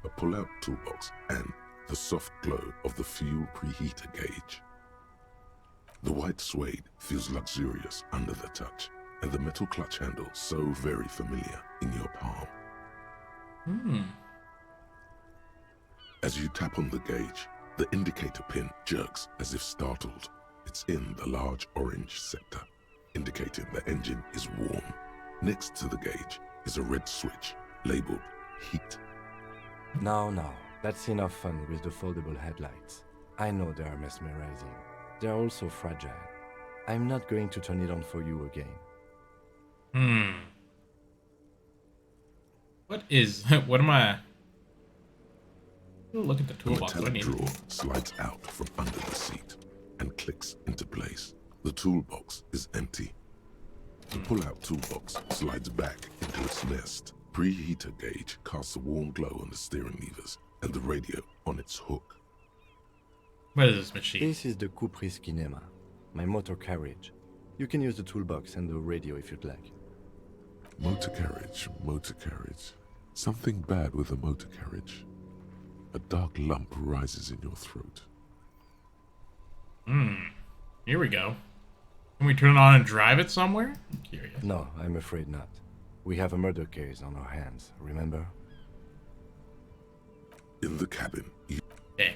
a pull-out toolbox, and the soft glow of the fuel preheater gauge. The white suede feels luxurious under the touch, and the metal clutch handle so very familiar in your palm. As you tap on the gauge, the indicator pin jerks as if startled. It's in the large orange sector, indicating the engine is warm. Next to the gauge is a red switch labeled heat. Now, that's enough fun with the foldable headlights. I know they are mesmerizing. They're also fragile. I'm not going to turn it on for you again. What am I? Look at the toolbox. The metallic drawer slides out from under the seat and clicks into place. The toolbox is empty. The pull-out toolbox slides back into its nest. Preheater gauge casts a warm glow on the steering levers and the radio on its hook. What is this machine? This is the Coupe's Kinema, my motor carriage. You can use the toolbox and the radio if you'd like. Motor carriage. Something bad with a motor carriage. A dark lump rises in your throat. Here we go. Can we turn it on and drive it somewhere? I'm curious. No, I'm afraid not. We have a murder case on our hands, remember? In the cabin, Okay.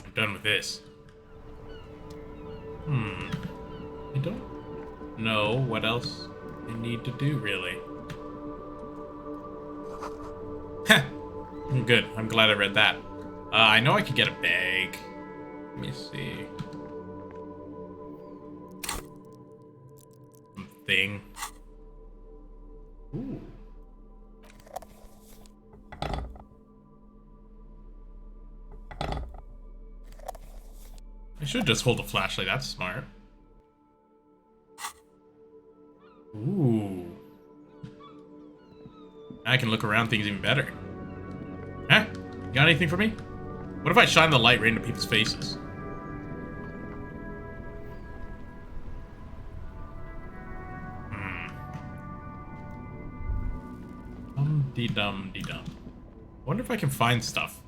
I'm done with this. I don't know what else I need to do, really. Heh. Good. I'm glad I read that. I know I could get a bag. Let me see. Something. Ooh. I should just hold a flashlight. That's smart. Ooh. Now I can look around things even better. Huh? You got anything for me? What if I shine the light right into people's faces? Dum-de-dum-de-dum. I wonder if I can find stuff.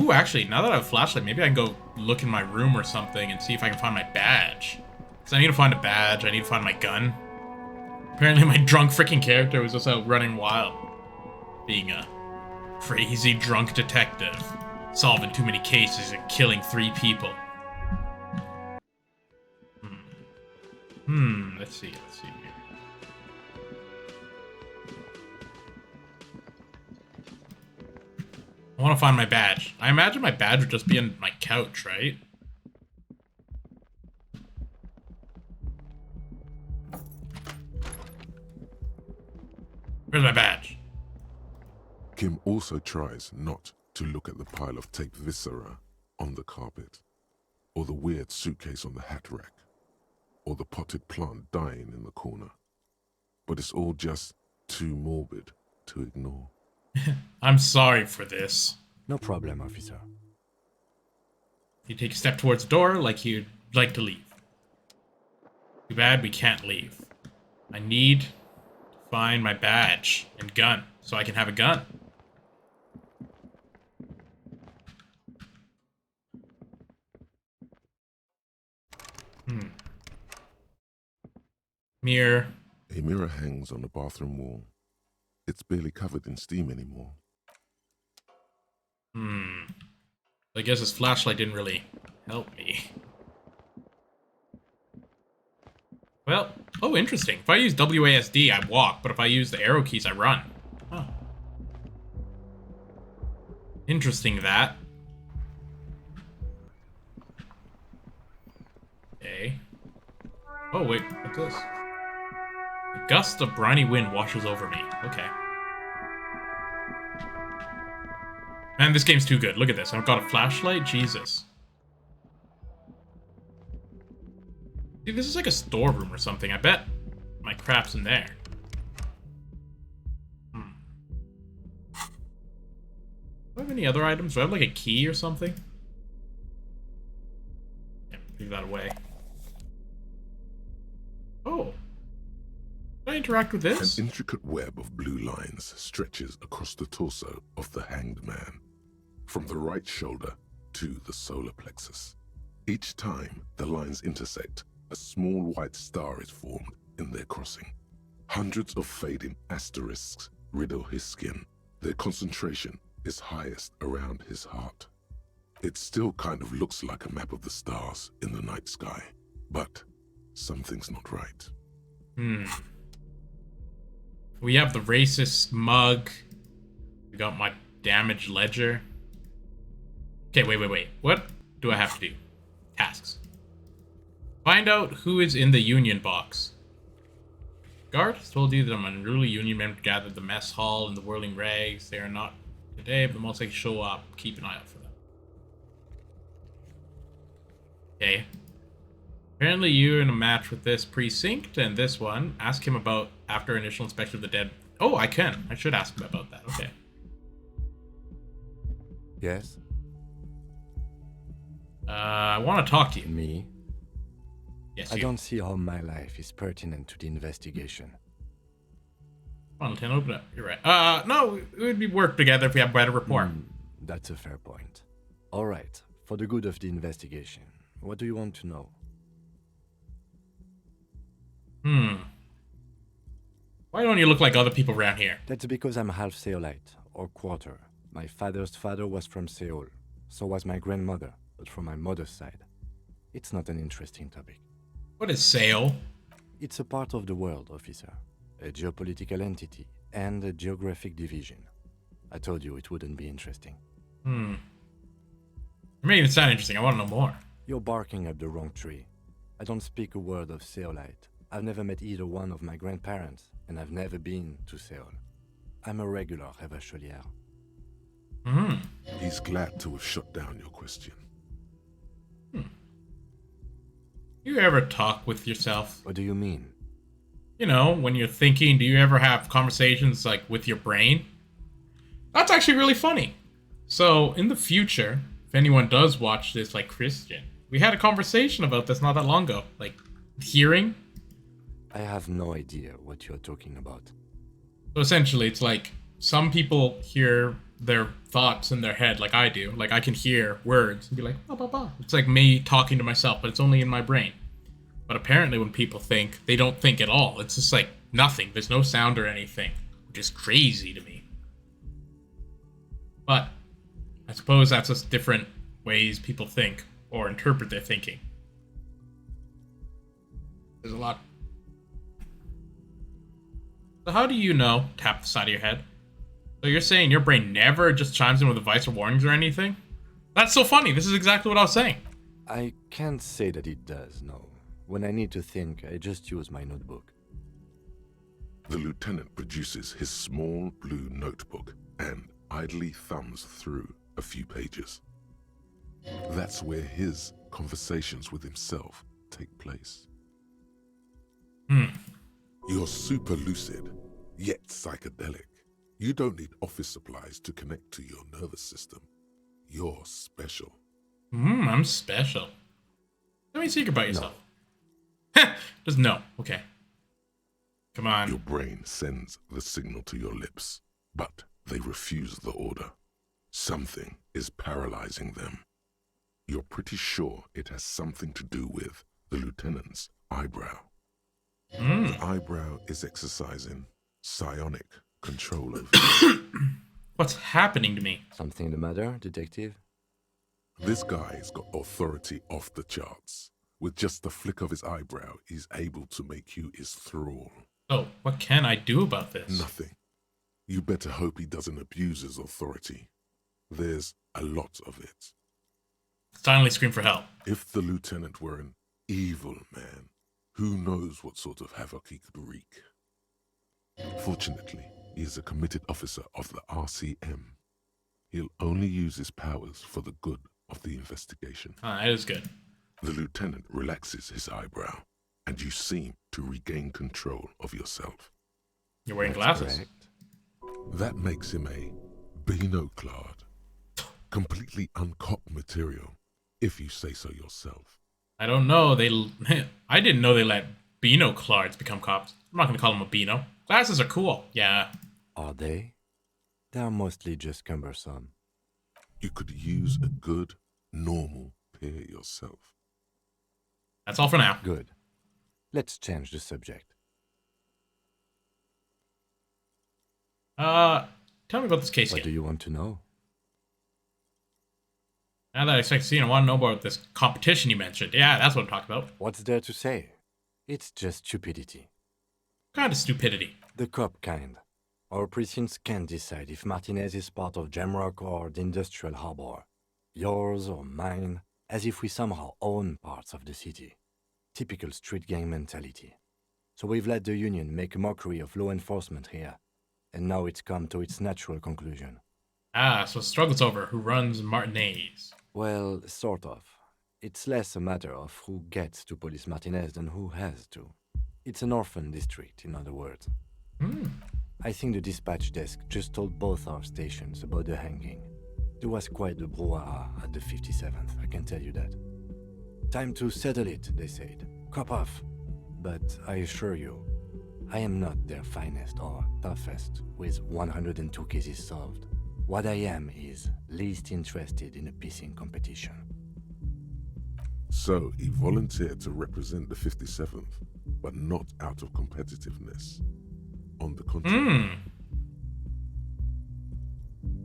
Ooh, actually, now that I have a flashlight, maybe I can go look in my room or something and see if I can find my badge. Because I need to find a badge, I need to find my gun. Apparently my drunk freaking character was just out running wild. Being a crazy drunk detective. Solving too many cases and killing 3 people. Let's see here. I want to find my badge. I imagine my badge would just be on my couch, right? Where's my badge? Kim also tries not to look at the pile of taped viscera on the carpet, or the weird suitcase on the hat rack, or the potted plant dying in the corner. But it's all just too morbid to ignore. I'm sorry for this. No problem, officer. You take a step towards the door like you'd like to leave. Too bad we can't leave. I need to find my badge and gun so I can have a gun. Mirror. A mirror hangs on the bathroom wall. It's barely covered in steam anymore. I guess this flashlight didn't really help me. Well, oh, interesting. If I use WASD, I walk, but if I use the arrow keys, I run. Oh. Interesting, that. Okay. Oh, wait, what's this? A gust of briny wind washes over me. Okay. Man, this game's too good. Look at this. I've got a flashlight. Jesus. See, this is like a storeroom or something. I bet my crap's in there. Do I have any other items? Do I have like a key or something? Yeah, leave that away. Oh. I interact with An this? intricate web of blue lines stretches across the torso of the hanged man, from the right shoulder to the solar plexus. Each time the lines intersect, a small white star is formed in their crossing. Hundreds of fading asterisks riddle his skin. Their concentration is highest around his heart. It still kind of looks like a map of the stars in the night sky, but something's not right. We have the racist mug. We got my damaged ledger. Okay, wait. What do I have to do? Tasks. Find out who is in the Union box. Guard has told you that an unruly Union member gathered the mess hall in the whirling rags. They are not today, but the most likely show up. Keep an eye out for them. Okay. Apparently you're in a match with this precinct and this one. Ask him about after initial inspection of the dead. Oh, I can. I should ask him about that. Okay. Yes? I want to talk to you. Me? Yes, I you. don't see how my life is pertinent to the investigation. Come on, Lieutenant, open up. You're right. No, it would be work together if we have better rapport. That's a fair point. All right, for the good of the investigation, what do you want to know? Why don't you look like other people around here? That's because I'm half Seolite, or quarter. My father's father was from Seoul. So was my grandmother, but from my mother's side. It's not an interesting topic. What is Sale? It's a part of the world, officer. A geopolitical entity and a geographic division. I told you it wouldn't be interesting. It may even sound interesting. I want to know more. You're barking up the wrong tree. I don't speak a word of Seolite. I've never met either one of my grandparents, and I've never been to Seoul. I'm a regular Revacholière. He's glad to have shut down your question. You ever talk with yourself? What do you mean? You know, when you're thinking, do you ever have conversations like with your brain? That's actually really funny. So in the future, if anyone does watch this like Christian, we had a conversation about this not that long ago. Like hearing. I have no idea what you're talking about. So essentially it's like some people hear their thoughts in their head like I do. Like I can hear words and be like, bah, bah, bah. It's like me talking to myself, but it's only in my brain. But apparently when people think, they don't think at all. It's just like nothing. There's no sound or anything, which is crazy to me. But I suppose that's just different ways people think or interpret their thinking. There's a lot. So how do you know? Tap the side of your head. So you're saying your brain never just chimes in with advice or warnings or anything? That's so funny. This is exactly what I was saying. I can't say that it does, no. When I need to think, I just use my notebook. The lieutenant produces his small blue notebook and idly thumbs through a few pages. That's where his conversations with himself take place. You're super lucid, yet psychedelic. You don't need office supplies to connect to your nervous system. You're special. I'm special. Let me speak about yourself. Just no. Okay. Come on. Your brain sends the signal to your lips, but they refuse the order. Something is paralyzing them. You're pretty sure it has something to do with the lieutenant's eyebrow. The eyebrow is exercising psionic control over you. What's happening to me? Something the matter, detective? This guy's got authority off the charts. With just the flick of his eyebrow, he's able to make you his thrall. Oh, what can I do about this? Nothing. You better hope he doesn't abuse his authority. There's a lot of it. Silently scream for help. If the lieutenant were an evil man, who knows what sort of havoc he could wreak. Fortunately, he is a committed officer of the RCM. He'll only use his powers for the good of the investigation. That is good. The lieutenant relaxes his eyebrow, and you seem to regain control of yourself. You're wearing That's glasses. correct. That makes him a binoclard. Completely uncopped material, if you say so yourself. I don't know. I didn't know they let Binoclards become cops. I'm not gonna call them a Beano. Glasses are cool. Yeah. Are they? They are mostly just cumbersome. You could use a good, normal peer yourself. That's all for now. Good. Let's change the subject. Tell me about this case What do again. you want to know? Now that I expect to see, I want to know about this competition you mentioned. Yeah, that's what I'm talking about. What's there to say? It's just stupidity. What kind of stupidity? The cop kind. Our precincts can't decide if Martinez is part of Jamrock or the Industrial Harbor. Yours or mine, as if we somehow own parts of the city. Typical street gang mentality. So we've let the Union make a mockery of law enforcement here. And now it's come to its natural conclusion. Ah, so struggle's over. Who runs Martinez? Well, sort of. It's less a matter of who gets to police Martinez than who has to. It's an orphan district, in other words. I think the dispatch desk just told both our stations about the hanging. There was quite the brouhaha at the 57th, I can tell you that. Time to settle it, they said. Cop off. But I assure you, I am not their finest or toughest with 102 cases solved. What I am is least interested in a pissing competition. So he volunteered to represent the 57th, but not out of competitiveness. On the contrary.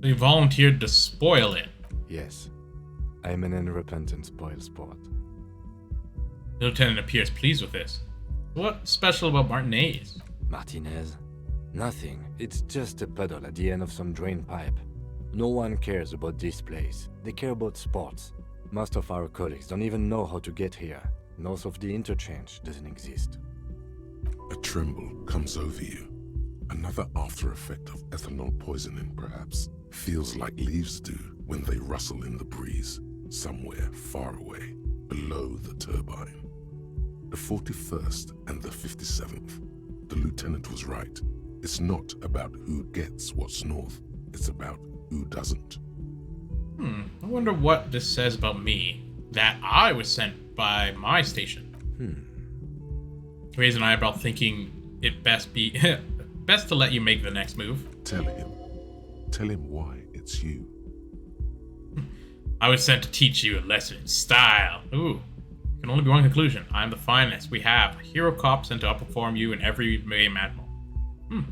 So you volunteered to spoil it. Yes, I am an unrepentant spoilsport. The lieutenant appears pleased with this. What's special about Martinez? Martinez? Nothing. It's just a puddle at the end of some drain pipe. No one cares about this place. They care about sports. Most of our colleagues don't even know how to get here. North of the interchange doesn't exist. A tremble comes over you. Another after effect of ethanol poisoning, perhaps. Feels like leaves do when they rustle in the breeze, somewhere far away, below the turbine. The 41st and the 57th. The lieutenant was right. It's not about who gets what's north. It's about who doesn't. I wonder what this says about me. That I was sent by my station. Raise an eyebrow thinking it best to let you make the next move. Tell him. Tell him why it's you. I was sent to teach you a lesson in style. Ooh. Can only be one conclusion. I'm the finest we have. A hero cop sent to outperform you in every way imaginable.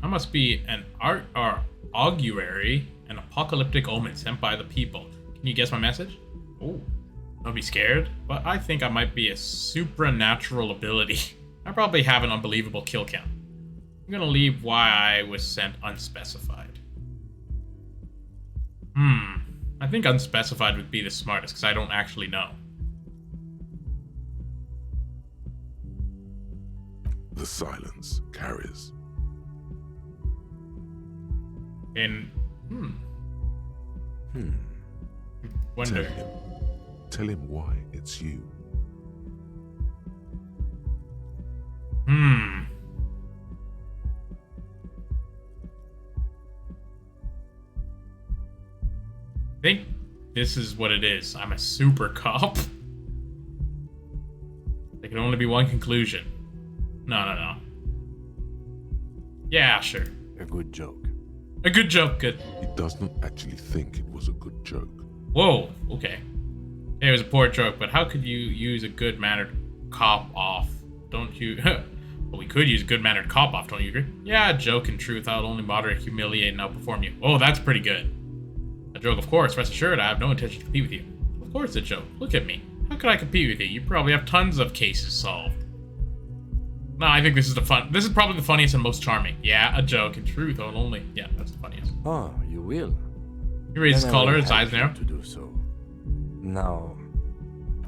I must be an art or augury, an apocalyptic omen sent by the people. Can you guess my message? Oh, don't be scared, but I think I might be a supernatural ability. I probably have an unbelievable kill count. I'm gonna leave why I was sent unspecified. I think unspecified would be the smartest because I don't actually know. The silence carries. And wonder. Tell him why it's you. I think this is what it is. I'm a super cop. There can only be one conclusion. No. Yeah, sure. A good joke. A good joke, good. He does not actually think it was a good joke. Whoa, okay. It was a poor joke, but how could you use a good-mannered cop off? Don't you... Well, we could use a good-mannered cop off, don't you agree? Yeah, a joke in truth. I'll only moderate, humiliate, and outperform you. Oh, that's pretty good. A joke, of course. Rest assured, I have no intention to compete with you. Of course a joke. Look at me. How could I compete with you? You probably have tons of cases solved. No, I think this is this is probably the funniest and most charming. Yeah, a joke in truth. I'll only... Yeah, that's the funniest. Oh, you will? He raises his Then I will collar, his help eyes you narrow. to do so. Now,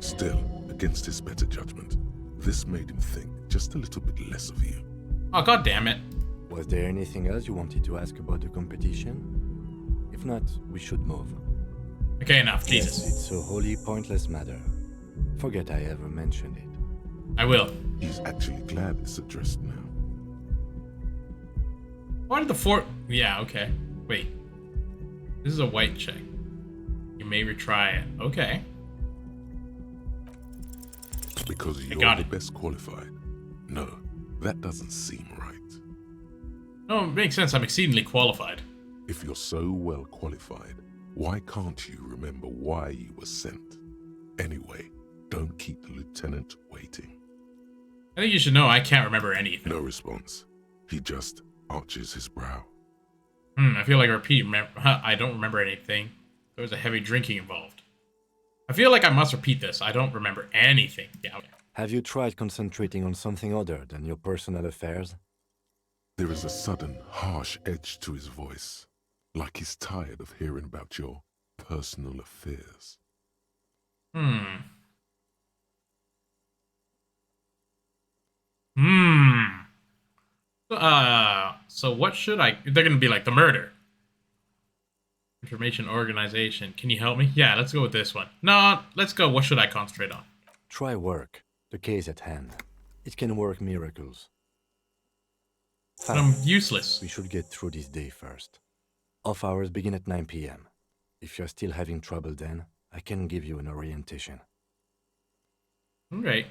Still, against his better judgment, this made him think just a little bit less of you. Oh, god damn it. was there anything else you wanted to ask about the competition? If not, we should move. Okay, enough. Jesus. Yes, it's a wholly pointless matter. Forget I ever mentioned it. I will. He's actually glad it's addressed now. Why did the fort... Yeah, okay. Wait. This is a white check. You may retry it. Okay. Because I you're got the it. best qualified. No, That doesn't seem right. No, it makes sense. I'm exceedingly qualified. If you're so well qualified, why can't you remember why you were sent? Anyway, don't keep the lieutenant waiting. I think you should know I can't remember anything. No response. He just arches his brow. I feel like I repeat. I don't remember anything. There was a heavy drinking involved. I feel like I must repeat this. I don't remember anything. Yeah. Okay. Have you tried concentrating on something other than your personal affairs? There is a sudden, harsh edge to his voice, like he's tired of hearing about your personal affairs. So what should I... They're gonna be like, the murder. Information organization. Can you help me? Yeah, let's go with this one. No, let's go. What should I concentrate on? Try work. The case at hand. It can work miracles. But I'm useless. We should get through this day first. Off hours begin at 9 p.m. If you're still having trouble then, I can give you an orientation. Okay.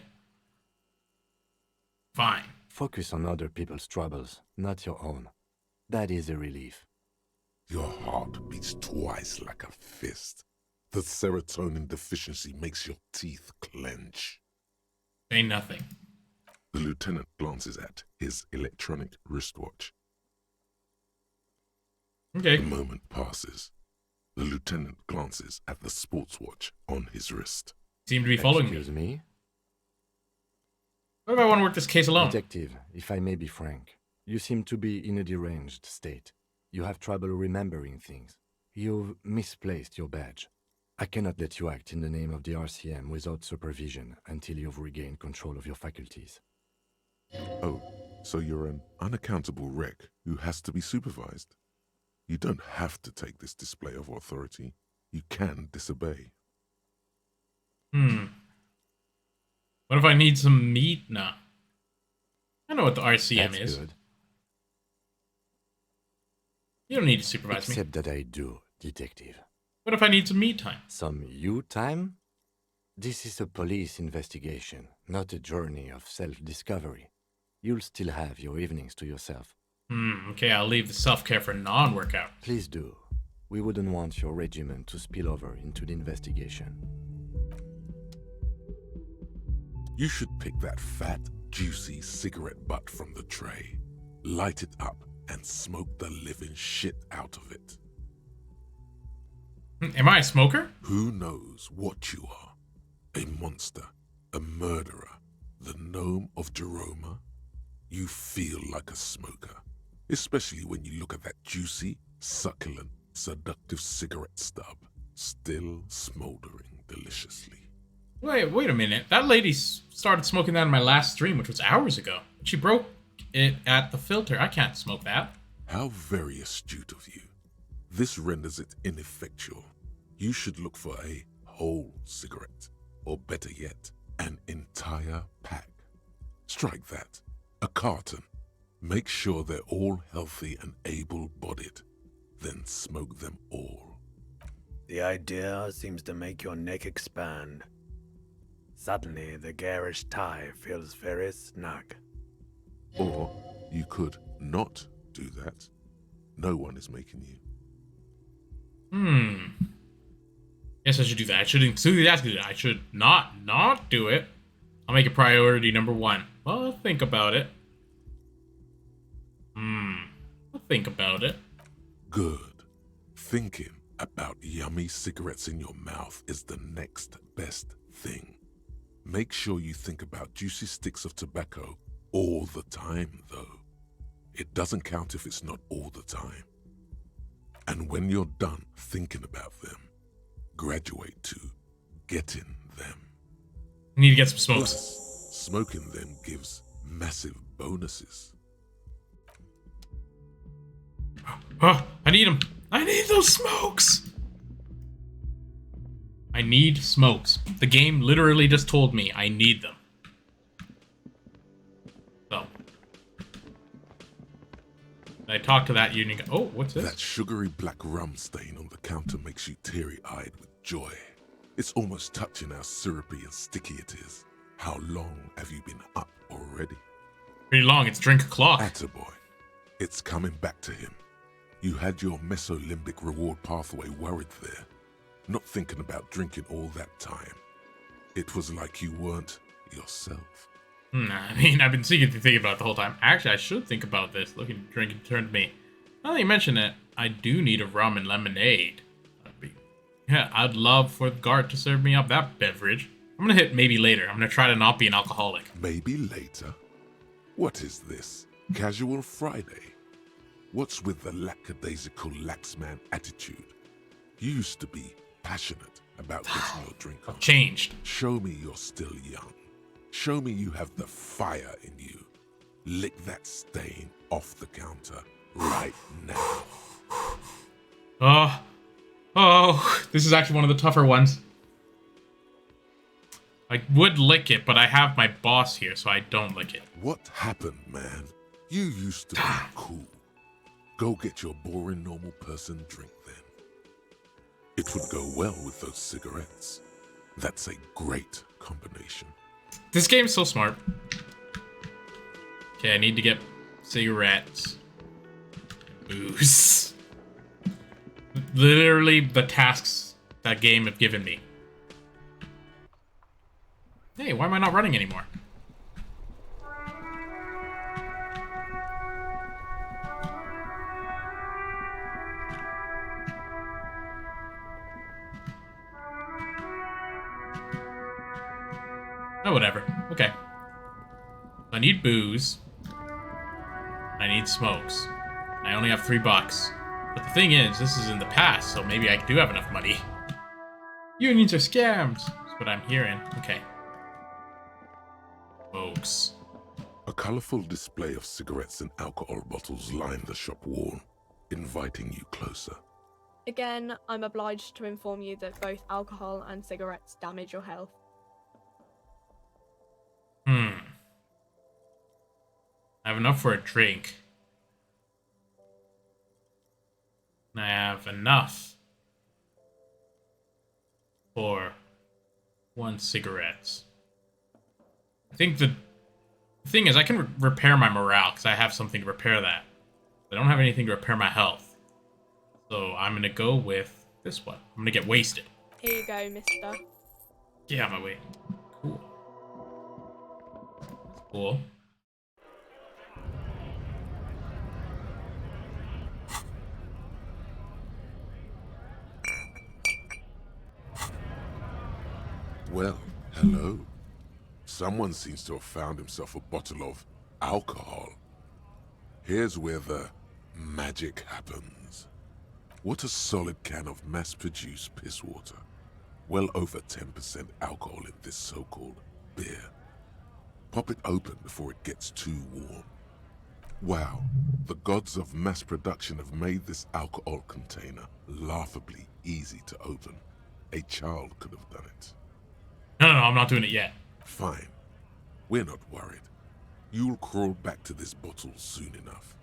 Fine. Focus on other people's troubles, not your own. That is a relief. Your heart beats twice like a fist. The serotonin deficiency makes your teeth clench. Say nothing. The lieutenant glances at his electronic wristwatch. Okay. The moment passes. The lieutenant glances at the sports watch on his wrist. Seem to be following me. Excuse me? What if I want to work this case alone? Detective, if I may be frank, you seem to be in a deranged state. You have trouble remembering things. You've misplaced your badge. I cannot let you act in the name of the RCM without supervision until you've regained control of your faculties. Oh, so you're an unaccountable wreck who has to be supervised. You don't have to take this display of authority. You can disobey. What if I need some meat? Nah. I know what the RCM That's is. good. You don't need to supervise me. Except that I do, detective. What if I need some meat time? Some you time? This is a police investigation, not a journey of self-discovery. You'll still have your evenings to yourself. Okay, I'll leave the self-care for non-workout. Please do. We wouldn't want your regimen to spill over into the investigation. You should pick that fat, juicy cigarette butt from the tray, light it up, and smoke the living shit out of it. Am I a smoker? Who knows what you are? A monster, a murderer, the gnome of Jeroma? You feel like a smoker, especially when you look at that juicy, succulent, seductive cigarette stub, still smoldering deliciously. Wait a minute. That lady started smoking that in my last stream, which was hours ago. She broke it at the filter. I can't smoke that. How very astute of you. This renders it ineffectual. You should look for a whole cigarette, or better yet, an entire pack. Strike that. A carton. Make sure they're all healthy and able-bodied. Then smoke them all. The idea seems to make your neck expand. Suddenly, the garish tie feels very snug. Or you could not do that. No one is making you. Yes, I should do that. I shouldn't do that. I should not do it. I'll make it priority number 1. Well, I'll think about it. I'll think about it. Good. Thinking about yummy cigarettes in your mouth is the next best thing. Make sure you think about juicy sticks of tobacco all the time, though. It doesn't count if it's not all the time. And when you're done thinking about them, graduate to getting them. I need to get some smokes. Smoking them gives massive bonuses. Oh, I need them. I need those smokes. I need smokes. The game literally just told me I need them. So. I talked to that union guy. Oh, what's this? That sugary black rum stain on the counter makes you teary-eyed with joy. It's almost touching how syrupy and sticky it is. How long have you been up already? Pretty long. It's drink o'clock. Attaboy. It's coming back to him. You had your mesolimbic reward pathway worried there, not thinking about drinking all that time. It was like you weren't yourself. I mean, I've been thinking about it the whole time. Actually, I should think about this. Looking, drinking turned me. Now that you mention it, I do need a rum and lemonade. Yeah, I'd love for the guard to serve me up that beverage. I'm gonna hit maybe later. I'm gonna try to not be an alcoholic. Maybe later? What is this? Casual Friday? What's with the lackadaisical laxman attitude? You used to be passionate about getting your drink on. Changed. Show me you're still young. Show me you have the fire in you. Lick that stain off the counter right now. Oh, this is actually one of the tougher ones. I would lick it, but I have my boss here, so I don't lick it. What happened, man? You used to be cool. Go get your boring normal person drink then. It would go well with those cigarettes. That's a great combination. This game's so smart. Okay, I need to get cigarettes. Booze. Literally the tasks that game have given me. Hey, why am I not running anymore? Oh, whatever. Okay. I need booze. I need smokes. I only have $3. But the thing is, this is in the past, so maybe I do have enough money. Unions are scams. That's what I'm hearing. Okay. Smokes. A colorful display of cigarettes and alcohol bottles line the shop wall, inviting you closer. Again, I'm obliged to inform you that both alcohol and cigarettes damage your health. I have enough for a drink. And I have enough for 1 cigarette. I think the thing is I can repair my morale because I have something to repair that. I don't have anything to repair my health. So I'm going to go with this one. I'm going to get wasted. Here you go, mister. Get out of my way. Cool. That's cool. Well, hello. Someone seems to have found himself a bottle of alcohol. Here's where the magic happens. What a solid can of mass-produced piss water. Well over 10% alcohol in this so-called beer. Pop it open before it gets too warm. Wow, the gods of mass production have made this alcohol container laughably easy to open. A child could have done it. No, I'm not doing it yet. Fine. We're not worried. You'll crawl back to this bottle soon enough.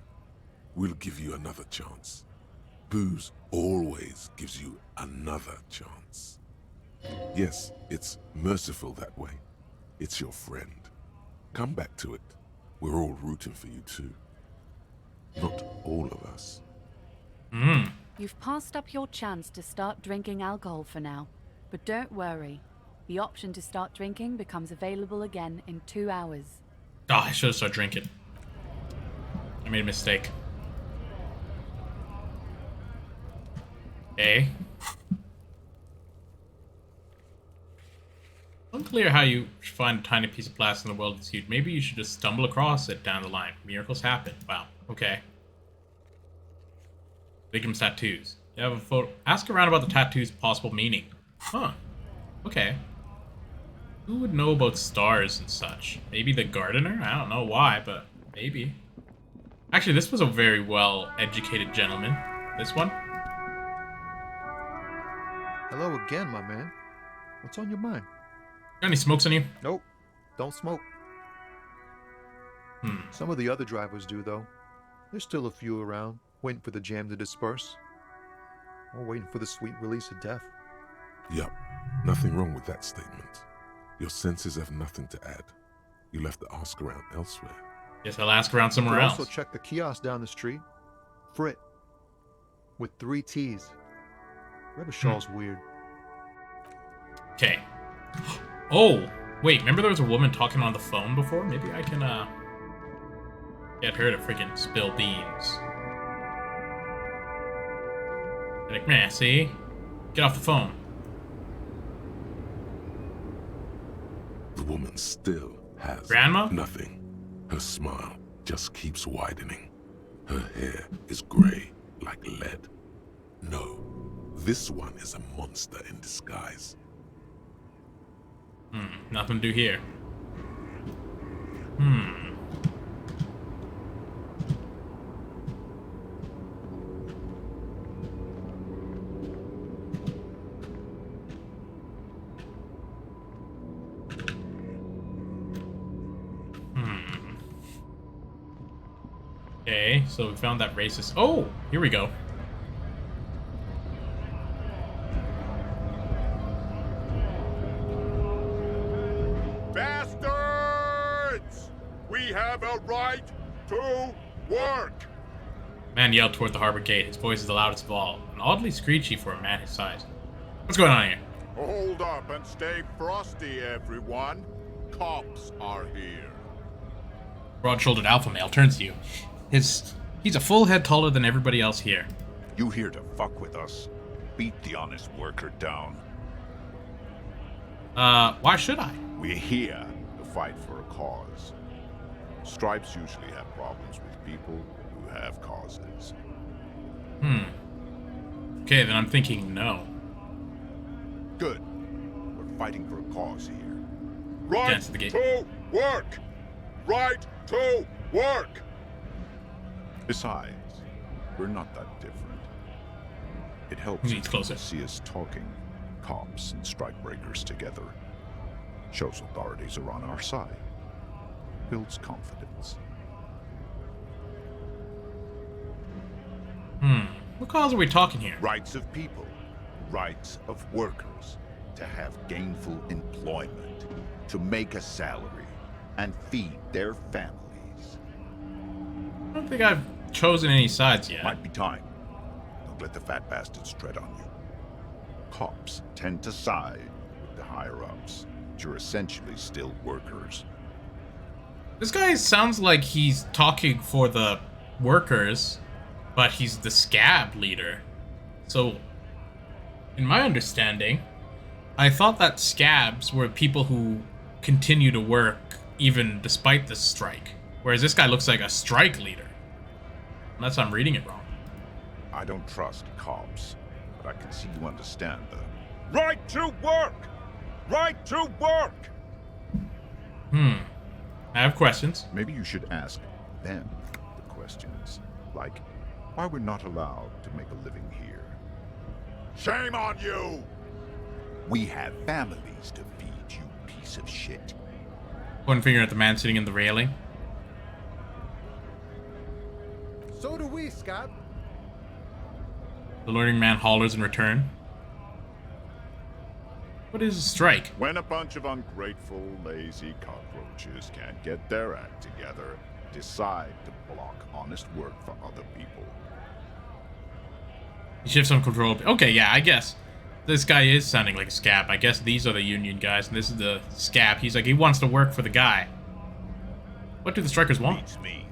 We'll give you another chance. Booze always gives you another chance. Yes, it's merciful that way. It's your friend. Come back to it. We're all rooting for you too. Not all of us. You've passed up your chance to start drinking alcohol for now. But don't worry. The option to start drinking becomes available again in 2 hours. Oh, I should have started drinking. I made a mistake. Okay. Unclear how you find a tiny piece of plastic in the world that's huge. Maybe you should just stumble across it down the line. Miracles happen. Wow. Okay. Victim's tattoos. You have a photo. Ask around about the tattoo's possible meaning. Huh. Okay. Who would know about stars and such? Maybe the gardener? I don't know why, but maybe. Actually, this was a very well-educated gentleman. This one. Hello again, my man. What's on your mind? Got any smokes on you? Nope. Don't smoke. Some of the other drivers do, though. There's still a few around, waiting for the jam to disperse. Or waiting for the sweet release of death. Yup. Nothing wrong with that statement. Your senses have nothing to add. You left the ask around elsewhere. Guess I'll ask around somewhere Could else. also check the kiosk down the street. Frit. With 3 T's. Rebishaw's weird. Okay. Oh, wait, remember there was a woman talking on the phone before? Maybe I can, get her to freaking spill beans. Like, man, see? Get off the phone. The woman still has Grandma? nothing. Her smile just keeps widening. Her hair is gray like lead. No, this one is a monster in disguise. Nothing to do here. Okay, so we found that racist. Oh, here we go. Bastards! We have a right to work! Man yelled toward the harbor gate. His voice is the loudest of all, and oddly screechy for a man his size. What's going on here? Hold up and stay frosty, everyone. Cops are here. Broad-shouldered alpha male turns to you. He's a full head taller than everybody else here. You here to fuck with us? Beat the honest worker down. Why should I? We're here to fight for a cause. Stripes usually have problems with people who have causes. Okay, then I'm thinking no. Good. We're fighting for a cause here. Right Dance to the gate. to work! Right to work! Besides, we're not that different. It helps He's closer. to see us talking, cops and strikebreakers together. Shows authorities are on our side. Builds confidence. What cause are we talking here? Rights of people, rights of workers, to have gainful employment, to make a salary, and feed their families. I don't think I've chosen any sides yet. Might be time. Don't let the fat bastards tread on you. Cops tend to side with the higher-ups, but you're essentially still workers. This guy sounds like he's talking for the workers, but he's the scab leader. So, in my understanding, I thought that scabs were people who continue to work even despite the strike. Whereas this guy looks like a strike leader. Unless I'm reading it wrong. I don't trust cops, but I can see you understand the right to work! Right to work! I have questions. Maybe you should ask them the questions, like why we're not allowed to make a living here. Shame on you! We have families to feed, you piece of shit. Pointing finger at the man sitting in the railing. So do we, Scott. The learning man hollers in return. What is a strike? When a bunch of ungrateful, lazy cockroaches can't get their act together, decide to block honest work for other people. He shifts on control. Okay, yeah, I guess. This guy is sounding like a scab. I guess these are the union guys, and this is the scab. He's like, he wants to work for the guy. What do the strikers want? Beats me.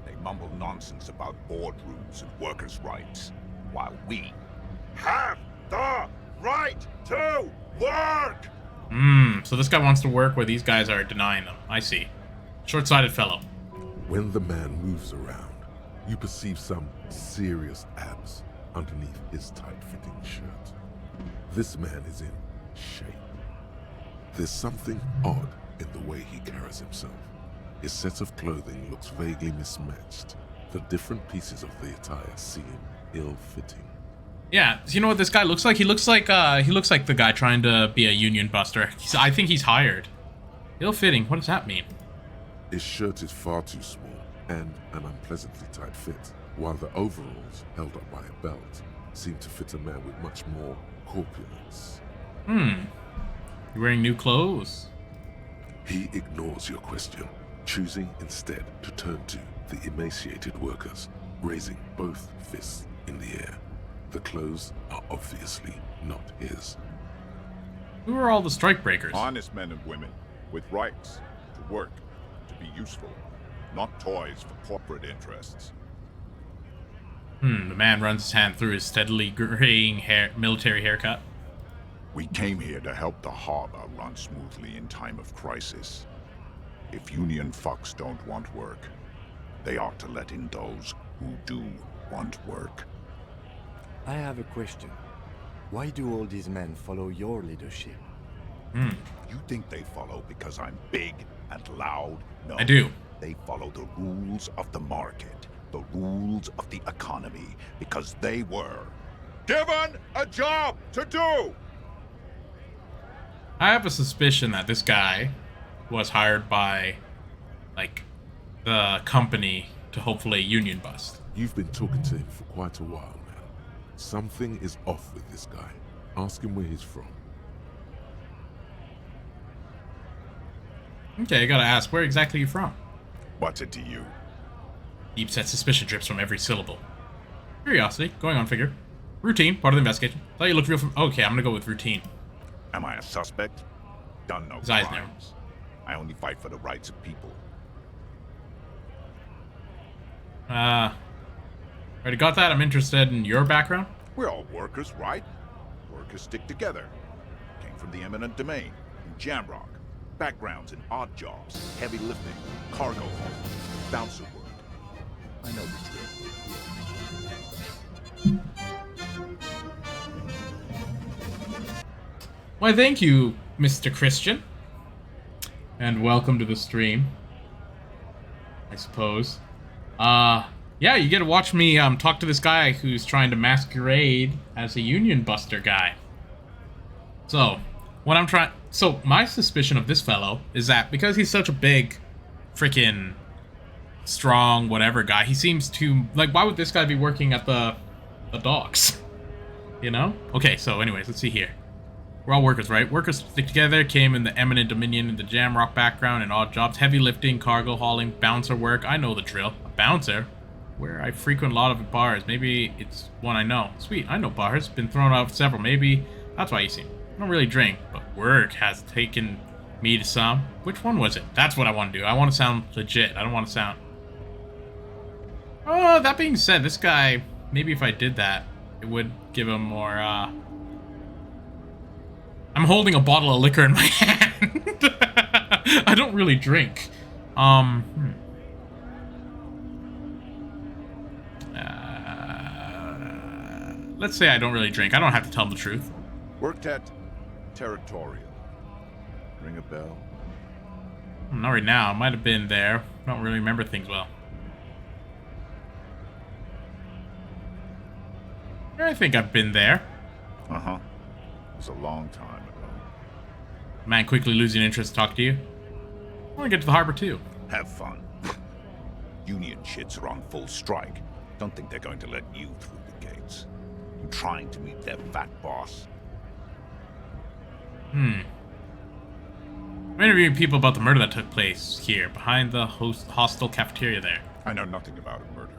They mumble nonsense about boardrooms and workers' rights, while we have the right to work! So this guy wants to work where these guys are denying them. I see. Short-sighted fellow. When the man moves around, you perceive some serious abs underneath his tight-fitting shirt. This man is in shape. There's something odd in the way he carries himself. His set of clothing looks vaguely mismatched. The different pieces of the attire seem ill-fitting. Yeah, you know what this guy looks like? He looks like the guy trying to be a union buster. I think he's hired. Ill-fitting. What does that mean? His shirt is far too small and an unpleasantly tight fit, while the overalls, held up by a belt, seem to fit a man with much more corpulence. You're wearing new clothes. He ignores your question. choosing instead to turn to the emaciated workers, raising both fists in the air. The clothes are obviously not his. Who are all the strikebreakers? Honest men and women with rights to work, to be useful, not toys for corporate interests. The man runs his hand through his steadily graying military haircut. We came here to help the harbor run smoothly in time of crisis. If Union fucks don't want work, they ought to let in those who do want work. I have a question. Why do all these men follow your leadership? You think they follow because I'm big and loud? No. I do. They follow the rules of the market, the rules of the economy, because they were given a job to do! I have a suspicion that this guy was hired by, like, the company to hopefully union bust. You've been talking to him for quite a while now. Something is off with this guy. Ask him where he's from. Okay, I gotta ask, where exactly are you from? What's it to you? Deep set suspicion drips from every syllable. Curiosity, going on figure. Routine, part of the investigation. Thought you looked real from. Okay, I'm gonna go with routine. Am I a suspect? Done no His eyes narrow. crimes. I only fight for the rights of people. Already got that. I'm interested in your background. We're all workers, right? Workers stick together. Came from the eminent domain, in Jamrock. Backgrounds in odd jobs, heavy lifting, cargo haul, bouncer work. I know the drill. Why, thank you, Mr. Christian. And welcome to the stream, I suppose. Yeah, you get to watch me talk to this guy who's trying to masquerade as a Union Buster guy. So, my suspicion of this fellow is that because he's such a big, freaking, strong, whatever guy, he seems to, like, why would this guy be working at the docks? You know? Okay, so anyways, let's see here. We're all workers, right? Workers stick together, came in the eminent dominion in the Jamrock background and odd jobs, heavy lifting, cargo hauling, bouncer work. I know the drill. A bouncer? Where I frequent a lot of bars. Maybe it's one I know. Sweet, I know bars. Been thrown out of several. Maybe that's why you see me. I don't really drink, but work has taken me to some. Which one was it? That's what I want to do. I want to sound legit. I don't want to sound... Oh, that being said, this guy, maybe if I did that, it would give him more, I'm holding a bottle of liquor in my hand. I don't really drink. Let's say I don't really drink. I don't have to tell him the truth. Worked at Territorial. Ring a bell? Not right now. Might have been there. Don't really remember things well. I think I've been there. Uh-huh. It was a long time ago. Man quickly losing interest to talk to you. I want to get to the harbor too. Have fun. Union shits are on full strike. Don't think they're going to let you through the gates. You trying to meet their fat boss? I'm interviewing people about the murder that took place here, behind the hostel cafeteria there. I know nothing about a murder.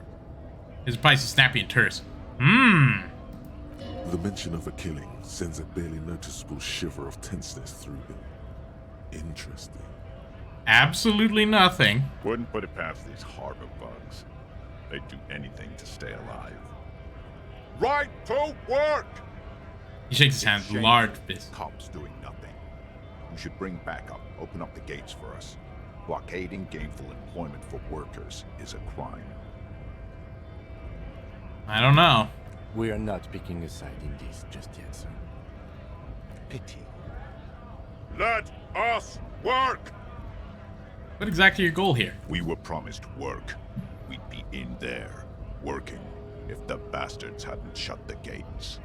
His advice is snappy and terse. The mention of a killing sends a barely noticeable shiver of tenseness through him. Interesting. Absolutely nothing. Wouldn't put it past these harbor bugs. They'd do anything to stay alive. Right to work! He shakes his hand, Shameful. large fist. Cops doing nothing. You should bring backup. Open up the gates for us. Blockading gainful employment for workers is a crime. I don't know. We are not picking a side in this just yet, sir. Pity. Let us work! What exactly your goal here? We were promised work. We'd be in there, working, if the bastards hadn't shut the gates.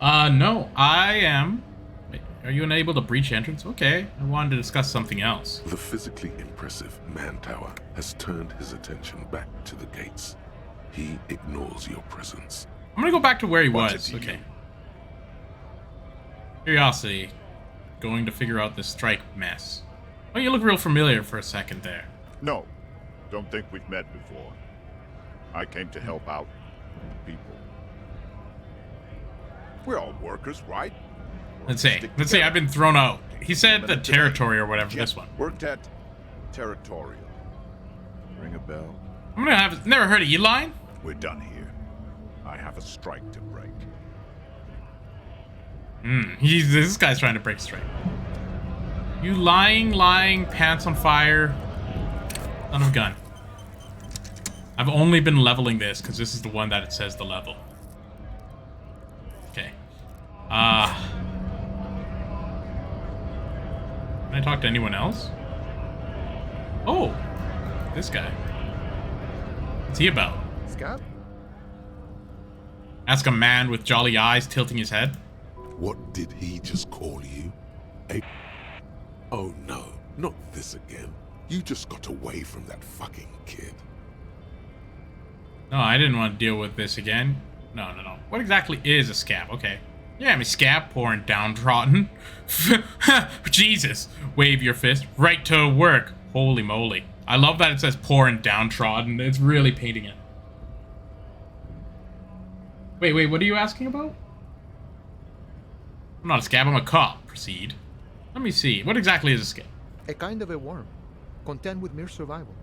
No, I am. Wait, are you unable to breach entrance? Okay, I wanted to discuss something else. The physically impressive man tower has turned his attention back to the gates. He ignores your presence. I'm gonna go back to where he What's was. it to Okay. you? Curiosity. Going to figure out this strike mess. Oh, you look real familiar for a second there. No, don't think we've met before. I came to help out people. We're all workers, right? Let's see. I've been thrown out. He said the territory or whatever. This one. Worked at Territorial. Ring a bell? I'm gonna have never heard of Eli. We're done here. I have a strike to break. This guy's trying to break straight. You lying, pants on fire. Son of a gun. I've only been leveling this because this is the one that it says the level. Okay. Can I talk to anyone else? Oh, this guy. What's he about? Scab? Ask a man with jolly eyes tilting his head. What did he just call you? Oh no, not this again. You just got away from that fucking kid. No, I didn't want to deal with this again. No. What exactly is a scab? Okay. Yeah, I'm a scab, poor and downtrodden. Jesus. Wave your fist. Right to work. Holy moly. I love that it says poor and downtrodden. It's really painting it. Wait, what are you asking about? I'm not a scab, I'm a cop. Proceed. Let me see. What exactly is a scab? A kind of a worm, content with mere survival.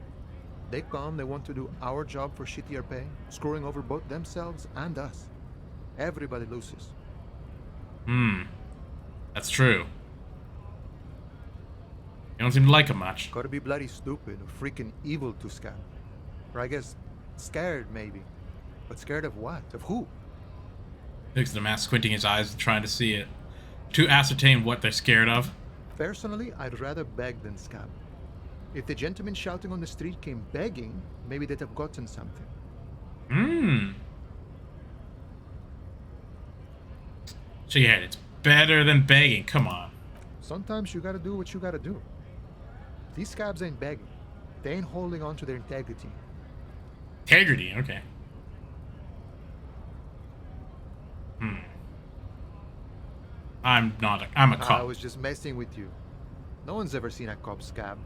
They come, they want to do our job for shittier pay, screwing over both themselves and us. Everybody loses. That's true. You don't seem to like him much. Gotta be bloody stupid or freaking evil to scab. Or I guess, scared maybe. But scared of what? Of who? Looks at the man squinting his eyes and trying to see it. To ascertain what they're scared of. Personally, I'd rather beg than scab. If the gentleman shouting on the street came begging, maybe they'd have gotten something. So yeah, it's better than begging. Come on. Sometimes you gotta do what you gotta do. These scabs ain't begging. They ain't holding on to their integrity. Integrity, okay. I'm a cop. I was just messing with you. No one's ever seen a cop scab.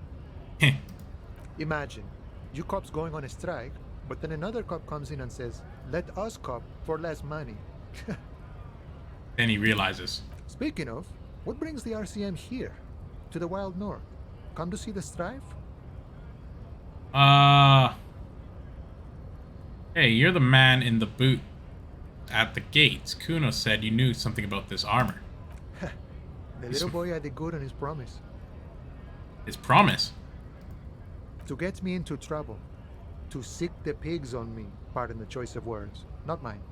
Imagine, you cops going on a strike, but then another cop comes in and says, let us cop for less money. Then he realizes. Speaking of, what brings the RCM here? To the Wild North? Come to see the strife? Hey, you're the man in the boot at the gates. Kuno said you knew something about this armor. The little boy had a good on his promise. His promise? To get me into trouble. To sick the pigs on me. Pardon the choice of words. Not mine.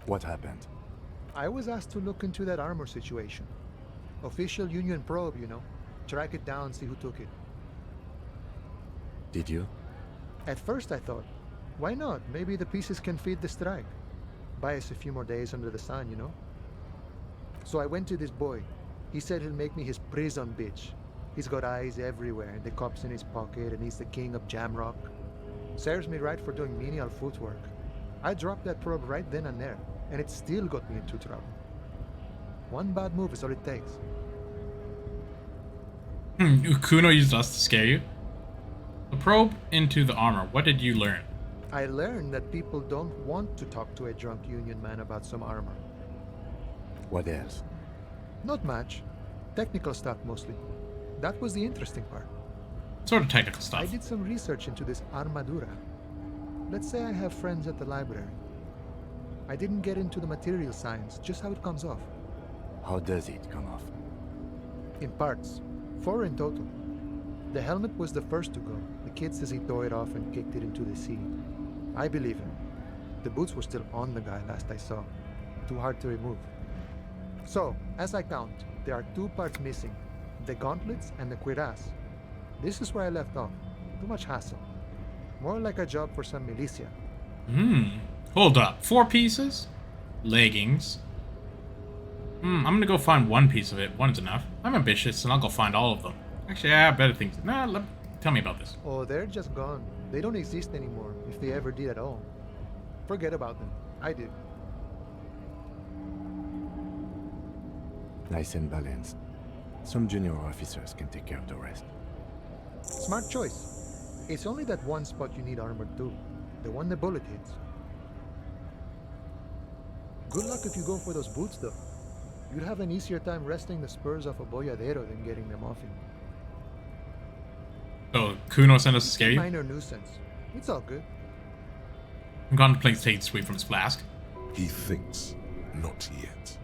What happened? I was asked to look into that armor situation. Official Union probe, you know. Track it down, see who took it. Did you? At first I thought, why not? Maybe the pieces can feed the strike. Buy us a few more days under the sun, you know? So I went to this boy. He said he'll make me his prison bitch. He's got eyes everywhere, and the cop's in his pocket, and he's the king of Jamrock. Serves me right for doing menial footwork. I dropped that probe right then and there, and it still got me into trouble. One bad move is all it takes. Kuno used us to scare you? The probe into the armor, what did you learn? I learned that people don't want to talk to a drunk Union man about some armor. What else? Not much. Technical stuff mostly. That was the interesting part. Sort of technical stuff. I did some research into this armadura. Let's say I have friends at the library. I didn't get into the material science, just how it comes off. How does it come off? In parts. 4 in total. The helmet was the first to go. The kid says he tore it off and kicked it into the sea. I believe him. The boots were still on the guy last I saw. Too hard to remove. So, as I count, there are 2 parts missing. The gauntlets and the cuirass. This is where I left off. Too much hassle. More like a job for some militia. Hold up. 4 pieces? Leggings. I'm gonna go find 1 piece of it. One's enough. I'm ambitious and I'll go find all of them. Actually, I have better things. Tell me about this. Oh, they're just gone. They don't exist anymore, if they ever did at all. Forget about them. I did. Nice and balanced. Some junior officers can take care of the rest. Smart choice. It's only that one spot you need armored too. The one the bullet hits. Good luck if you go for those boots though. You'd have an easier time wresting the spurs off a boyadero than getting them off him. So, Kuno sent us to scare you? Minor nuisance. It's all good. I'm contemplating sweep from his flask. He thinks, not yet.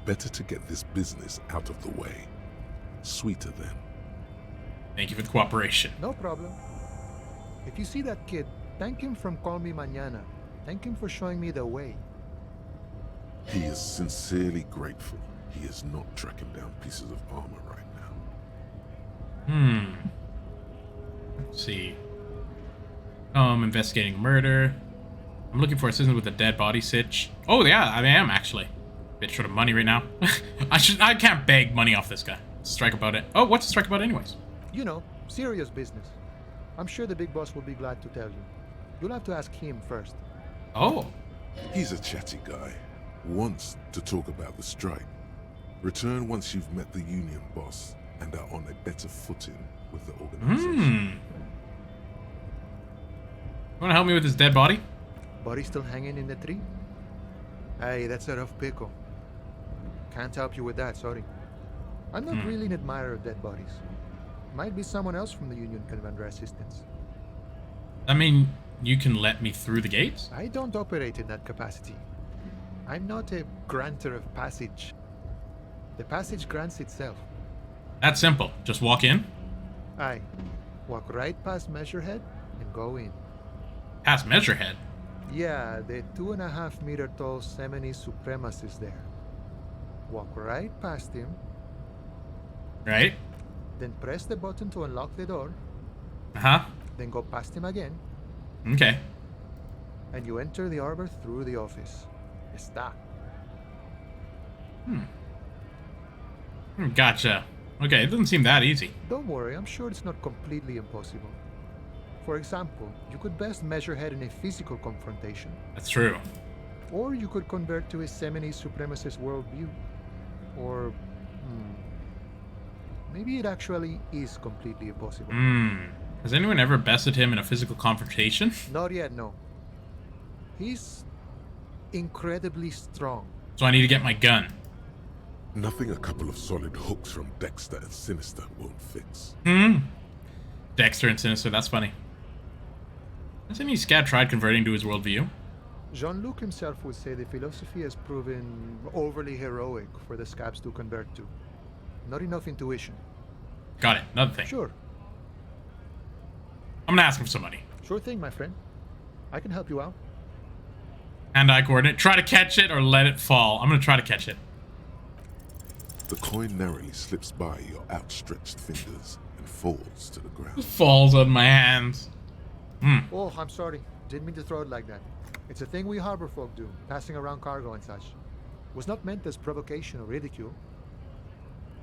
Better to get this business out of the way. Sweeter then. Thank you for the cooperation. No problem. If you see that kid, thank him from Call Me Mañana. Thank him for showing me the way. He is sincerely grateful he is not tracking down pieces of armor right now. Let's see. I'm investigating murder. I'm looking for assistance with the dead body sitch. Oh yeah, I am actually. Bit short of money right now. I can't beg money off this guy. Strike about it. Oh, what's the strike about anyways? You know, serious business. I'm sure the big boss will be glad to tell you. You'll have to ask him first. Oh. He's a chatty guy. Wants to talk about the strike. Return once you've met the Union boss and are on a better footing with the organization. You wanna help me with this dead body? Body still hanging in the tree? Hey, that's a rough pickle. Can't help you with that, sorry. I'm not really an admirer of dead bodies. Might be someone else from the Union can render assistance. I mean, you can let me through the gates? I don't operate in that capacity. I'm not a granter of passage. The passage grants itself. That's simple. Just walk in. Aye. Walk right past Measurehead and go in. Past Measurehead. Yeah, the 2.5 meter tall Semini supremacist there. Walk right past him, Right? then press the button to unlock the door, Uh-huh. then go past him again, Okay. and you enter the arbor through the office. Está. Gotcha. Okay, it doesn't seem that easy. Don't worry, I'm sure it's not completely impossible. For example, you could best Measurehead in a physical confrontation, That's true. or you could convert to a Semini supremacist worldview. Or, maybe it actually is completely impossible. Has anyone ever bested him in a physical confrontation? Not yet, no. He's incredibly strong. So I need to get my gun. Nothing a couple of solid hooks from Dexter and Sinister won't fix. Dexter and Sinister, that's funny. Has any scab tried converting to his worldview? Jean-Luc himself would say the philosophy has proven overly heroic for the scabs to convert to. Not enough intuition. Got it. Another thing. Sure. I'm gonna ask him for some money. Sure thing, my friend. I can help you out. Hand-eye coordinate. Try to catch it or let it fall. I'm gonna try to catch it. The coin narrowly slips by your outstretched fingers and falls to the ground. Falls on my hands. Oh, I'm sorry. Didn't mean to throw it like that. It's a thing we harbor folk do, passing around cargo and such. Was not meant as provocation or ridicule.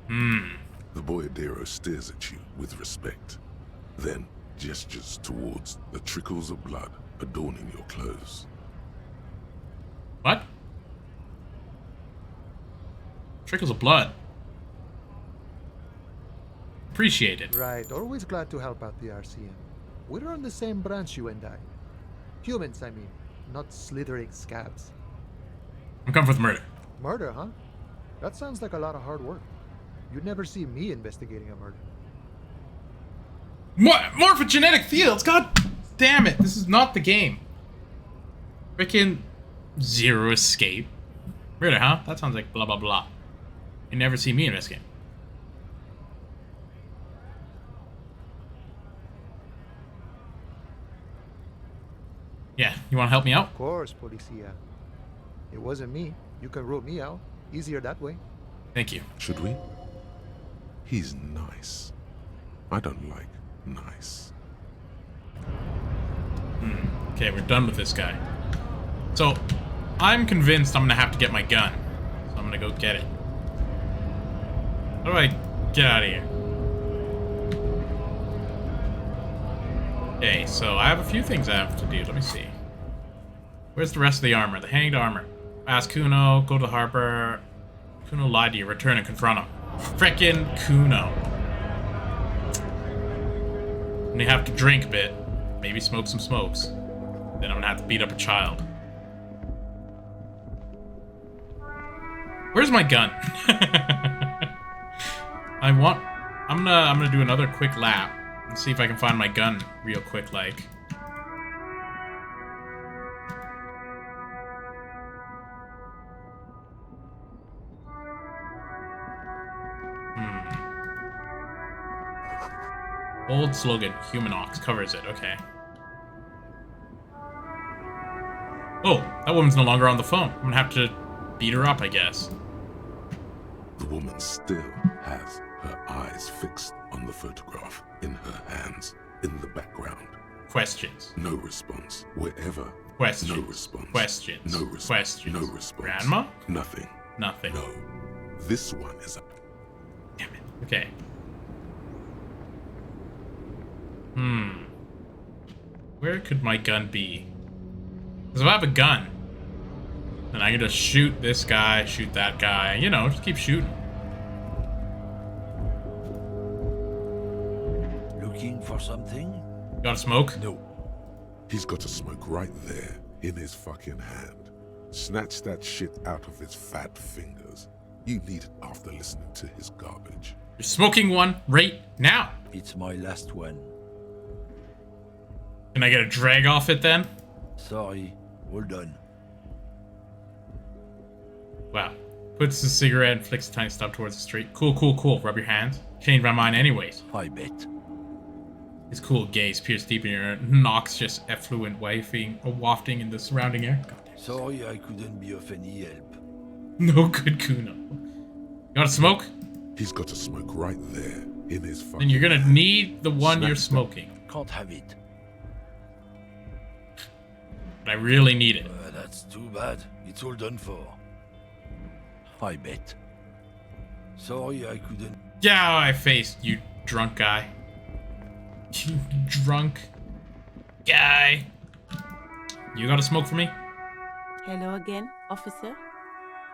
The boyadero stares at you with respect, then gestures towards the trickles of blood adorning your clothes. What? Trickles of blood. Appreciate it. Right, always glad to help out the RCM. We're on the same branch, you and I. Humans, I mean, not slithering scabs. I'm coming for the murder. Murder, huh? That sounds like a lot of hard work. You'd never see me investigating a murder. More for genetic fields. God damn it! This is not the game. Freaking Zero Escape. Murder, huh? That sounds like blah blah blah. You never see me in this game. Yeah, you want to help me out? Of course, Policia. It wasn't me. You can rule me out. Easier that way. Thank you. Should we? He's nice. I don't like nice. Okay, we're done with this guy. So, I'm convinced I'm gonna have to get my gun. So I'm gonna go get it. How do I get out of here? Okay, so I have a few things I have to do. Let me see. Where's the rest of the armor? The hanged armor. Ask Kuno, go to the harbor. Kuno lied to you. Return and confront him. Frickin' Kuno. gonna have to drink a bit. Maybe smoke some smokes. Then I'm gonna have to beat up a child. Where's my gun? I'm gonna do another quick lap and see if I can find my gun real quick, like. Old slogan, Human Ox covers it, okay. Oh, that woman's no longer on the phone. I'm gonna have to beat her up, I guess. The woman still has her eyes fixed on the photograph in her hands, in the background. Questions. No response. Wherever. Questions. No response. Questions. No response. Questions. No response. Grandma? Nothing. Nothing. No. This one is a... Damn it. Okay. Where could my gun be? Because if I have a gun, then I can just shoot this guy, shoot that guy. You know, just keep shooting. Looking for something? Got a smoke? No. He's got a smoke right there in his fucking hand. Snatch that shit out of his fat fingers. You need it after listening to his garbage. You're smoking one right now. It's my last one. Can I get a drag off it then? Sorry, all done. Wow. Puts the cigarette and flicks a tiny stub towards the street. Cool, cool, cool. Rub your hands. Changed my mind anyways. I bet. His cool gaze pierced deep in your noxious effluent wafting in the surrounding air. Sorry I couldn't be of any help. No good, Kuno. Got a smoke? He's got a smoke right there in his fucking Then you're gonna hand. need the one you're Snatch smoking. Can't have it. But I really need it. That's too bad. It's all done for. I bet. Sorry I couldn't. Get out of my face, you drunk guy. You drunk guy. You got a smoke for me? Hello again, officer.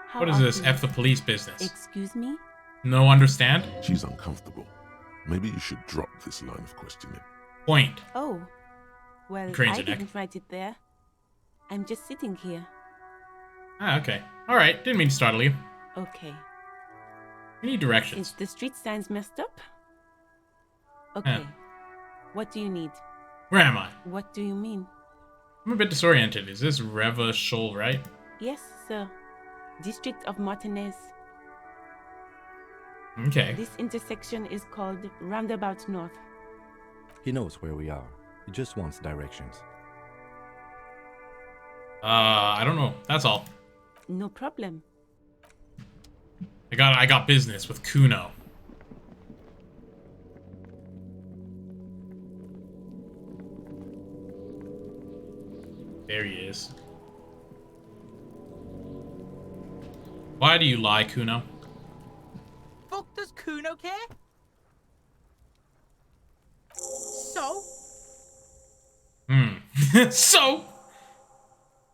How What is are this you? F the police business? Excuse me? No understand? She's uncomfortable. Maybe you should drop this line of questioning. Point. Oh. Well, Cranes I her neck. didn't write it there. I'm just sitting here. Ah, okay. Alright, didn't mean to startle you. Okay. We need Is directions. the street signs messed up? Okay. Yeah. What do you need? Where am I? What do you mean? I'm a bit disoriented. Is this Reva Shoal, right? Yes, sir. District of Martinez. Okay. This intersection is called Roundabout North. He knows where we are. He just wants directions. I don't know. That's all. No problem. I got business with Kuno. There he is. Why do you lie, Kuno? Fuck does Kuno care? So? So?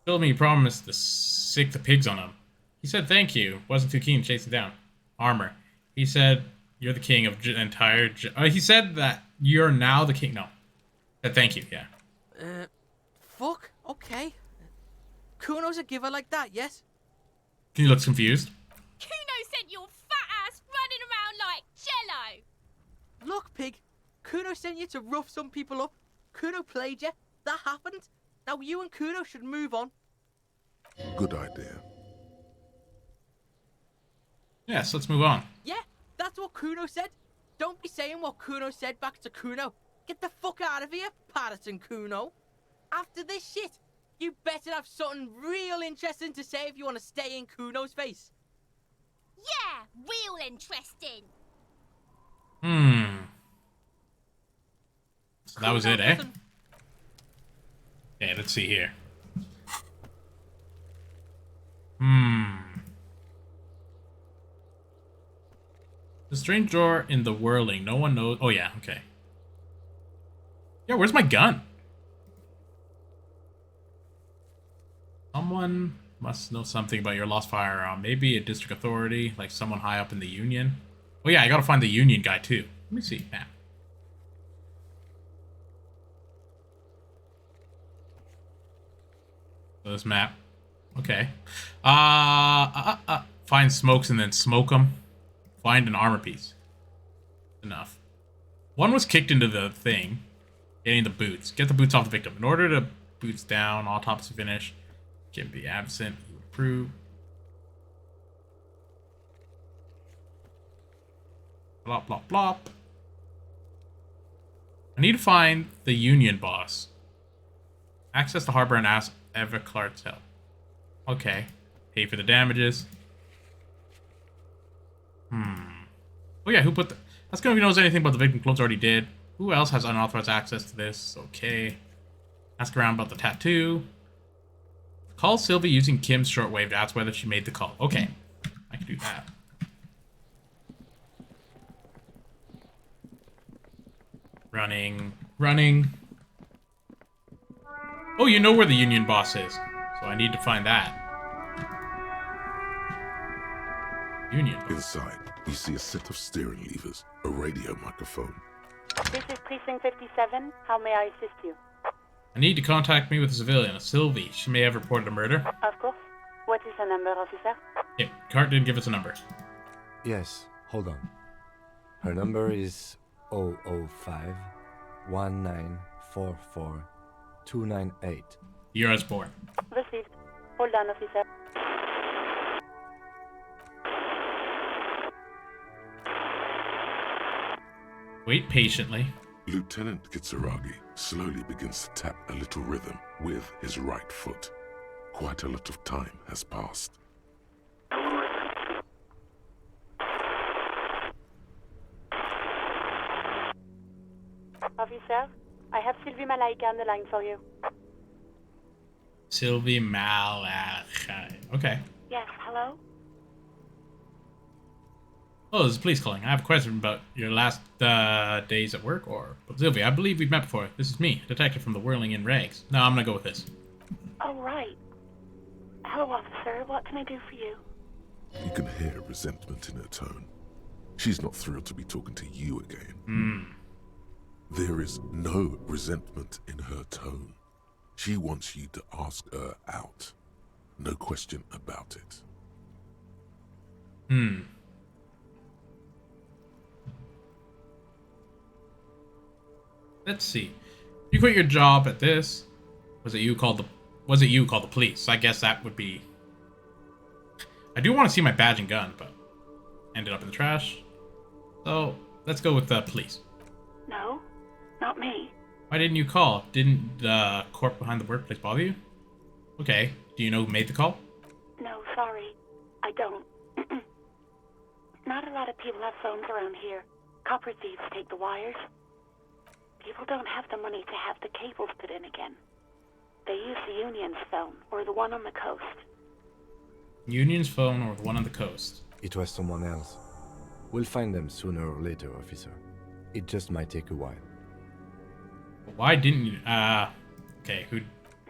Told me he promised to sick the pigs on him. He said thank you. Wasn't too keen to chase him down. Armor. He said you're the king of entire... he said that you're now the king. No. Said thank you, yeah. Fuck, okay. Kuno's a giver like that, yes? He looks confused. Kuno sent your fat ass running around like jello. Look, pig. Kuno sent you to rough some people up. Kuno played you. That happened. Now you and Kuno should move on. Good idea. Yes, let's move on. Yeah, that's what Kuno said. Don't be saying what Kuno said back to Kuno. Get the fuck out of here, Patterson Kuno. After this shit, you better have something real interesting to say if you want to stay in Kuno's face. Yeah, real interesting. So that was it, eh? doesn't- Okay, let's see here. The strange door in the whirling. No one knows. Oh, yeah, okay. Yeah, where's my gun? Someone must know something about your lost firearm. Maybe a district authority, like someone high up in the Union. Oh, yeah, I gotta find the Union guy, too. Let me see. Map. This map. Okay. Find smokes and then smoke them. Find an armor piece. Enough. One was kicked into the thing. Getting the boots. Get the boots off the victim. In order to boots down, autopsy finish. Can be absent. You approve. Blop, blop, blop. I need to find the Union boss. Access the harbor and ask Eva Clark's help. Okay. Pay for the damages. Oh yeah, who put the... That's gonna be knows anything about the victim clones already did. Who else has unauthorized access to this? Okay. Ask around about the tattoo. Call Sylvie using Kim's shortwave to ask whether she made the call. Okay. I can do that. Running. Running. Oh, you know where the Union boss is. So I need to find that. Union boss. Inside, you see a set of steering levers, a radio microphone. This is Precinct 57. How may I assist you? I need to contact me with a civilian, a Sylvie. She may have reported a murder. Of course. What is the number, officer? Yeah, Cart didn't give us a number. Yes, hold on. Her number is 005 1944 298. Year I was born. Received. Hold on, officer. Wait patiently. Lieutenant Kitsuragi slowly begins to tap a little rhythm with his right foot. Quite a lot of time has passed. Officer, I have Sylvie Malaika on the line for you. Sylvie Malachi. Okay. Yes, hello? Oh, this is police calling. I have a question about your last days at work, or... But Sylvie, I believe we've met before. This is me, detective from the Whirling in Rags. No, I'm gonna go with this. Oh, right. Hello, officer. What can I do for you? You can hear resentment in her tone. She's not thrilled to be talking to you again. There is no resentment in her tone. She wants you to ask her out. No question about it. Let's see. You quit your job at this. Was it you called the police? I guess that would be... I do want to see my badge and gun, but ended up in the trash. So let's go with the police. No, not me. Why didn't you call? Didn't the corp behind the workplace bother you? Okay. Do you know who made the call? No, sorry. I don't. Not a lot of people have phones around here. Copper thieves take the wires. People don't have the money to have the cables put in again. They use the Union's phone, or the one on the coast. Union's phone or the one on the coast? It was someone else. We'll find them sooner or later, officer. It just might take a while. Why didn't you... Okay, who...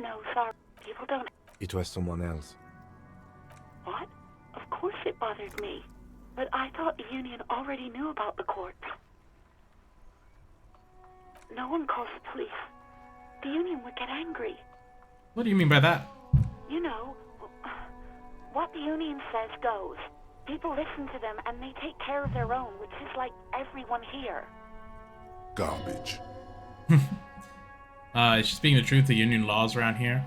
No, sorry. People don't... It was someone else. What? Of course it bothered me. But I thought the Union already knew about the corpse. No one calls the police. The Union would get angry. What do you mean by that? You know, what the Union says goes. People listen to them and they take care of their own, which is like everyone here. Garbage. Is she speaking the truth? The Union laws around here?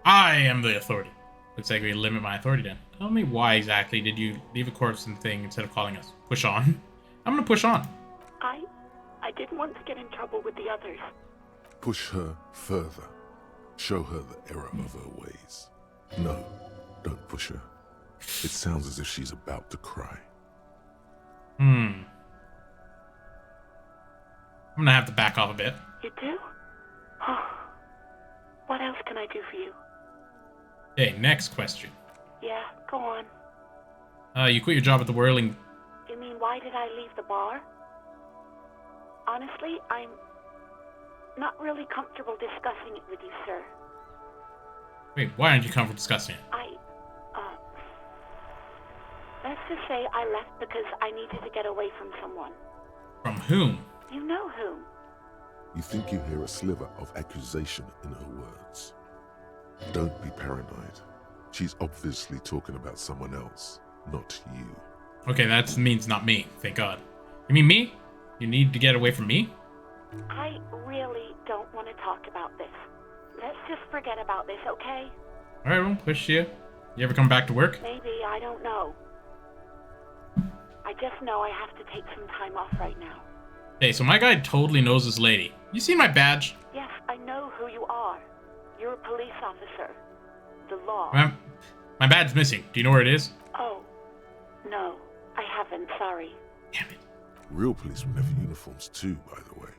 I am the authority. Looks like we limit my authority then. Tell me why exactly did you leave a corpse and thing instead of calling us? Push on. I'm gonna push on. I didn't want to get in trouble with the others. Push her further. Show her the error of her ways. No, don't push her. It sounds as if she's about to cry. I'm gonna have to back off a bit. You do? What else can I do for you? Okay, next question. Yeah, go on. You quit your job at the Whirling... You mean, why did I leave the bar? Honestly, I'm not really comfortable discussing it with you, sir. Wait, why aren't you comfortable discussing it? Let's just say I left because I needed to get away from someone. From whom? You know whom. You think you hear a sliver of accusation in her words. Don't be paranoid. She's obviously talking about someone else, not you. Okay, that means not me. Thank God. You mean me? You need to get away from me? I really don't want to talk about this. Let's just forget about this, okay? Alright, I won't push you. You ever come back to work? Maybe, I don't know. I just know I have to take some time off right now. Hey, so my guy totally knows this lady. You see my badge? Yes, I know who you are. You're a police officer. The law. My badge's missing. Do you know where it is? Oh, no, I haven't, sorry. Damn it. Real policemen have uniforms too, by the way.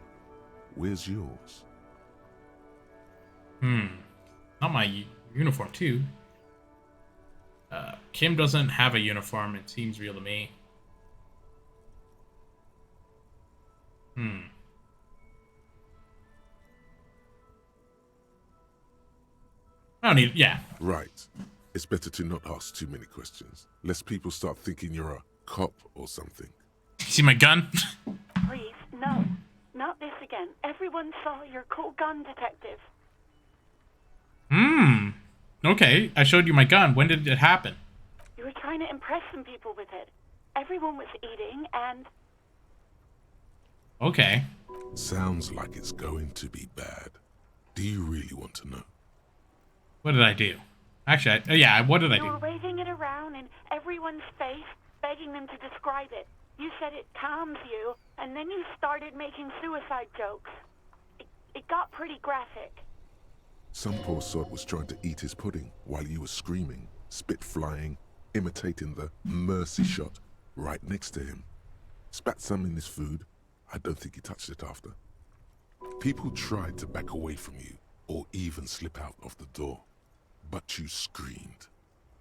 Where's yours? Not my uniform too. Kim doesn't have a uniform. It seems real to me. I don't need... Yeah. Right. It's better to not ask too many questions, lest people start thinking you're a cop or something. You see my gun? Please, no. Not this again. Everyone saw your cool gun, detective. Okay, I showed you my gun. When did it happen? You were trying to impress some people with it. Everyone was eating, and... Okay. Sounds like it's going to be bad. Do you really want to know? What did I do? Actually, what did I do? You were waving it around in everyone's face, begging them to describe it. You said it calms you, and then you started making suicide jokes. It got pretty graphic. Some poor sod was trying to eat his pudding while you were screaming, spit flying, imitating the mercy shot right next to him. Spat some in his food. I don't think he touched it after. People tried to back away from you or even slip out of the door, but you screamed.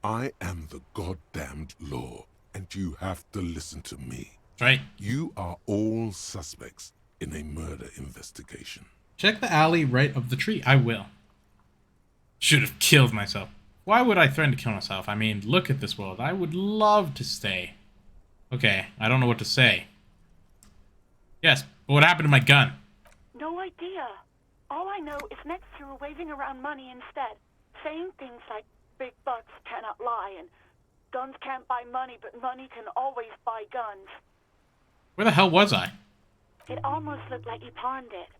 I am the goddamned law, and you have to listen to me. Right. You are all suspects in a murder investigation. Check the alley right of the tree. I will. Should have killed myself. Why would I threaten to kill myself? I mean, look at this world. I would love to stay. Okay, I don't know what to say. Yes, but what happened to my gun? No idea. All I know is next you were waving around money instead, saying things like, big bucks cannot lie, and guns can't buy money, but money can always buy guns. Where the hell was I? It almost looked like you pawned it.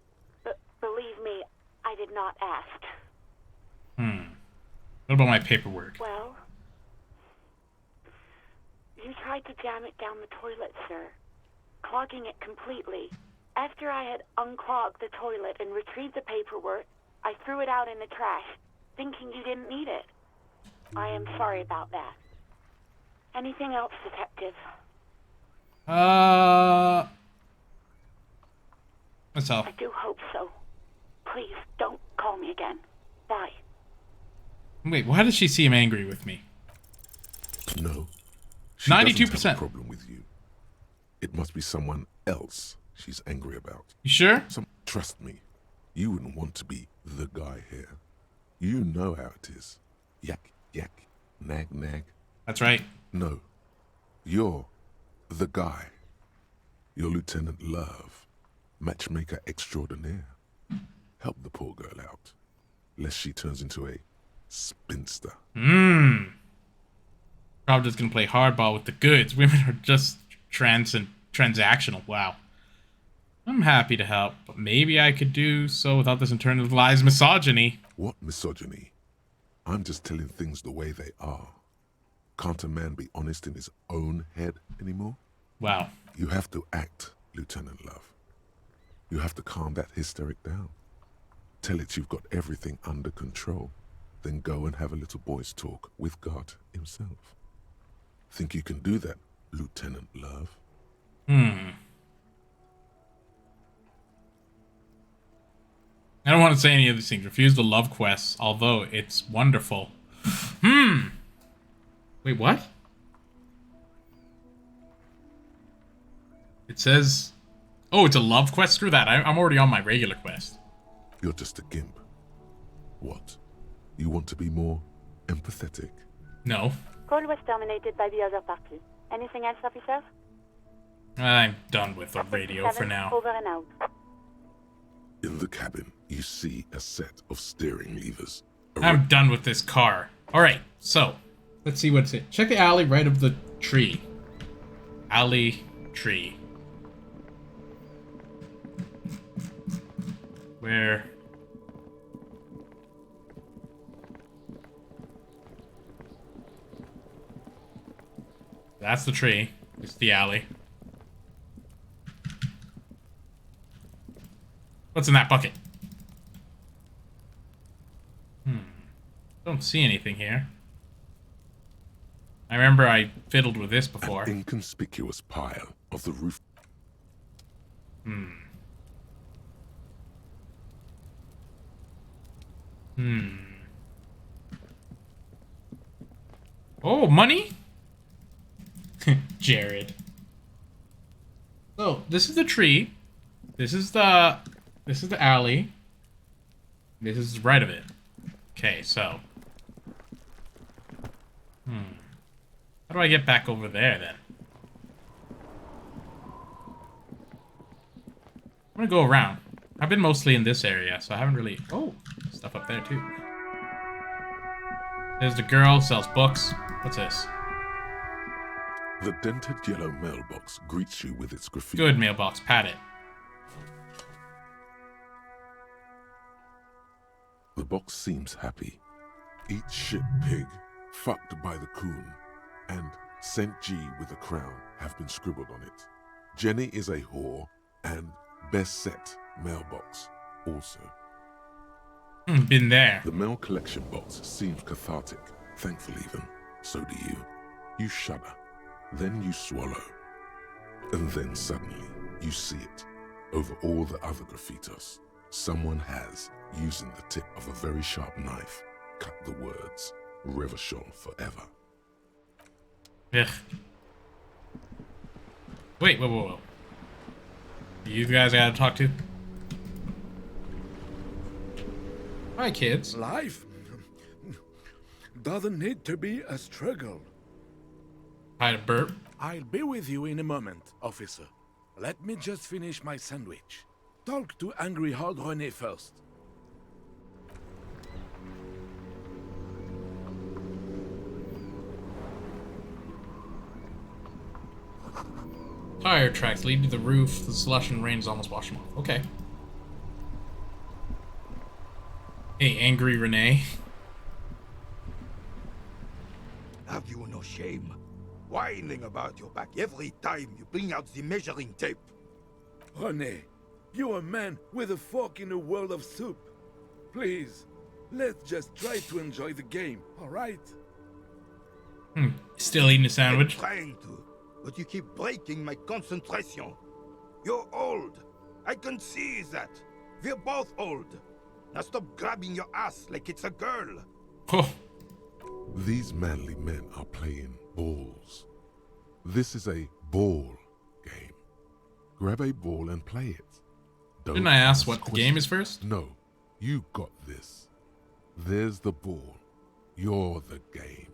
But believe me, I did not ask. What about my paperwork? Well, you tried to jam it down the toilet, sir, clogging it completely. After I had unclogged the toilet and retrieved the paperwork, I threw it out in the trash, thinking you didn't need it. I am sorry about that. Anything else, detective? That's all. I do hope so. Please, don't call me again. Bye. Wait, why does she seem angry with me? No. She 92%. doesn't have a problem with you. It must be someone else she's angry about. You sure? Trust me, you wouldn't want to be the guy here. You know how it is. Yak, yak, nag, nag. That's right. No, you're the guy. You're Lieutenant Love, matchmaker extraordinaire. Help the poor girl out, lest she turns into a spinster. Probably just gonna play hardball with the goods. Women are just transactional. Wow. I'm happy to help, but maybe I could do so without this internalized misogyny. What misogyny? I'm just telling things the way they are. Can't a man be honest in his own head anymore? Wow. You have to act, Lieutenant Love. You have to calm that hysteric down. Tell it you've got everything under control. Then go and have a little boy's talk with God himself. Think you can do that, Lieutenant Love? I don't want to say any of these things. Refuse the love quest, although it's wonderful. Wait, what? It says... Oh, it's a love quest? Screw that. I'm already on my regular quest. You're just a gimp. What? You want to be more empathetic? No. Call was terminated by the other party. Anything else, officer? I'm done with the radio for now. Over and out. In the cabin, you see a set of steering levers. I'm done with this car. Alright, so, let's see what's it. Check the alley right of the tree. Alley, tree. Where? That's the tree. It's the alley. What's in that bucket? Don't see anything here. I remember I fiddled with this before. An inconspicuous pile of the roof. Oh, money? Jared. So, this is the tree. This is the alley. This is right of it. Okay, so. How do I get back over there, then? I'm gonna go around. I've been mostly in this area, so I haven't really... Oh, stuff up there, too. There's the girl, sells books. What's this? The dented yellow mailbox greets you with its graffiti. Good mailbox, pat it. The box seems happy. Eat shit pig, fucked by the coon, and St. G with a crown have been scribbled on it. Jenny is a whore, and best set mailbox also. Been there. The mail collection box seems cathartic, thankful even. So do you. You shudder, then you swallow, and then suddenly you see it. Over all the other graffitos, someone has, using the tip of a very sharp knife, cut the words, Revachol forever. Ugh. Wait, whoa. You guys I gotta talk to? Hi, kids. Life doesn't need to be a struggle. Hi, burp. I'll be with you in a moment, officer. Let me just finish my sandwich. Talk to Angry Hard René first. Tire tracks lead to the roof. The slush and rain is almost washing off. Okay. Hey, Angry Renee. Have you no shame? Whining about your back every time you bring out the measuring tape. René, you're a man with a fork in a world of soup. Please, let's just try to enjoy the game, alright? Still eating a sandwich? I'm trying to, but you keep breaking my concentration. You're old. I can see that. We're both old. Now stop grabbing your ass like it's a girl. Oh. These manly men are playing balls. This is a ball game. Grab a ball and play it. Didn't I ask what the game is first? No, you got this. There's the ball. You're the game.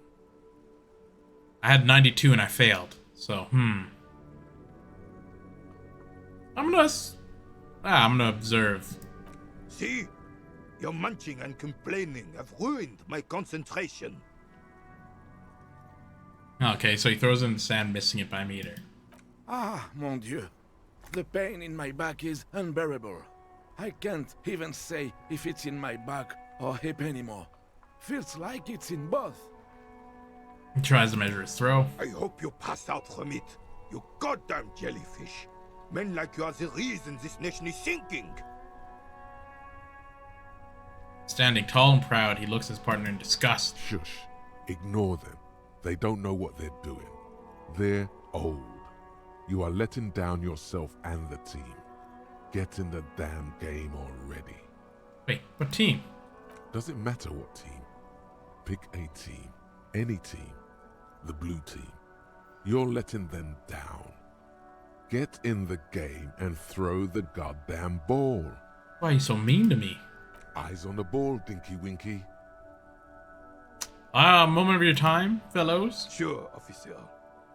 I had 92 and I failed. So, I'm gonna observe. See? Your munching and complaining have ruined my concentration. Okay, so he throws it in the sand, missing it by a meter. Ah, mon Dieu. The pain in my back is unbearable. I can't even say if it's in my back or hip anymore. Feels like it's in both. He tries to measure his throw. I hope you pass out from it, you goddamn jellyfish. Men like you are the reason this nation is sinking. Standing tall and proud, he looks at his partner in disgust. Shush. Ignore them. They don't know what they're doing. They're old. You are letting down yourself and the team. Get in the damn game already. Wait, what team? Doesn't matter what team. Pick a team. Any team. The blue team. You're letting them down. Get in the game and throw the goddamn ball. Why are you so mean to me? Eyes on the ball, Dinky Winky. Moment of your time, fellows? Sure, officer.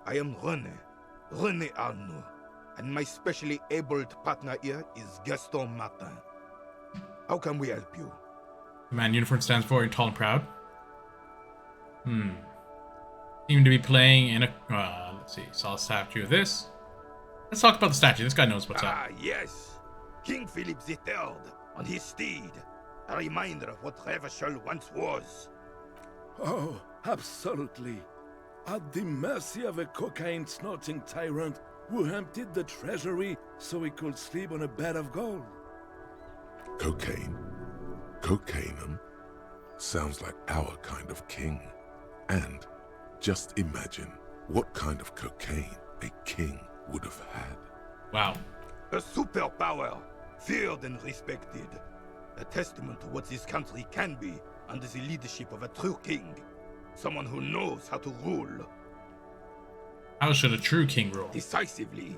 I am René Arnaud, and my specially abled partner here is Gaston Martin. How can we help you? The man uniform stands for tall and proud. Seem to be playing in a... let's see. Saw a statue of this. Let's talk about the statue. This guy knows what's up. Ah, yes. King Philip III on his steed. A reminder of what Revachol once was. Oh, absolutely. At the mercy of a cocaine-snorting tyrant who emptied the treasury so he could sleep on a bed of gold. Cocaine? Cocainum? Sounds like our kind of king. And just imagine what kind of cocaine a king would have had. Wow. A superpower, feared and respected. A testament to what this country can be under the leadership of a true king. Someone who knows how to rule. How should a true king rule? Decisively,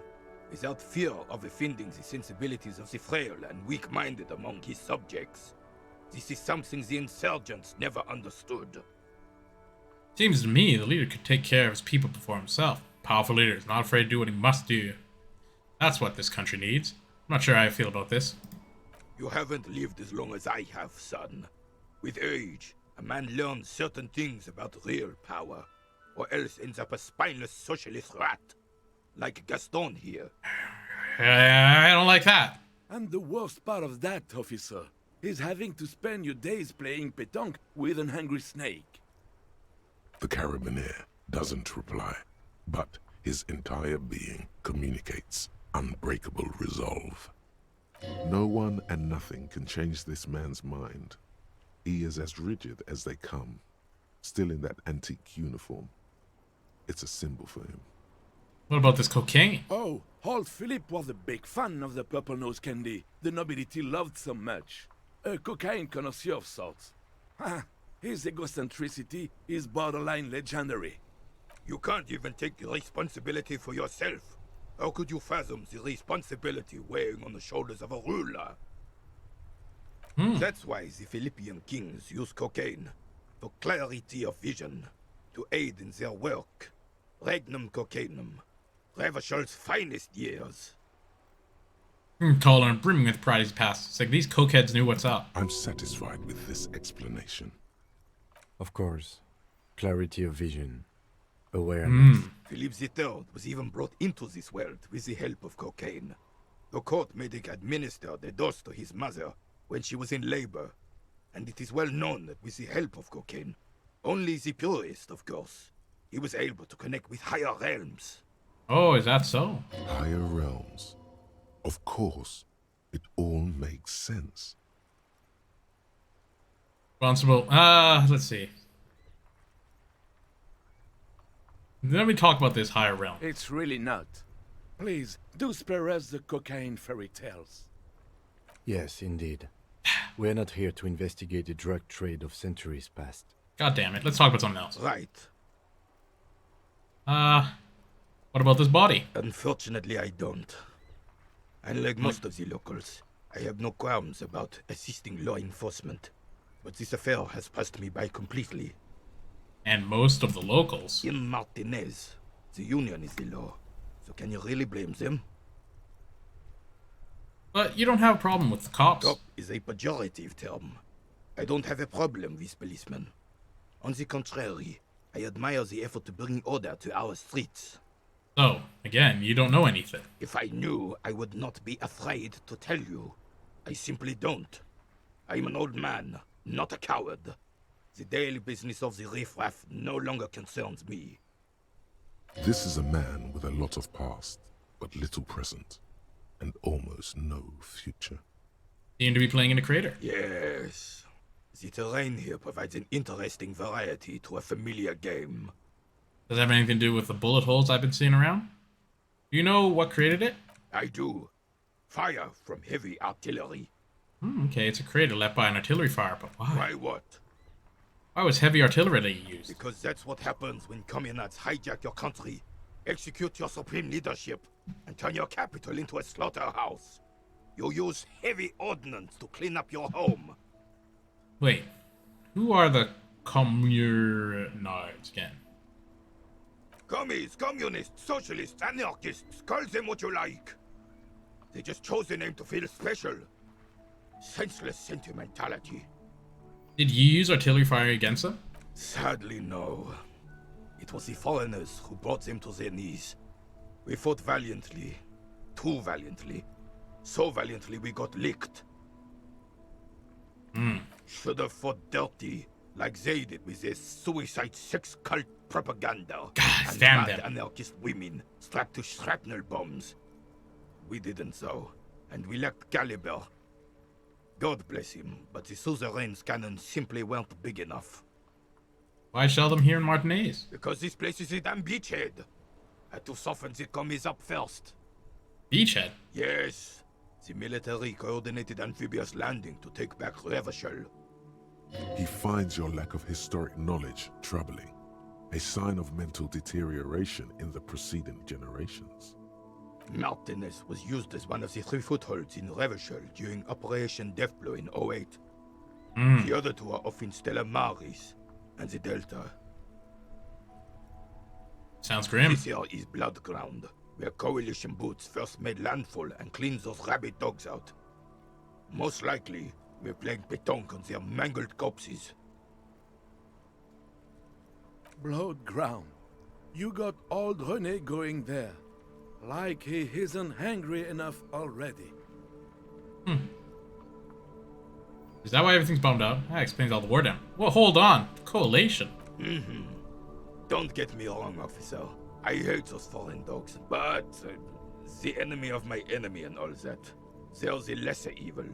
without fear of offending the sensibilities of the frail and weak-minded among his subjects. This is something the insurgents never understood. Seems to me the leader could take care of his people before himself. Powerful leader is not afraid to do what he must do. That's what this country needs. I'm not sure how I feel about this. You haven't lived as long as I have, son. With age, a man learns certain things about real power, or else ends up a spineless socialist rat. Like Gaston here. I don't like that. And the worst part of that, officer, is having to spend your days playing pétanque with an angry snake. The carabinier doesn't reply, but his entire being communicates unbreakable resolve. No one and nothing can change this man's mind. He is as rigid as they come, still in that antique uniform. It's a symbol for him. What about this cocaine? Oh, old Philip was a big fan of the purple nose candy the nobility loved so much. A cocaine connoisseur of sorts. His egocentricity is borderline legendary. You can't even take responsibility for yourself. How could you fathom the responsibility weighing on the shoulders of a ruler? That's why the Philippian kings use cocaine, for clarity of vision, to aid in their work. Regnum cocainum, Revachol's finest years. Taller and brimming with pride he's past. It's like these cokeheads knew what's up. I'm satisfied with this explanation. Of course. Clarity of vision. Awareness. Philip III was even brought into this world with the help of cocaine. The court made him administer the dose to his mother when she was in labor. And it is well known that with the help of cocaine, only the purest, of course, he was able to connect with higher realms. Oh, is that so? Higher realms. Of course. It all makes sense. Responsible. Let's see. Let me talk about this higher realm. It's really not. Please, do spare us the cocaine fairy tales. Yes, indeed. We're not here to investigate the drug trade of centuries past. God damn it. Let's talk about something else. Right. What about this body? Unfortunately, I don't. Unlike most of the locals, I have no qualms about assisting law enforcement. But this affair has passed me by completely. And most of the locals? In Martinez, the Union is the law. So can you really blame them? But you don't have a problem with the cops. Cop is a pejorative term. I don't have a problem with policemen. On the contrary, I admire the effort to bring order to our streets. So, again, you don't know anything. If I knew, I would not be afraid to tell you. I simply don't. I'm an old man, not a coward. The daily business of the riffraff no longer concerns me. This is a man with a lot of past, but little present, and almost no future. Seem to be playing in a crater. Yes. The terrain here provides an interesting variety to a familiar game. Does it have anything to do with the bullet holes I've been seeing around? Do you know what created it? I do. Fire from heavy artillery. Okay, it's a crater left by an artillery fire, but why? Why what? Why was heavy artillery used? Because that's what happens when communards hijack your country, execute your supreme leadership, and turn your capital into a slaughterhouse. You use heavy ordnance to clean up your home. Wait, who are the communards again? Commies, communists, socialists, anarchists, call them what you like. They just chose a name to feel special. Senseless sentimentality. Did you use artillery fire against them? Sadly, no. It was the foreigners who brought them to their knees. We fought valiantly. Too valiantly. So valiantly we got licked. Should have fought dirty, like they did with their suicide sex cult propaganda. God damn them. Anarchist women strapped to shrapnel bombs. We didn't though, and we lacked caliber. God bless him, but the suzerain's cannons simply weren't big enough. Why shell them here in Martinez? Because this place is a damn beachhead. Had to soften the commies up first. Beachhead? Yes. The military coordinated amphibious landing to take back Revachol. He finds your lack of historic knowledge troubling, a sign of mental deterioration in the preceding generations. Martinez was used as one of the 3 footholds in Revachol during Operation Deathblow in 08. The other 2 are off in Stella Maris and the Delta. Sounds grim. This here is Blood Ground, where Coalition boots first made landfall and cleaned those rabid dogs out. Most likely, we're playing pétanque on their mangled corpses. Blood Ground. You got old René going there. Like he isn't hungry enough already. Is that why everything's bombed out? That explains all the war down. Well, hold on. Coalition. Don't get me wrong, officer. I hate those foreign dogs, but the enemy of my enemy and all that. They're the lesser evil.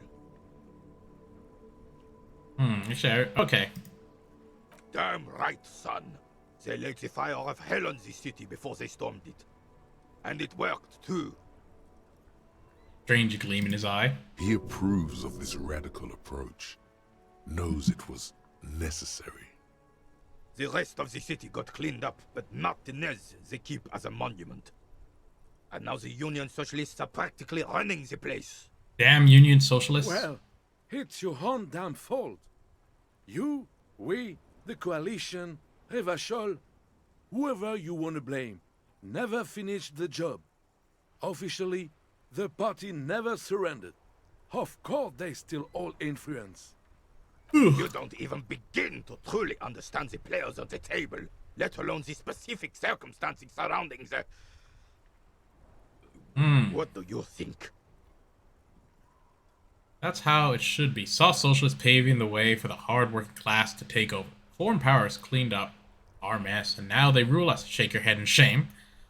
Sure. Okay. Damn right, son. They laid the fire of hell on the city before they stormed it. And it worked, too. Strange gleam in his eye. He approves of this radical approach, knows it was necessary. The rest of the city got cleaned up, but Martinez they keep as a monument. And now the Union Socialists are practically running the place. Damn Union Socialists. Well, it's your own damn fault. You, we, the Coalition, Revachol, whoever you want to blame, never finished the job. Officially, the party never surrendered. Of course, they still all influence. You don't even begin to truly understand the players at the table, let alone the specific circumstances surrounding the... What do you think? That's how it should be. Soft socialists paving the way for the hard-working class to take over. Foreign powers cleaned up our mess, and now they rule us. Shake your head in shame.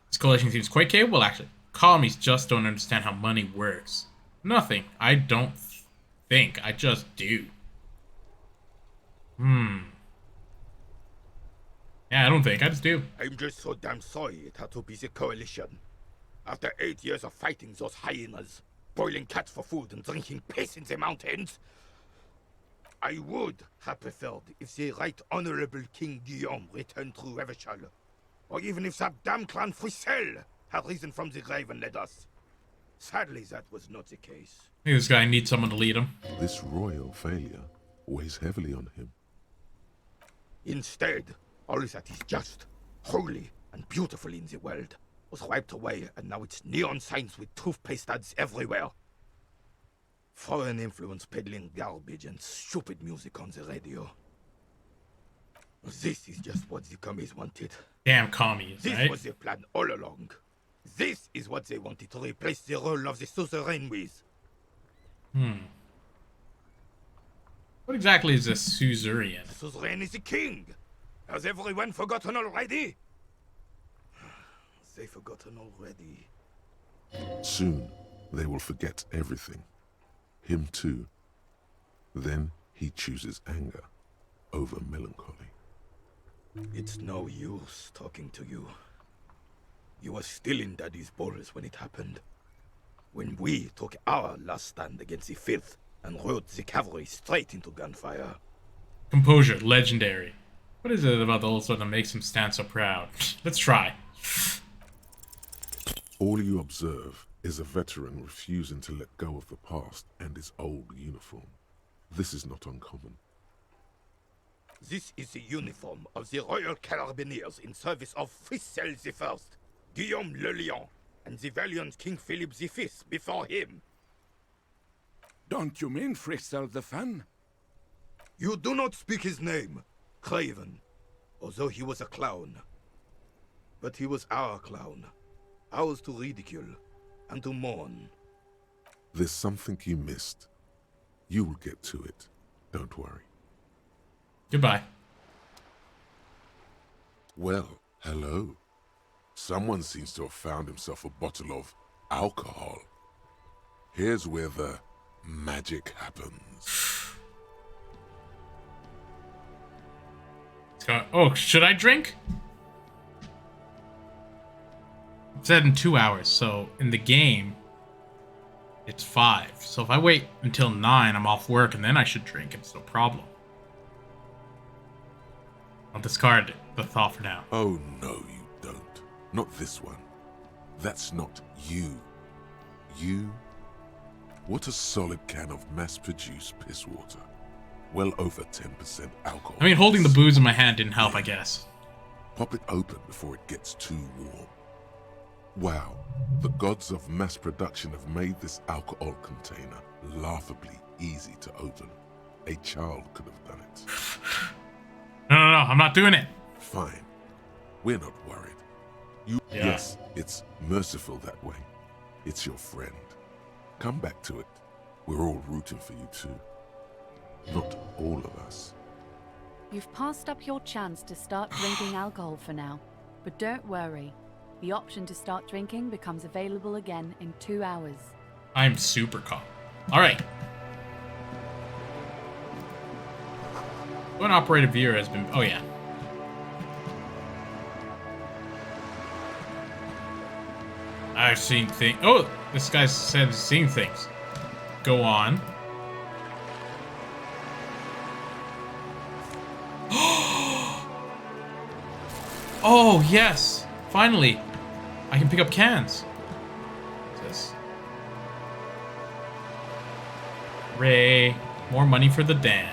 This coalition seems quite capable, actually. Commies just don't understand how money works. Nothing. I don't think. I just do. Yeah, I don't think. I just do. I'm just so damn sorry it had to be the Coalition. After 8 years of fighting those hyenas, boiling cats for food and drinking piss in the mountains, I would have preferred if the Right Honorable King Guillaume returned through Revachol, or even if that damn clan Frisel had risen from the grave and led us. Sadly, that was not the case. I think this guy needs someone to lead him. This royal failure weighs heavily on him. Instead, all that is just, holy, and beautiful in the world was wiped away, and now it's neon signs with toothpaste ads everywhere. Foreign influence peddling garbage and stupid music on the radio. This is just what the commies wanted. Damn commies, This right? was their plan all along. This is what they wanted to replace the role of the suzerain with. What exactly is this suzerain? The suzerain is the king. Has everyone forgotten already? They've forgotten already. Soon, they will forget everything. Him too. Then he chooses anger over melancholy. It's no use talking to you. You were still in Daddy's balls when it happened. When we took our last stand against the filth and rode the cavalry straight into gunfire. Composure, legendary. What is it about the old sword that makes him stand so proud? Let's try. All you observe is a veteran refusing to let go of the past and his old uniform. This is not uncommon. This is the uniform of the Royal Carabineers in service of Frisel I, Guillaume le Lion, and the valiant King Philip V before him. Don't you mean Frisel the Fan? You do not speak his name, Craven, although he was a clown. But he was our clown, ours to ridicule and to mourn. There's something you missed. You will get to it. Don't worry. Goodbye. Well, hello. Someone seems to have found himself a bottle of alcohol. Here's where the magic happens. Oh, should I drink? It said in 2 hours, so in the game, it's 5. So if I wait until 9, I'm off work, and then I should drink. It's no problem. I'll discard the thought for now. Oh, no, you don't. Not this one. That's not you. You? What a solid can of mass-produced piss water. Well over 10% alcohol. I mean, holding the booze in my hand didn't help, I guess. Pop it open before it gets too warm. Wow, the gods of mass production have made this alcohol container laughably easy to open. A child could have done it. No, I'm not doing it. Fine. We're not worried. Yeah. Yes, it's merciful that way. It's your friend. Come back to it. We're all rooting for you too. Not all of us. You've passed up your chance to start drinking alcohol for now, but don't worry. The option to start drinking becomes available again in 2 hours. I'm super calm. Alright. One operated viewer has been... Oh, yeah. I've seen things... Oh, this guy said he's seen things. Go on. Oh, yes. Finally. I can pick up cans. What's this? Ray. More money for the dam.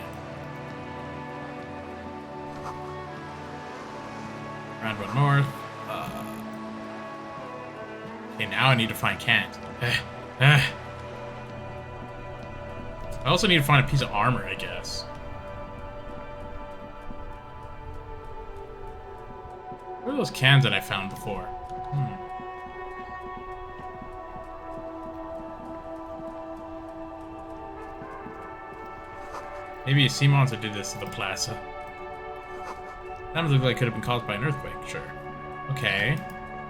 Roundabout North. Okay, now I need to find cans. I also need to find a piece of armor, I guess. Where are those cans that I found before? Maybe a sea monster did this to the plaza. That looked like it could have been caused by an earthquake, sure. Okay.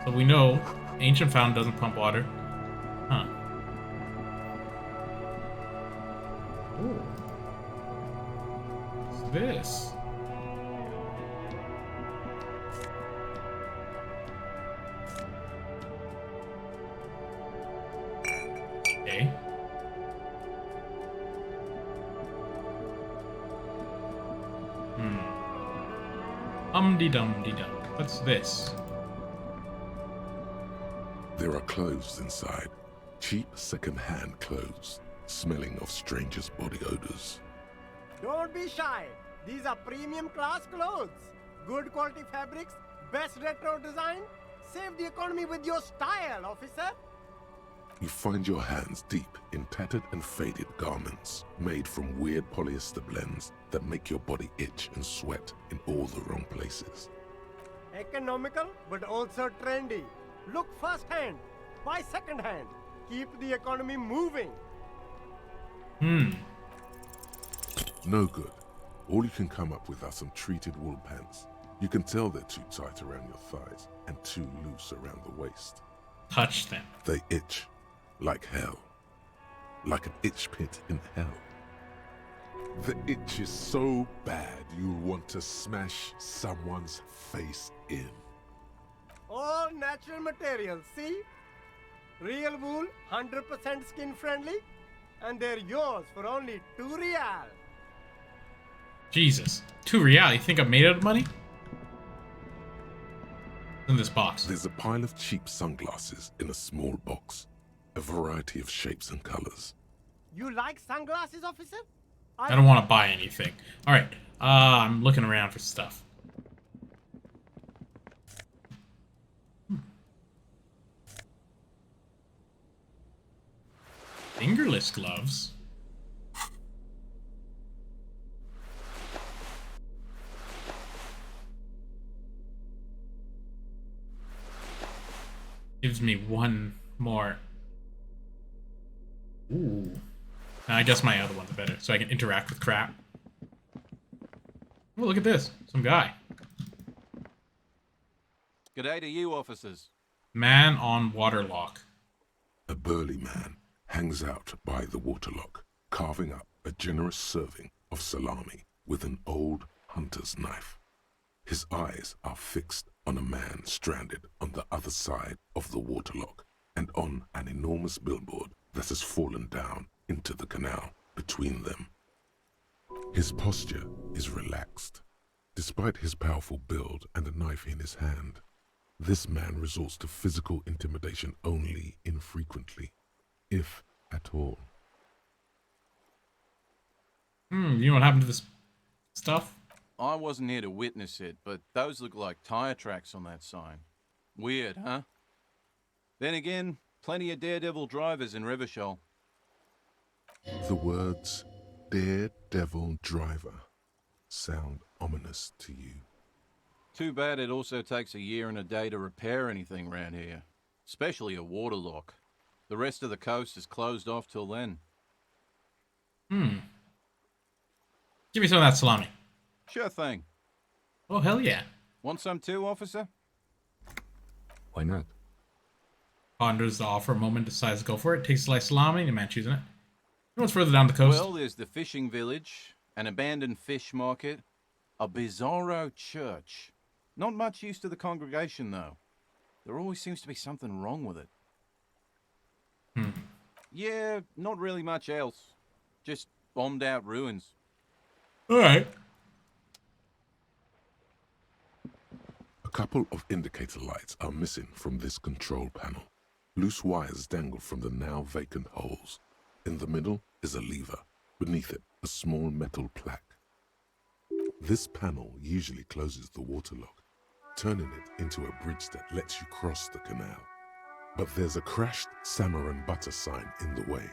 So we know ancient fountain doesn't pump water. Huh. Ooh. What's this? Okay. Dum-de-dum-de-dum. What's this? There are clothes inside. Cheap second-hand clothes, smelling of strangers' body odors. Don't be shy. These are premium class clothes. Good quality fabrics, best retro design. Save the economy with your style, officer. You find your hands deep in tattered and faded garments made from weird polyester blends that make your body itch and sweat in all the wrong places. Economical, but also trendy. Look first-hand, buy second-hand. Keep the economy moving. No good. All you can come up with are some treated wool pants. You can tell they're too tight around your thighs and too loose around the waist. Touch them. They itch. Like hell. Like an itch pit in hell. The itch is so bad you'll want to smash someone's face in. All natural materials, see? Real wool, 100% skin friendly, and they're yours for only 2 real. Jesus. 2 real? You think I'm made out of money? In this box. There's a pile of cheap sunglasses in a small box. A variety of shapes and colors. You like sunglasses, officer? I don't want to buy anything. Alright. I'm looking around for stuff. Fingerless gloves? Gives me one more. Ooh. I guess my other one's better, so I can interact with crap. Oh, look at this. Some guy. G'day to you, officers. Man on waterlock. A burly man hangs out by the waterlock, carving up a generous serving of salami with an old hunter's knife. His eyes are fixed on a man stranded on the other side of the waterlock and on an enormous billboard that has fallen down into the canal between them. His posture is relaxed. Despite his powerful build and a knife in his hand, this man resorts to physical intimidation only infrequently, if at all. You know what happened to this stuff? I wasn't here to witness it, but those look like tire tracks on that sign. Weird, huh? Then again, plenty of daredevil drivers in Rivershoal. The words daredevil driver sound ominous to you. Too bad it also takes a year and a day to repair anything around here, especially a waterlock. The rest of the coast is closed off till then. Give me some of that salami. Sure thing. Oh, hell yeah. Want some too, officer? Why not? Ponders the offer a moment, decides to go for it, takes a slice of salami, and the man choosing it. You know what's further down the coast? Well, there's the fishing village, an abandoned fish market, a bizarro church. Not much use to the congregation, though. There always seems to be something wrong with it. Yeah, not really much else. Just bombed out ruins. Alright. A couple of indicator lights are missing from this control panel. Loose wires dangle from the now vacant holes. In the middle is a lever. Beneath it, a small metal plaque. This panel usually closes the waterlock, turning it into a bridge that lets you cross the canal. But there's a crashed salmon and butter sign in the way.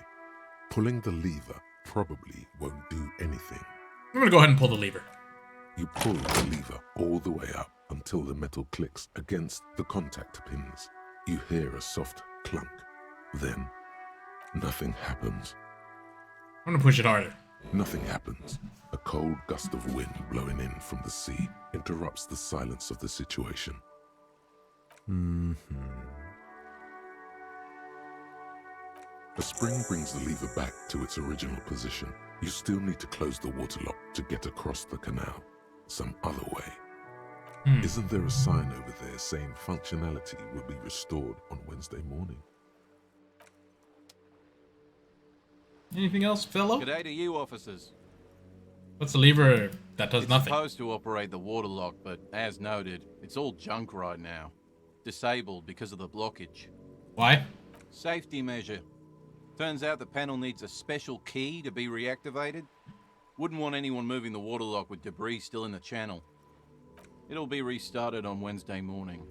Pulling the lever probably won't do anything. I'm gonna go ahead and pull the lever. You pull the lever all the way up until the metal clicks against the contact pins. You hear a soft clunk. Then, nothing happens. I'm gonna push it harder. Nothing happens. A cold gust of wind blowing in from the sea interrupts the silence of the situation. A spring brings the lever back to its original position. You still need to close the waterlock to get across the canal. Some other way. Isn't there a sign over there saying functionality will be restored on Wednesday morning? Anything else, fellow? G'day to you, officers. What's the lever that does nothing? It's supposed to operate the waterlock, but as noted, it's all junk right now. Disabled because of the blockage. Why? Safety measure. Turns out the panel needs a special key to be reactivated. Wouldn't want anyone moving the waterlock with debris still in the channel. It'll be restarted on Wednesday morning.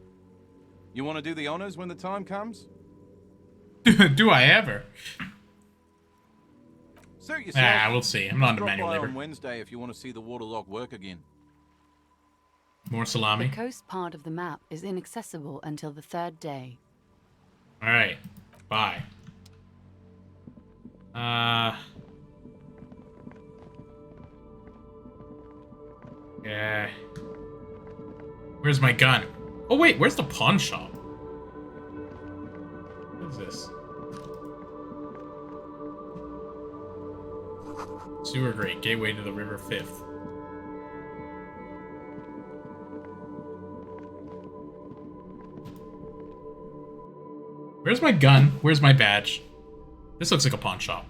You want to do the honors when the time comes? Do I ever? Suit yourself. We'll see. I'm not into Drop manual by labor. on Wednesday if you want to see the waterlock work again. More salami. The coast part of the map is inaccessible until the third day. Alright. Bye. Yeah. Where's my gun? Oh wait, where's the pawn shop? What is this? Sewer grate, gateway to the River Fifth. Where's my gun? Where's my badge? This looks like a pawn shop.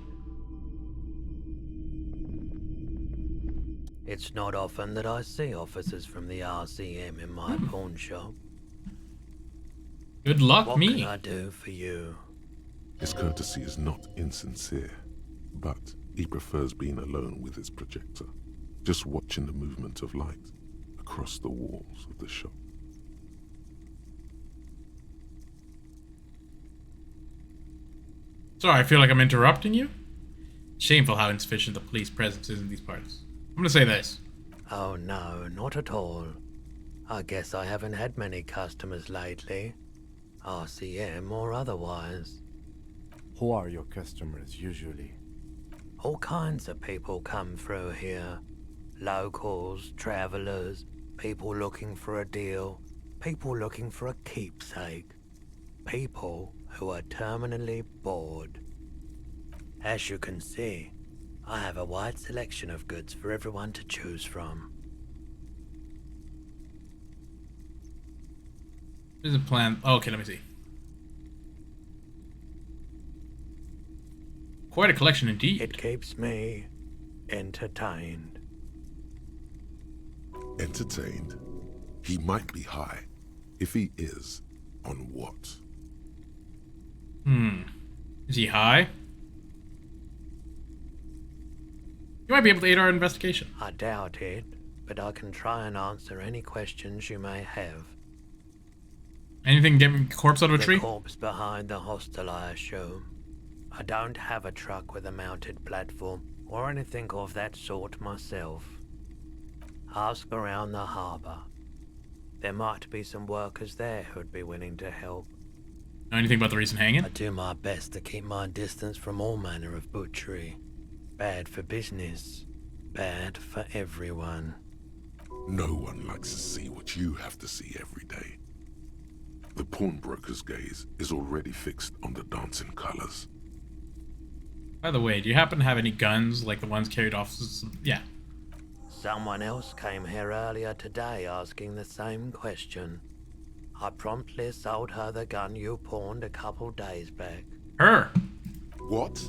It's not often that I see officers from the RCM in my pawn shop. Good luck, what me. What can I do for you? His courtesy is not insincere, but he prefers being alone with his projector, just watching the movement of light across the walls of the shop. Sorry, I feel like I'm interrupting you. Shameful how insufficient the police presence is in these parts. I'm gonna say this. Oh no, not at all. I guess I haven't had many customers lately. RCM or otherwise. Who are your customers usually? All kinds of people come through here. Locals, travelers, people looking for a deal, people looking for a keepsake. People who are terminally bored. As you can see, I have a wide selection of goods for everyone to choose from. There's a plan. Oh, okay, let me see. Quite a collection indeed. It keeps me entertained. Entertained? He might be high. If he is, on what? Is he high? You might be able to aid our investigation. I doubt it, but I can try and answer any questions you may have. Anything getting a corpse out of a tree? The corpse behind the hostel, I assume. I don't have a truck with a mounted platform or anything of that sort myself. Ask around the harbour. There might be some workers there who'd be willing to help. Know anything about the recent hanging? I do my best to keep my distance from all manner of butchery. Bad for business. Bad for everyone. No one likes to see what you have to see every day. The pawnbroker's gaze is already fixed on the dancing colors. By the way, do you happen to have any guns like the ones carried off? Yeah. Someone else came here earlier today asking the same question. I promptly sold her the gun you pawned a couple days back. Her? What?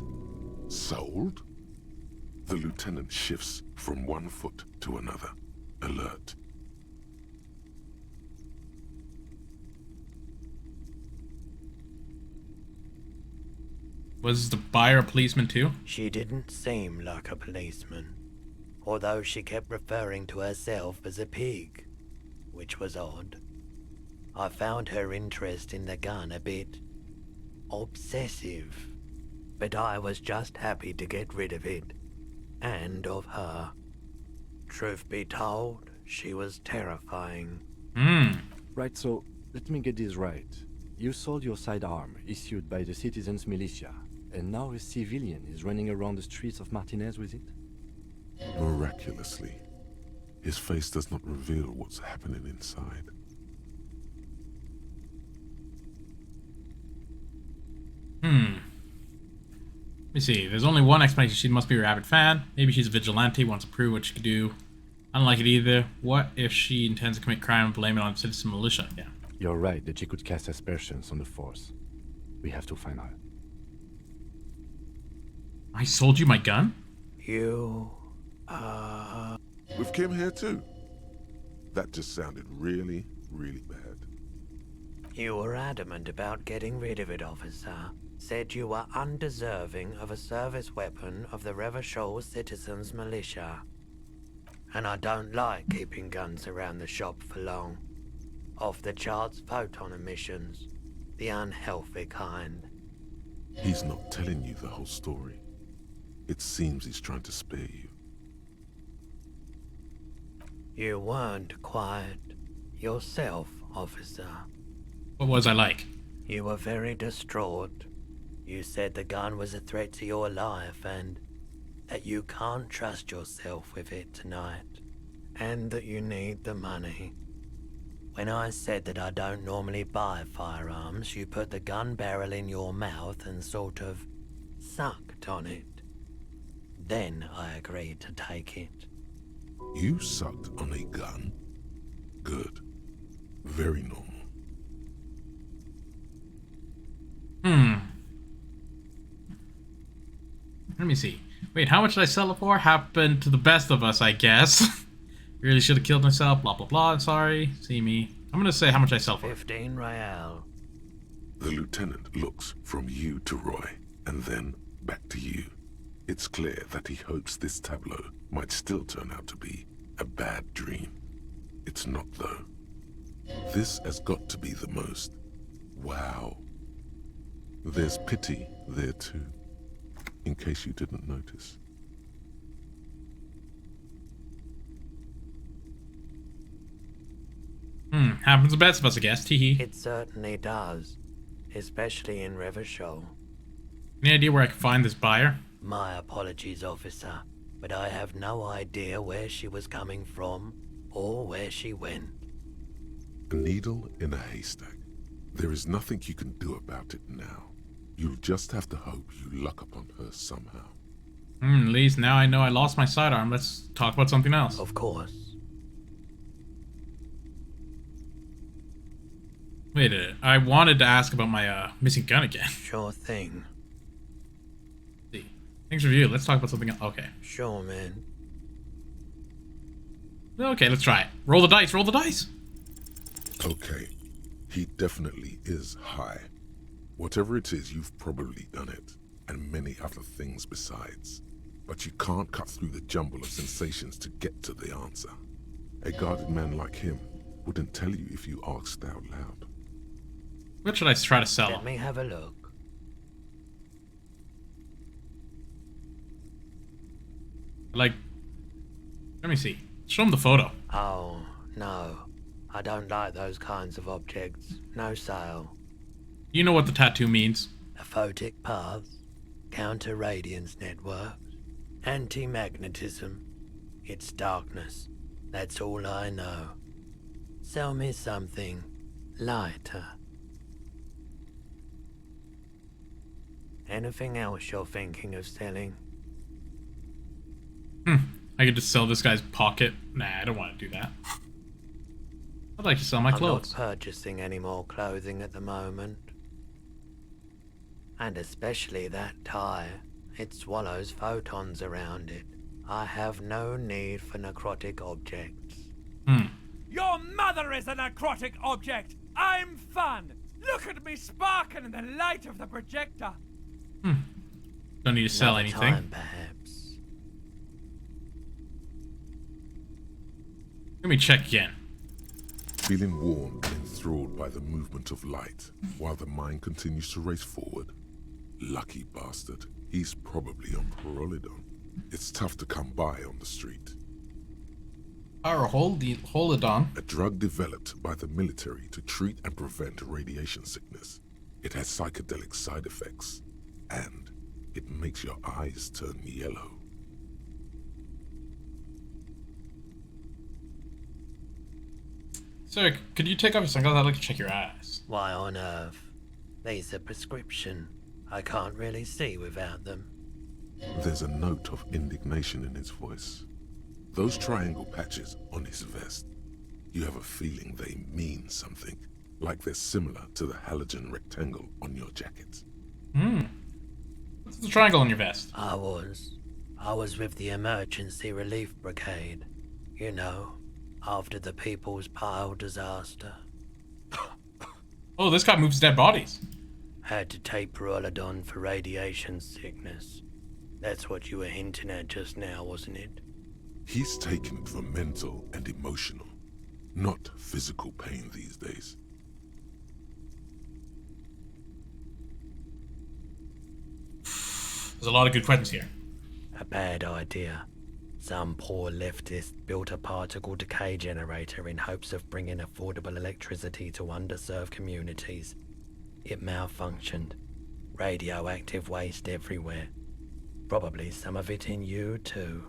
Sold? The lieutenant shifts from one foot to another, alert. Was the buyer a policeman too? She didn't seem like a policeman, although she kept referring to herself as a pig, which was odd. I found her interest in the gun a bit obsessive, but I was just happy to get rid of it, and of her. Truth be told, she was terrifying. Right, so let me get this right. You sold your sidearm, issued by the citizens' militia, and now a civilian is running around the streets of Martinez with it? Miraculously, his face does not reveal what's happening inside. Let me see. There's only one explanation. She must be a rabid fan. Maybe she's a vigilante, wants to prove what she can do. I don't like it either. What if she intends to commit crime and blame it on citizen militia? Yeah. You're right that she could cast aspersions on the force. We have to find her. I sold you my gun? You, With Kim here too? That just sounded really, really bad. You were adamant about getting rid of it, officer. Said you were undeserving of a service weapon of the Revachol Citizens Militia. And I don't like keeping guns around the shop for long. Off the charts photon emissions. The unhealthy kind. He's not telling you the whole story. It seems he's trying to spare you. You weren't quiet yourself, officer. What was I like? You were very distraught. You said the gun was a threat to your life and that you can't trust yourself with it tonight. And that you need the money. When I said that I don't normally buy firearms, you put the gun barrel in your mouth and sort of sucked on it. Then I agreed to take it. You sucked on a gun? Good. Very normal. Let me see. Wait, how much did I sell it for? Happened to the best of us, I guess. Really should have killed myself, blah blah blah, sorry. See me. I'm gonna say how much I sell for. 15 real. The lieutenant looks from you to Roy, and then back to you. It's clear that he hopes this tableau might still turn out to be a bad dream. It's not, though. This has got to be the most. Wow. There's pity there, too, in case you didn't notice. Happens to the best of us, I guess. Teehee. It certainly does. especially in Rivershoal. Any idea where I can find this buyer? My apologies, officer, but I have no idea where she was coming from or where she went. A needle in a haystack. There is nothing you can do about it now. You'll just have to hope you luck upon her somehow. At least now I know I lost my sidearm. Let's talk about something else. Of course. Wait a minute. I wanted to ask about my missing gun again. Sure thing. See. Thanks for review. Let's talk about something else. Okay. Sure, man. Okay, let's try it. Roll the dice. Roll the dice. Okay. He definitely is high. Whatever it is, you've probably done it, and many other things besides. But you can't cut through the jumble of sensations to get to the answer. A guarded man like him wouldn't tell you if you asked out loud. What should I try to sell? Let me have a look. Like, let me see. Show him the photo. Oh, no. I don't like those kinds of objects. No sale. You know what the tattoo means. Aphotic paths, counter-radiance networks, anti-magnetism. It's darkness. That's all I know. Sell me something lighter. Anything else you're thinking of selling? I could just sell this guy's pocket. Nah, I don't want to do that. I'd like to sell my clothes. I'm not purchasing any more clothing at the moment. And especially that tie. It swallows photons around it. I have no need for necrotic objects. Your mother is a necrotic object! I'm fun! Look at me sparkle in the light of the projector! Don't need to sell anything. Time, perhaps. Let me check again. Feeling warm and enthralled by the movement of light, while the mind continues to race forward. Lucky bastard. He's probably on Prolidon. It's tough to come by on the street. Holidon. A drug developed by the military to treat and prevent radiation sickness. It has psychedelic side effects, and it makes your eyes turn yellow. Sir, could you take off your sunglasses? I'd like to check your eyes. Why on earth? These are prescription. I can't really see without them. There's a note of indignation in his voice. Those triangle patches on his vest, you have a feeling they mean something, like they're similar to the halogen rectangle on your jacket. What's the triangle on your vest? I was with the Emergency Relief Brigade. You know, after the People's Pile disaster. Oh, this guy moves dead bodies. Had to take Prolidon for radiation sickness. That's what you were hinting at just now, wasn't it? He's taken it for mental and emotional, not physical pain these days. There's a lot of good questions here. A bad idea. Some poor leftist built a particle decay generator in hopes of bringing affordable electricity to underserved communities. It malfunctioned. Radioactive waste everywhere. Probably some of it in you, too.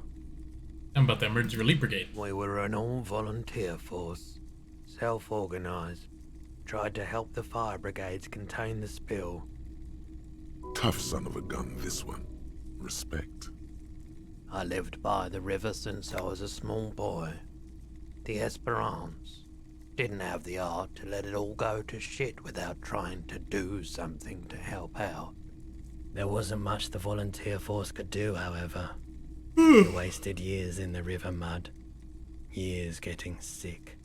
And about the Emergency Relief Brigade. We were an all-volunteer force. Self-organized. Tried to help the fire brigades contain the spill. Tough son of a gun, this one. Respect. I lived by the river since I was a small boy. The Esperance. Didn't have the art to let it all go to shit without trying to do something to help out. There wasn't much the volunteer force could do, however. We wasted years in the river mud. Years getting sick.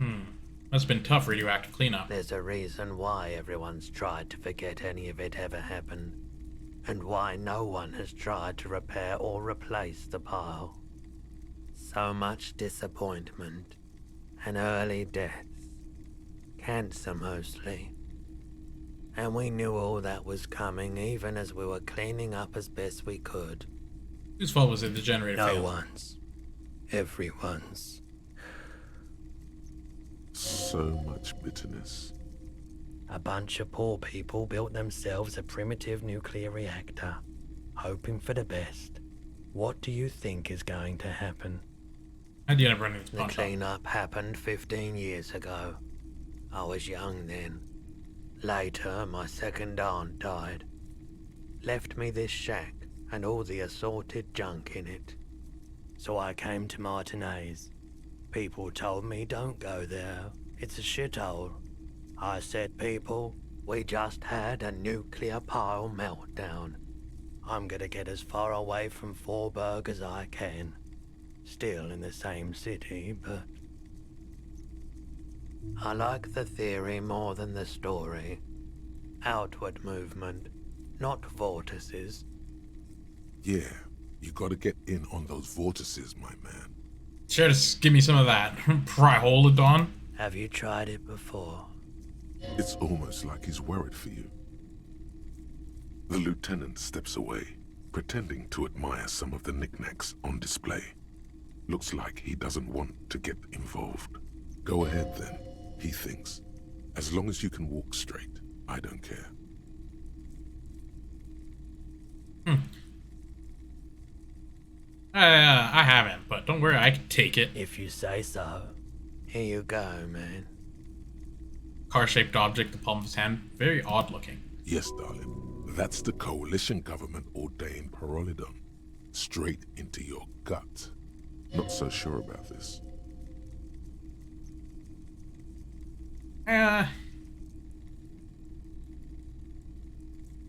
Must have been tough radioactive cleanup. There's a reason why everyone's tried to forget any of it ever happened. And why no one has tried to repair or replace the pile. So much disappointment. And early deaths. Cancer mostly. And we knew all that was coming even as we were cleaning up as best we could. Whose fault was it the generator failed? No one's. Everyone's. So much bitterness. A bunch of poor people built themselves a primitive nuclear reactor, hoping for the best. What do you think is going to happen? How do you end up running this The pawn shop? cleanup happened 15 years ago. I was young then. Later, my second aunt died. Left me this shack and all the assorted junk in it. So I came to Martinez. People told me don't go there. It's a shithole. I said, people, we just had a nuclear pile meltdown. I'm gonna get as far away from Forburg as I can. Still in the same city, but... I like the theory more than the story. Outward movement, not vortices. Yeah, you gotta get in on those vortices, my man. Sure, just give me some of that. Priholodon. Have you tried it before? It's almost like he's worried for you. The lieutenant steps away, pretending to admire some of the knickknacks on display. Looks like he doesn't want to get involved. Go ahead then, he thinks. As long as you can walk straight, I don't care. I haven't, but don't worry, I can take it. If you say so. Here you go, man. Car-shaped object, the palm of his hand. Very odd looking. Yes, darling. That's the coalition government ordained Parolidon. Straight into your gut. Not so sure about this.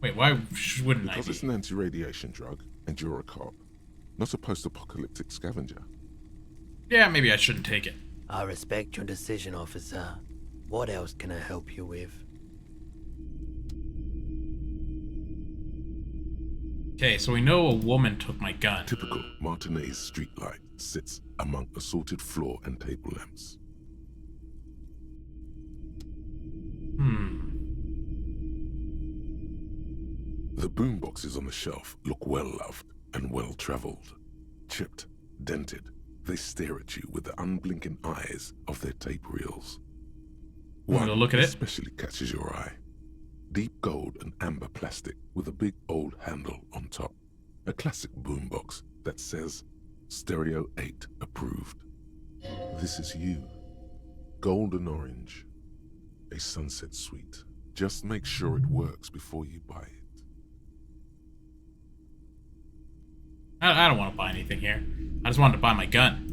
Wait, why wouldn't I Because be? it's an anti-radiation drug, and you're a cop. Not a post-apocalyptic scavenger. Yeah, maybe I shouldn't take it. I respect your decision, officer. What else can I help you with? Okay, so we know a woman took my gun. Typical Martinez streetlight sits among assorted floor and table lamps. The boomboxes on the shelf look well-loved and well-traveled. Chipped, dented, they stare at you with the unblinking eyes of their tape reels. One look at it. especially catches your eye. Deep gold and amber plastic with a big old handle on top. A classic boombox that says Stereo 8 approved. This is you. Golden orange. A sunset suite. Just make sure it works before you buy it. I don't want to buy anything here. I just wanted to buy my gun.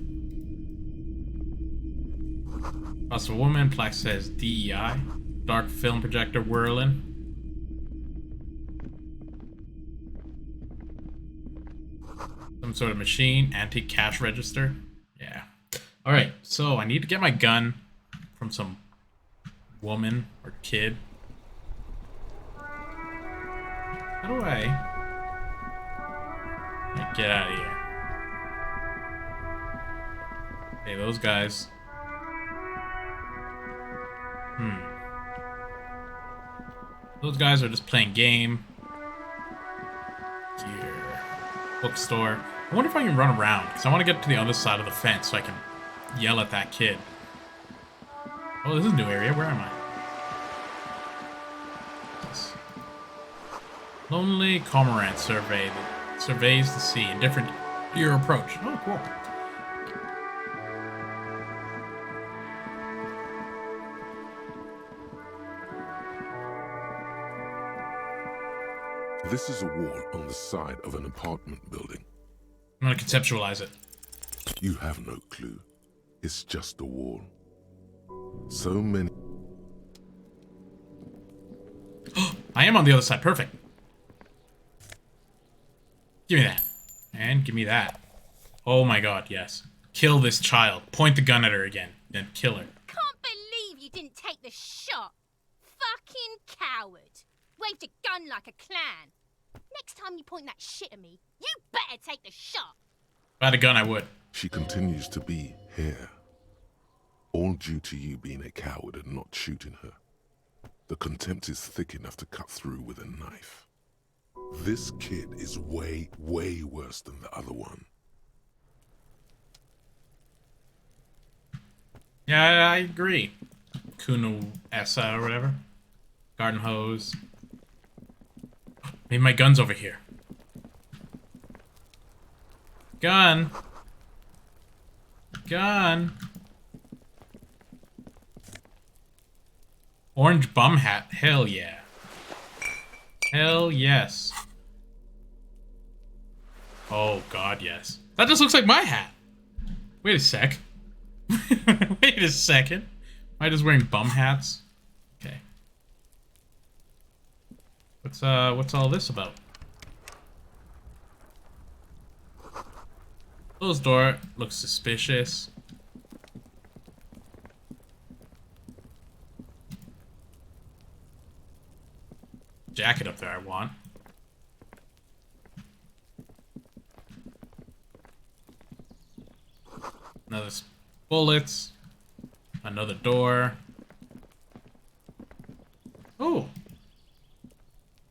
Plus a woman, plaque says DEI. Dark film projector whirling. Some sort of machine, antique cash register. Yeah. Alright, so I need to get my gun from some woman or kid. How do I get out of here? Hey, those guys. Those guys are just playing game. Here. Bookstore. I wonder if I can run around, because I want to get to the other side of the fence so I can yell at that kid. Oh, this is a new area. Where am I? Yes. Lonely Cormorant survey that surveys the sea, indifferent to your approach. Oh, cool. This is a wall on the side of an apartment building. I'm gonna conceptualize it. You have no clue. It's just a wall. So many... I am on the other side. Perfect. Give me that. And give me that. Oh my god, yes. Kill this child. Point the gun at her again. Then kill her. Can't believe you didn't take the shot. Fucking coward. Waved a gun like a clown. Next time you point that shit at me, you better take the shot. If I had a gun, I would. She continues to be here. All due to you being a coward and not shooting her. The contempt is thick enough to cut through with a knife. This kid is way, way worse than the other one. Yeah, I agree. Kuno Essa or whatever. Garden hose. Maybe my gun's over here. Gun. Gun. Orange bum hat. Hell yeah. Hell yes. Oh god, yes. That just looks like my hat. Wait a sec. Wait a second. Am I just wearing bum hats? Okay. What's all this about? Closed door. Looks suspicious. Jacket up there I want. Another bullets. Another door. Oh.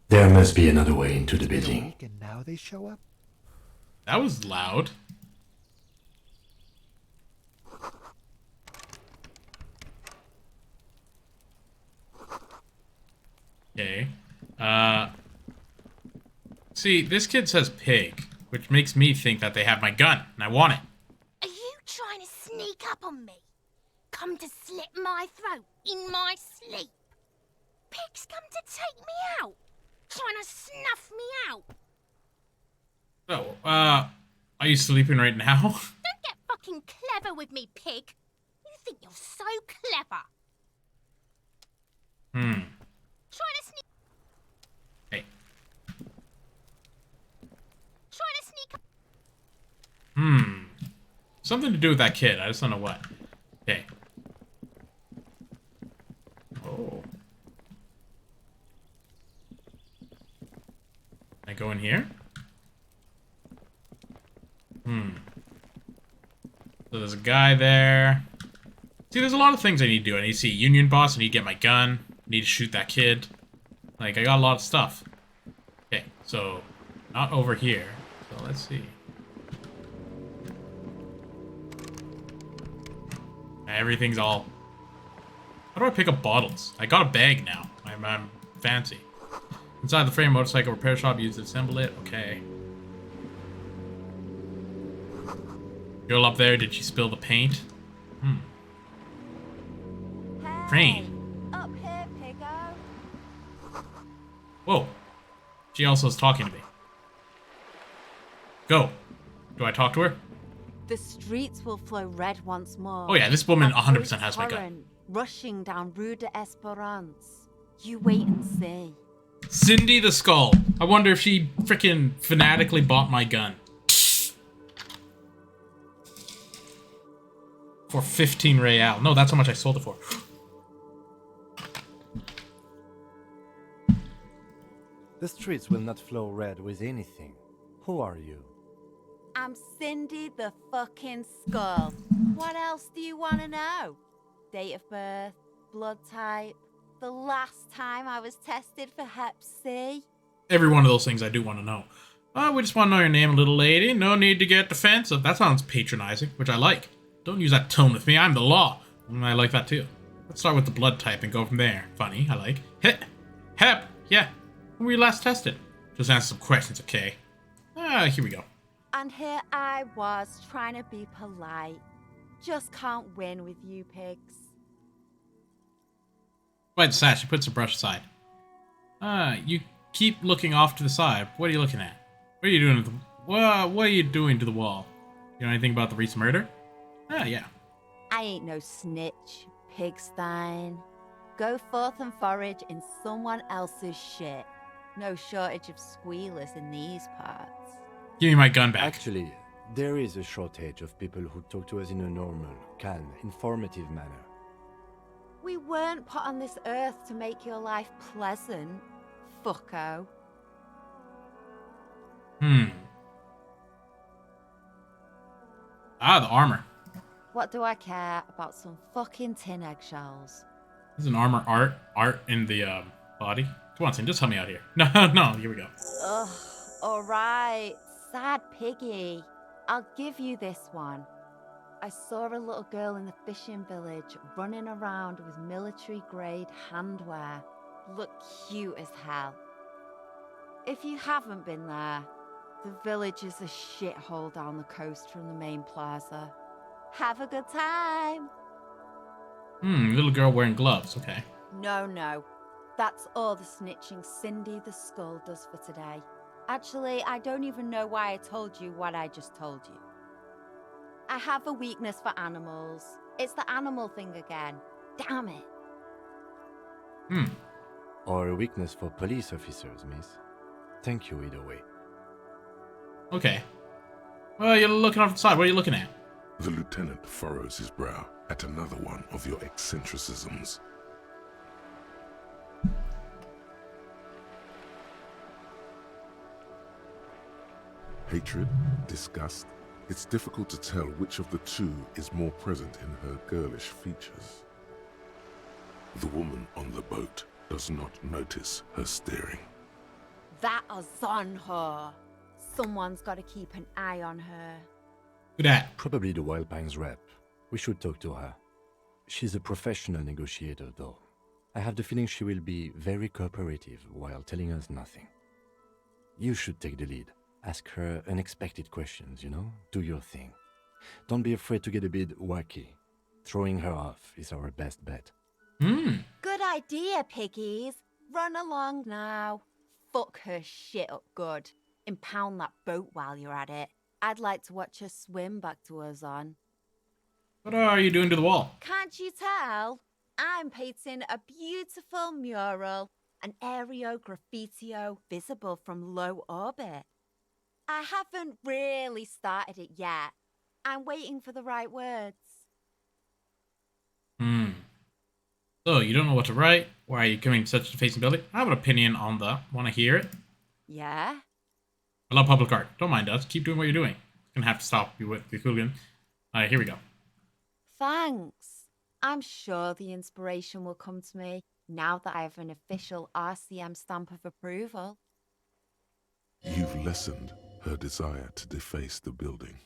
There must be another way into the building. And now they show up? That was loud. Okay. See, this kid says pig, which makes me think that they have my gun, and I want it. Are you trying to sneak up on me? Come to slit my throat in my sleep? Pigs come to take me out? Trying to snuff me out? Oh, are you sleeping right now? Don't get fucking clever with me, pig. You think you're so clever. Trying to sneak... Hey. Trying to sneak up... Something to do with that kid. I just don't know what. Okay. Oh. Can I go in here? So there's a guy there. See, there's a lot of things I need to do. I need to see a Union boss. I need to get my gun. I need to shoot that kid. Like, I got a lot of stuff. Okay, so not over here. So let's see. Everything's all... How do I pick up bottles? I got a bag now. I'm fancy. Inside the frame, motorcycle repair shop, used to assemble it. Okay. Girl up there, did she spill the paint? Crane. Up here, piggo. Whoa. She also is talking to me. Go. Do I talk to her? The streets will flow red once more. Oh yeah, this woman A 100% blue has my gun. torrent rushing down Rue de Esperance. You wait and see. Cindy the Skull. I wonder if she freaking fanatically bought my gun. For 15 real. No, that's how much I sold it for. The streets will not flow red with anything. Who are you? I'm Cindy the fucking Skull. What else do you want to know? Date of birth, blood type, the last time I was tested for Hep C. Every one of those things I do want to know. We just want to know your name, little lady. No need to get defensive. That sounds patronizing, which I like. Don't use that tone with me. I'm the law. I like that too. Let's start with the blood type and go from there. Funny, I like. Hep. Yeah. When were you last tested? Just answer some questions, okay? Here we go. And here I was trying to be polite. Just can't win with you pigs. By the sash, she puts her brush aside. You keep looking off to the side. What are you looking at? What are you doing to the... What are you doing to the wall? You know anything about the recent murder? Yeah. I ain't no snitch, pigstein. Go forth and forage in someone else's shit. No shortage of squealers in these parts. Give me my gun back. Actually, there is a shortage of people who talk to us in a normal, calm, informative manner. We weren't put on this earth to make your life pleasant, fucko. The armor. What do I care about some fucking tin eggshells? This is an armor art in the body. Come on, Sin, just help me out here. No, here we go. Ugh, alright, sad piggy. I'll give you this one. I saw a little girl in the fishing village running around with military-grade handwear. look cute as hell. If you haven't been there, the village is a shithole down the coast from the main plaza. Have a good time. Little girl wearing gloves. Okay. No. That's all the snitching Cindy the Skull does for today. Actually, I don't even know why I told you what I just told you. I have a weakness for animals. It's the animal thing again. Damn it. Or a weakness for police officers, miss. Thank you either way. Okay. Well, you're looking off the side. What are you looking at? The lieutenant furrows his brow at another one of your eccentricisms. Hatred, disgust, it's difficult to tell which of the two is more present in her girlish features. The woman on the boat does not notice her staring. That is on her. Someone's got to keep an eye on her. Who that? Probably the Wild Pines rep. We should talk to her. She's a professional negotiator, though. I have the feeling she will be very cooperative while telling us nothing. You should take the lead. Ask her unexpected questions, you know? Do your thing. Don't be afraid to get a bit wacky. Throwing her off is our best bet. Good idea, piggies. Run along now. Fuck her shit up good. Impound that boat while you're at it. I'd like to watch her swim back to her on. What are you doing to the wall? Can't you tell? I'm painting a beautiful mural, an aereo graffitio visible from low orbit. I haven't really started it yet. I'm waiting for the right words. So, you don't know what to write? Why are you coming to such a facing building? I have an opinion on that. Want to hear it? Yeah? I love public art. Don't mind us. Keep doing what you're doing. Gonna have to stop you with the hooligan. Alright, here we go. Thanks. I'm sure the inspiration will come to me now that I have an official RCM stamp of approval. You've lessened her desire to deface the building.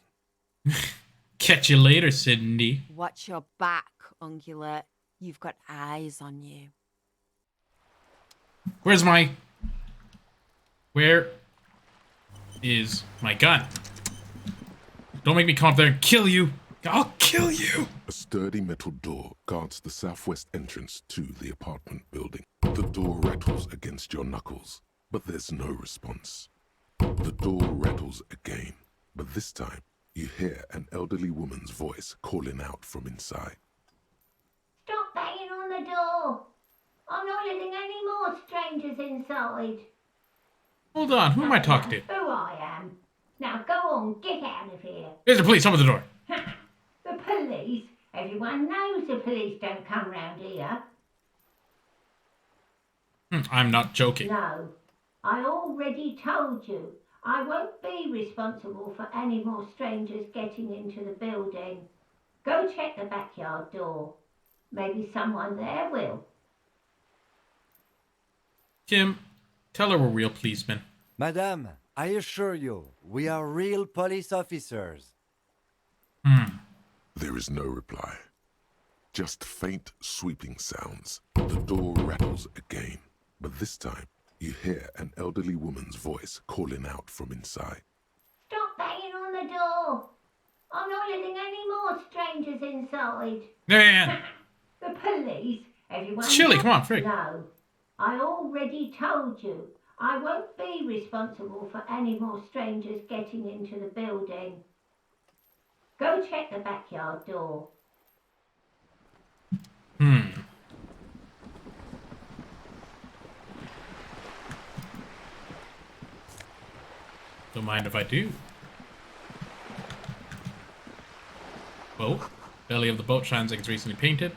Catch you later, Cindy. Watch your back, Ungulate. You've got eyes on you. Where is my gun? Don't make me come up there and kill you. I'll kill you. A sturdy metal door guards the southwest entrance to the apartment building. The door rattles against your knuckles, but there's no response. The door rattles again, but this time you hear an elderly woman's voice calling out from inside. Stop banging on the door. I'm not letting any more strangers inside. Hold on, who am I talking to? Who I am. Now go on, get out of here. There's the police, open the door. The police? Everyone knows the police don't come round here. I'm not joking. No, I already told you. I won't be responsible for any more strangers getting into the building. Go check the backyard door. Maybe someone there will. Kim, tell her we're real policemen. Madame, I assure you, we are real police officers. There is no reply. Just faint sweeping sounds. The door rattles again, but this time you hear an elderly woman's voice calling out from inside. Stop banging on the door. I'm not letting any more strangers inside. Yeah. The police? Everyone It's chilly, knows- come on, Frick. No, I already told you. I won't be responsible for any more strangers getting into the building. Go check the backyard door. Don't mind if I do. Boat. Belly of the boat shines like it's recently painted.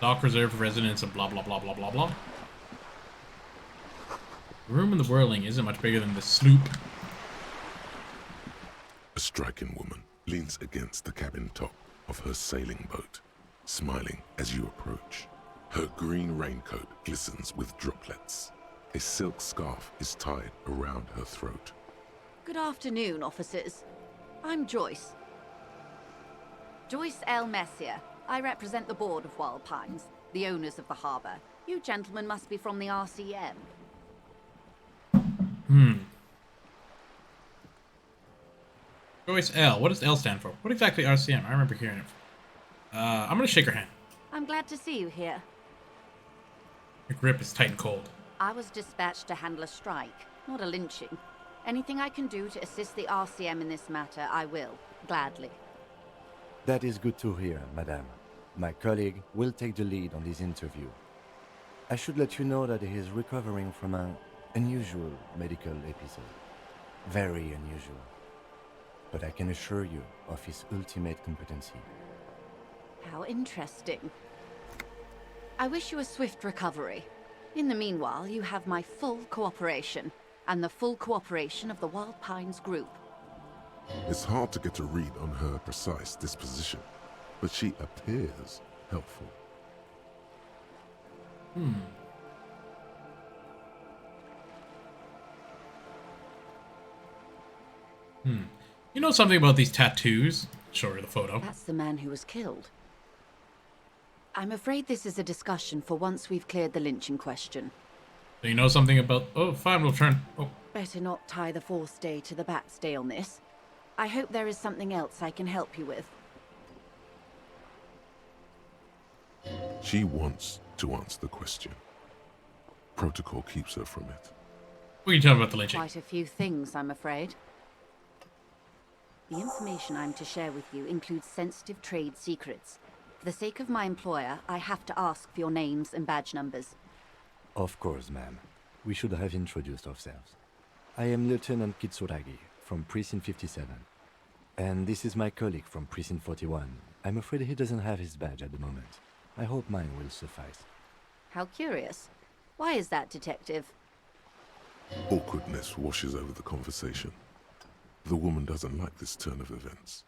Dock reserved for residents of blah blah blah blah blah blah. The room in the whirling isn't much bigger than the sloop. A striking woman leans against the cabin top of her sailing boat, smiling as you approach. Her green raincoat glistens with droplets. A silk scarf is tied around her throat. Good afternoon, officers. I'm Joyce. Joyce L. Messier, I represent the board of Wild Pines, the owners of the harbor. You gentlemen must be from the RCM. Joyce L. What does L stand for? What exactly RCM? I remember hearing it. I'm gonna shake her hand. I'm glad to see you here. Her grip is tight and cold. I was dispatched to handle a strike, not a lynching. Anything I can do to assist the RCM in this matter, I will, gladly. That is good to hear, madame. My colleague will take the lead on this interview. I should let you know that he is recovering from an unusual medical episode. Very unusual. But I can assure you of his ultimate competency. How interesting. I wish you a swift recovery. In the meanwhile, you have my full cooperation, and the full cooperation of the Wild Pines group. It's hard to get a read on her precise disposition, but she appears helpful. You know something about these tattoos? Show her the photo. That's the man who was killed. I'm afraid this is a discussion for once we've cleared the lynching question. So you know something about... Oh, fine, we'll turn... Oh. Better not tie the fourth day to the bat's day on this. I hope there is something else I can help you with. She wants to answer the question. Protocol keeps her from it. What can you tell me about the lynching? Quite a few things, I'm afraid. The information I'm to share with you includes sensitive trade secrets. For the sake of my employer, I have to ask for your names and badge numbers. Of course, ma'am. We should have introduced ourselves. I am Lieutenant Kitsuragi from Precinct 57. And this is my colleague from Precinct 41. I'm afraid he doesn't have his badge at the moment. I hope mine will suffice. How curious. Why is that, Detective? Awkwardness washes over the conversation. The woman doesn't like this turn of events.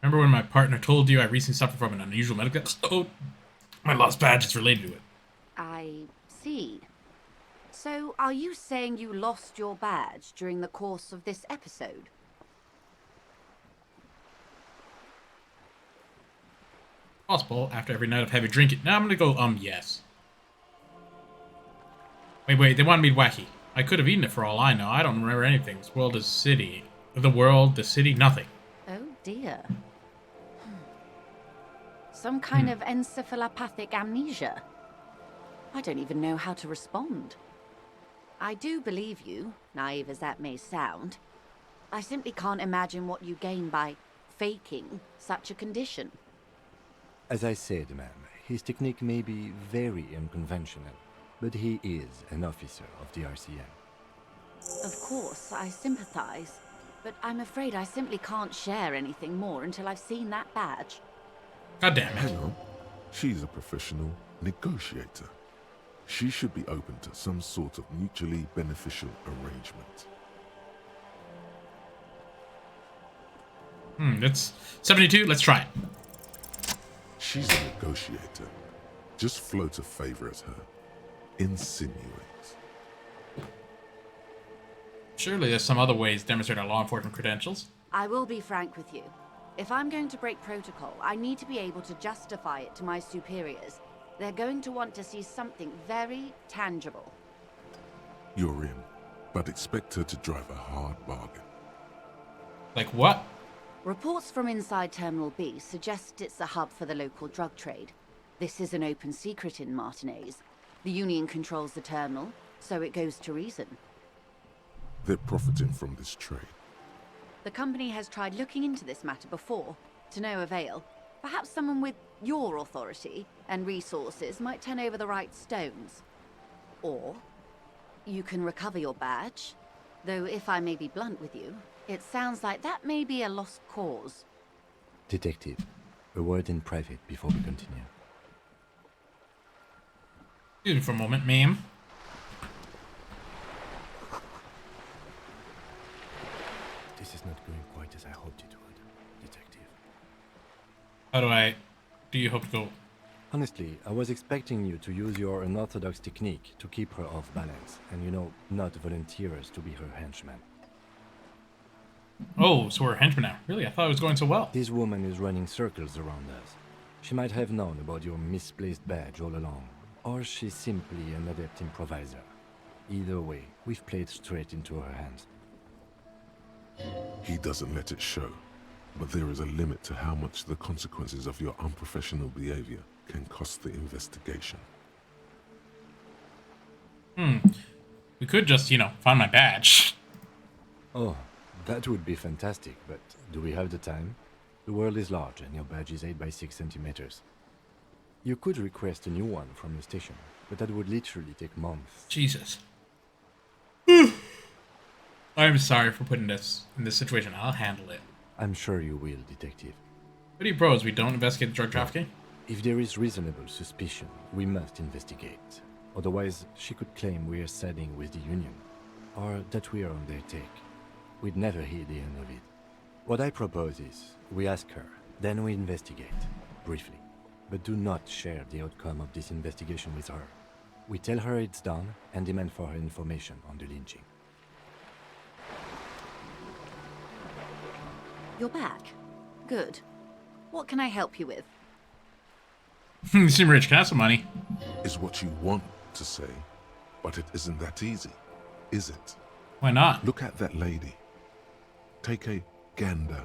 Remember when my partner told you I recently suffered from an unusual medical... Oh, my lost badge is related to it. I see. So, are you saying you lost your badge during the course of this episode? Possible, after every night of heavy drinking. Now I'm gonna go, yes. Wait, they wanted me wacky. I could have eaten it for all I know. I don't remember anything. This world is city. The world, the city, nothing. Oh dear. Some kind of encephalopathic amnesia. I don't even know how to respond. I do believe you, naive as that may sound. I simply can't imagine what you gain by faking such a condition. As I said, ma'am, his technique may be very unconventional, but he is an officer of the RCM. Of course, I sympathize, but I'm afraid I simply can't share anything more until I've seen that badge. God damn it. Hang on. She's a professional negotiator. She should be open to some sort of mutually beneficial arrangement. That's 72. Let's try it. She's a negotiator. Just float a favor at her. Insinuate. Surely there's some other ways to demonstrate our law enforcement credentials. I will be frank with you. If I'm going to break protocol, I need to be able to justify it to my superiors. They're going to want to see something very tangible. You're in, but expect her to drive a hard bargain. Like what? Reports from inside Terminal B suggest it's a hub for the local drug trade. This is an open secret in Martinez. The Union controls the terminal, so it goes to reason. They're profiting from this trade. The company has tried looking into this matter before, to no avail. Perhaps someone with your authority and resources might turn over the right stones. Or you can recover your badge, though if I may be blunt with you, it sounds like that may be a lost cause. Detective, a word in private before we continue. Excuse me for a moment, ma'am. This is not going quite as I hoped it would, Detective. How do you hope to go? Honestly, I was expecting you to use your unorthodox technique to keep her off balance, and not volunteer us to be her henchman. Oh, so we're henchmen now. Really? I thought it was going so well. This woman is running circles around us. She might have known about your misplaced badge all along, or she's simply an adept improviser. Either way, we've played straight into her hands. He doesn't let it show, but there is a limit to how much the consequences of your unprofessional behavior can cost the investigation. We could just, find my badge. Oh, that would be fantastic, but do we have the time? The world is large and your badge is 8 by 6 centimeters. You could request a new one from the station, but that would literally take months. Jesus. I'm sorry for putting this in this situation. I'll handle it. I'm sure you will, Detective. What do you propose? We don't investigate the drug trafficking? If there is reasonable suspicion, we must investigate. Otherwise, she could claim we're siding with the Union, or that we are on their take. We'd never hear the end of it. What I propose is, we ask her, then we investigate, briefly. But do not share the outcome of this investigation with her. We tell her it's done and demand for her information on the lynching. You're back. Good. What can I help you with? You seem rich. Can I have some money? Is what you want to say, but it isn't that easy, is it? Why not? Look at that lady. Take a gander.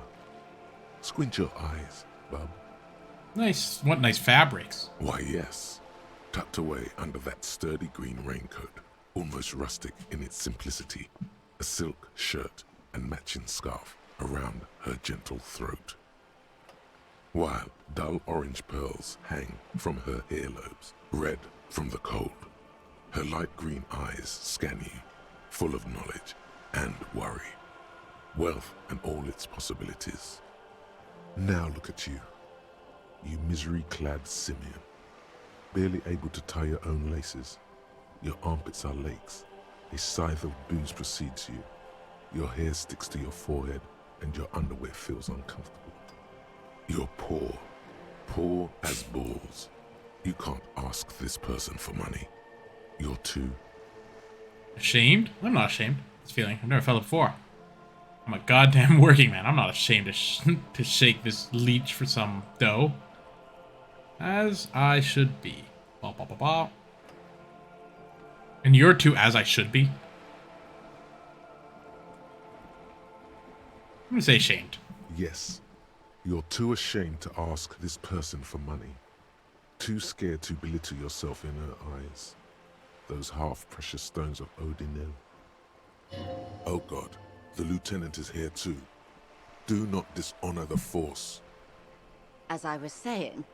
Squint your eyes, bub. Nice. What nice fabrics. Why, yes. Tucked away under that sturdy green raincoat, almost rustic in its simplicity, a silk shirt and matching scarf around her gentle throat, while dull orange pearls hang from her earlobes, red from the cold. Her light green eyes scan you, full of knowledge and worry, wealth and all its possibilities. Now look at you, you misery-clad simian, barely able to tie your own laces. Your armpits are lakes, a scythe of booze precedes you, your hair sticks to your forehead, and your underwear feels uncomfortable. You're poor as balls. You can't ask this person for money. You're too... Ashamed? I'm not ashamed. This feeling. I've never felt it before. I'm a goddamn working man. I'm not ashamed to shake this leech for some dough. As I should be. Ba, ba, ba, ba. And you're too as I should be? I'm gonna say ashamed. Yes. You're too ashamed to ask this person for money. Too scared to belittle yourself in her eyes. Those half-precious stones of Odinil. Oh God, the lieutenant is here too. Do not dishonor the force. As I was saying,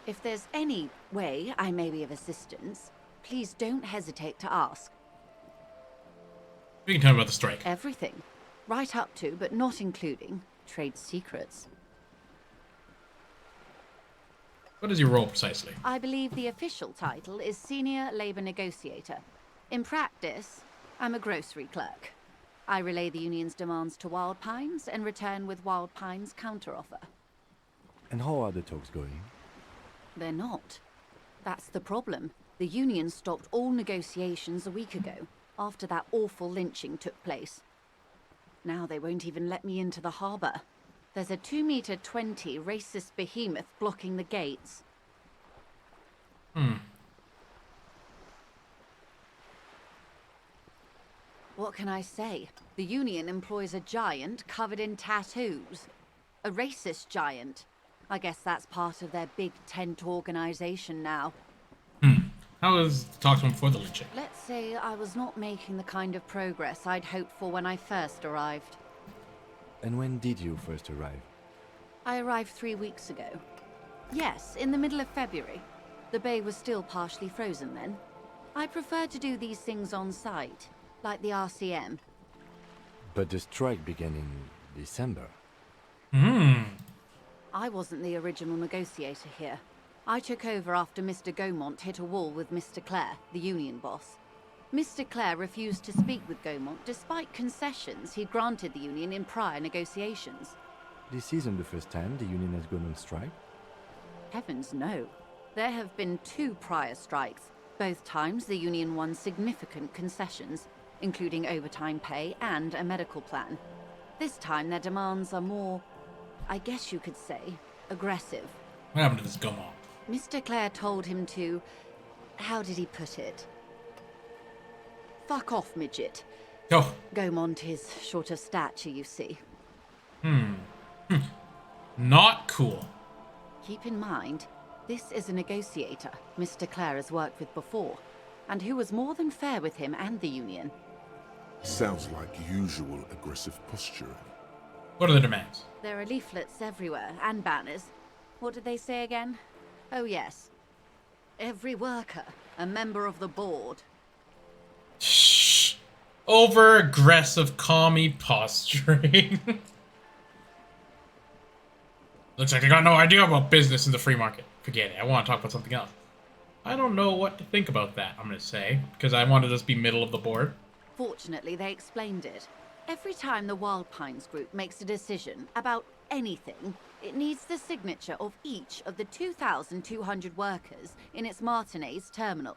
if there's any way I may be of assistance, please don't hesitate to ask. You can tell me about the strike. Everything. Right up to, but not including, trade secrets. What is your role precisely? I believe the official title is Senior Labor Negotiator. In practice, I'm a grocery clerk. I relay the union's demands to Wild Pines and return with Wild Pines' counteroffer. And how are the talks going? They're not. That's the problem. The union stopped all negotiations a week ago, after that awful lynching took place. Now they won't even let me into the harbor. There's a 2-meter 20 racist behemoth blocking the gates. What can I say? The union employs a giant covered in tattoos. A racist giant. I guess that's part of their big tent organization now. How was the talk to him before the lynching? Let's say I was not making the kind of progress I'd hoped for when I first arrived. And when did you first arrive? I arrived 3 weeks ago. Yes, in the middle of February. The bay was still partially frozen then. I prefer to do these things on site, like the RCM. But the strike began in December. I wasn't the original negotiator here. I took over after Mr. Gaumont hit a wall with Mr. Clare, the union boss. Mr. Clare refused to speak with Gaumont despite concessions he'd granted the union in prior negotiations. This isn't the first time the union has gone on strike? Heavens no. There have been 2 prior strikes. Both times the union won significant concessions, including overtime pay and a medical plan. This time their demands are more, I guess you could say, aggressive. What happened to this Gaumont? Mr. Clare told him to... How did he put it? Fuck off, midget. Oh. Gaumont is short of stature, you see. Not cool. Keep in mind, this is a negotiator Mr. Clare has worked with before, and who was more than fair with him and the Union. Sounds like usual aggressive posturing. What are the demands? There are leaflets everywhere, and banners. What did they say again? Oh yes. Every worker, a member of the board. Shh. Over-aggressive commie posturing. Looks like they got no idea about business in the free market. Forget it. I want to talk about something else. I don't know what to think about that, I'm going to say, because I want to just be middle of the board. Fortunately, they explained it. Every time the Wild Pines group makes a decision about anything, it needs the signature of each of the 2,200 workers in its Martinez terminal.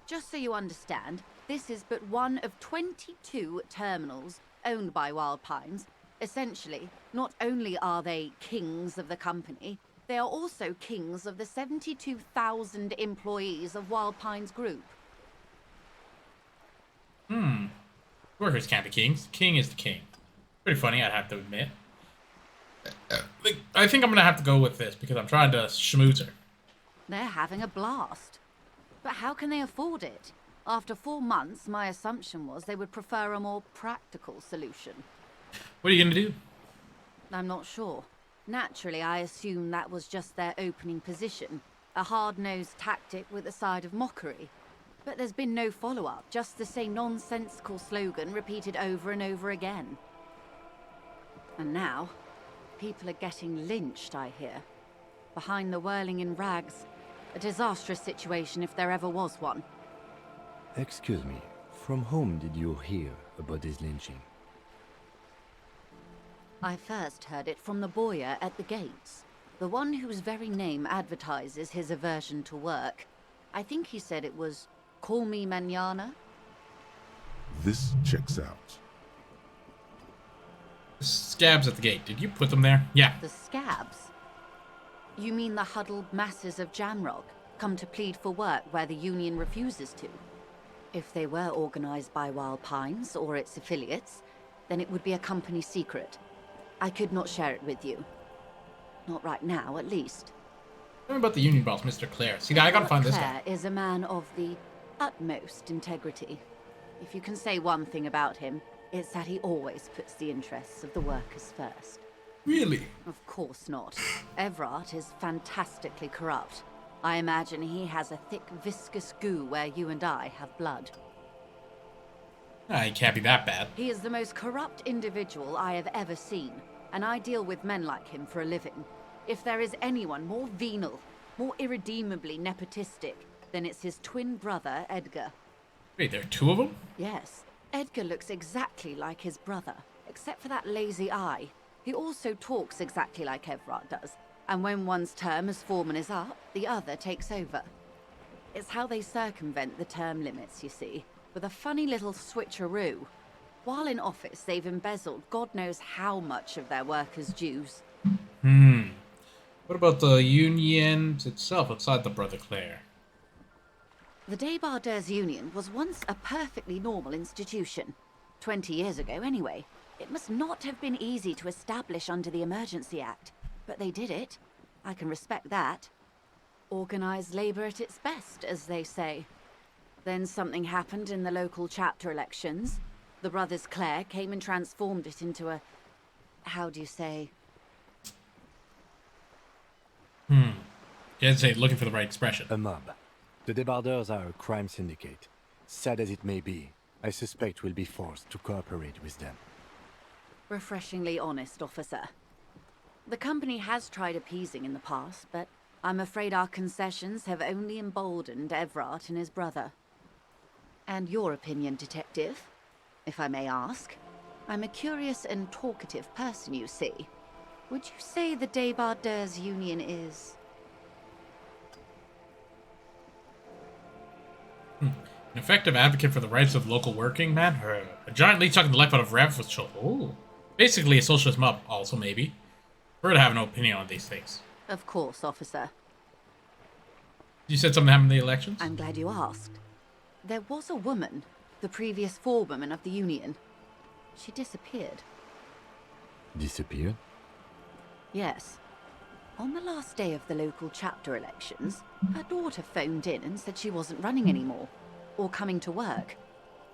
Just so you understand, this is but one of 22 terminals owned by Wild Pines. Essentially, not only are they kings of the company, they are also kings of the 72,000 employees of Wild Pines Group. Workers can't be kings. King is the king. Pretty funny, I'd have to admit. I think I'm going to have to go with this because I'm trying to schmooze her. They're having a blast. But how can they afford it? After 4 months, my assumption was they would prefer a more practical solution. What are you going to do? I'm not sure. Naturally, I assumed that was just their opening position. A hard-nosed tactic with a side of mockery. But there's been no follow-up, just the same nonsensical slogan repeated over and over again. And now, people are getting lynched, I hear. Behind the whirling in rags. A disastrous situation if there ever was one. Excuse me, from whom did you hear about this lynching? I first heard it from the bowyer at the gates. The one whose very name advertises his aversion to work. I think he said it was, "Call me mañana." This checks out. The scabs at the gate. Did you put them there? Yeah. The scabs? You mean the huddled masses of Jamrog, come to plead for work where the Union refuses to? If they were organized by Wild Pines or its affiliates, then it would be a company secret. I could not share it with you. Not right now, at least. Tell me about the Union boss, Mr. Clare. See, I gotta find this guy. Clare is a man of the utmost integrity. If you can say one thing about him, it's that he always puts the interests of the workers first. Really? Of course not. Everard is fantastically corrupt. I imagine he has a thick, viscous goo where you and I have blood. He can't be that bad. He is the most corrupt individual I have ever seen, and I deal with men like him for a living. If there is anyone more venal, more irredeemably nepotistic, then it's his twin brother, Edgar. Wait, there are two of them? Yes. Edgar looks exactly like his brother, except for that lazy eye. He also talks exactly like Everard does, and when one's term as foreman is up, the other takes over. It's how they circumvent the term limits, you see, with a funny little switcheroo. While in office, they've embezzled God knows how much of their workers' dues. What about the Union itself outside the Brother Clare? The Debardeurs Union was once a perfectly normal institution. 20 years ago, anyway. It must not have been easy to establish under the Emergency Act, but they did it. I can respect that. Organized labor at its best, as they say. Then something happened in the local chapter elections. The Brothers Clare came and transformed it into a... how do you say? You had to say looking for the right expression. A mob. The Debardeurs are a crime syndicate. Sad as it may be, I suspect we'll be forced to cooperate with them. Refreshingly honest, officer. The company has tried appeasing in the past, but I'm afraid our concessions have only emboldened Everard and his brother. And your opinion, detective, if I may ask? I'm a curious and talkative person, you see. Would you say the Debardeurs Union is... An effective advocate for the rights of local working man? A giant leech sucking the life out of Rev was children. Ooh. Basically a socialist mob, also, maybe. We're to have no opinion on these things. Of course, officer. You said something happened in the elections? I'm glad you asked. There was a woman, the previous forewoman of the Union. She disappeared. Disappeared? Yes. On the last day of the local chapter elections, her daughter phoned in and said she wasn't running anymore, or coming to work.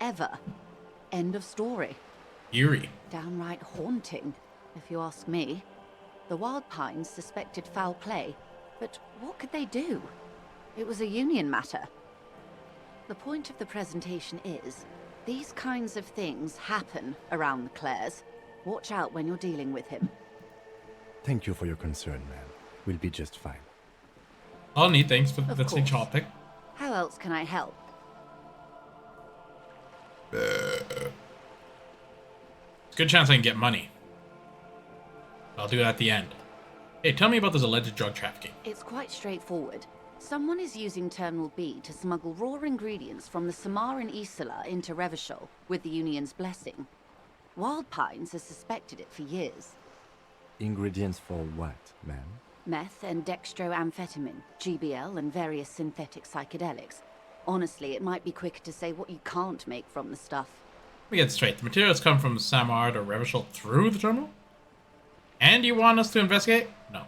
Ever. End of story. Eerie. Downright haunting, if you ask me. The Wild Pines suspected foul play, but what could they do? It was a Union matter. The point of the presentation is, these kinds of things happen around the Clares. Watch out when you're dealing with him. Thank you for your concern, man. We'll be just fine. All neat, thanks for Of the course. topic. How else can I help? Good chance I can get money. I'll do it at the end. Hey, tell me about this alleged drug trafficking. It's quite straightforward. Someone is using Terminal B to smuggle raw ingredients from the Samaran Isla into Revachol with the Union's blessing. Wild Pines has suspected it for years. Ingredients for what, ma'am? Meth and dextroamphetamine, GBL, and various synthetic psychedelics. Honestly, it might be quicker to say what you can't make from the stuff. Let me get this straight. The materials come from Samar to Revachol through the terminal? And you want us to investigate? No.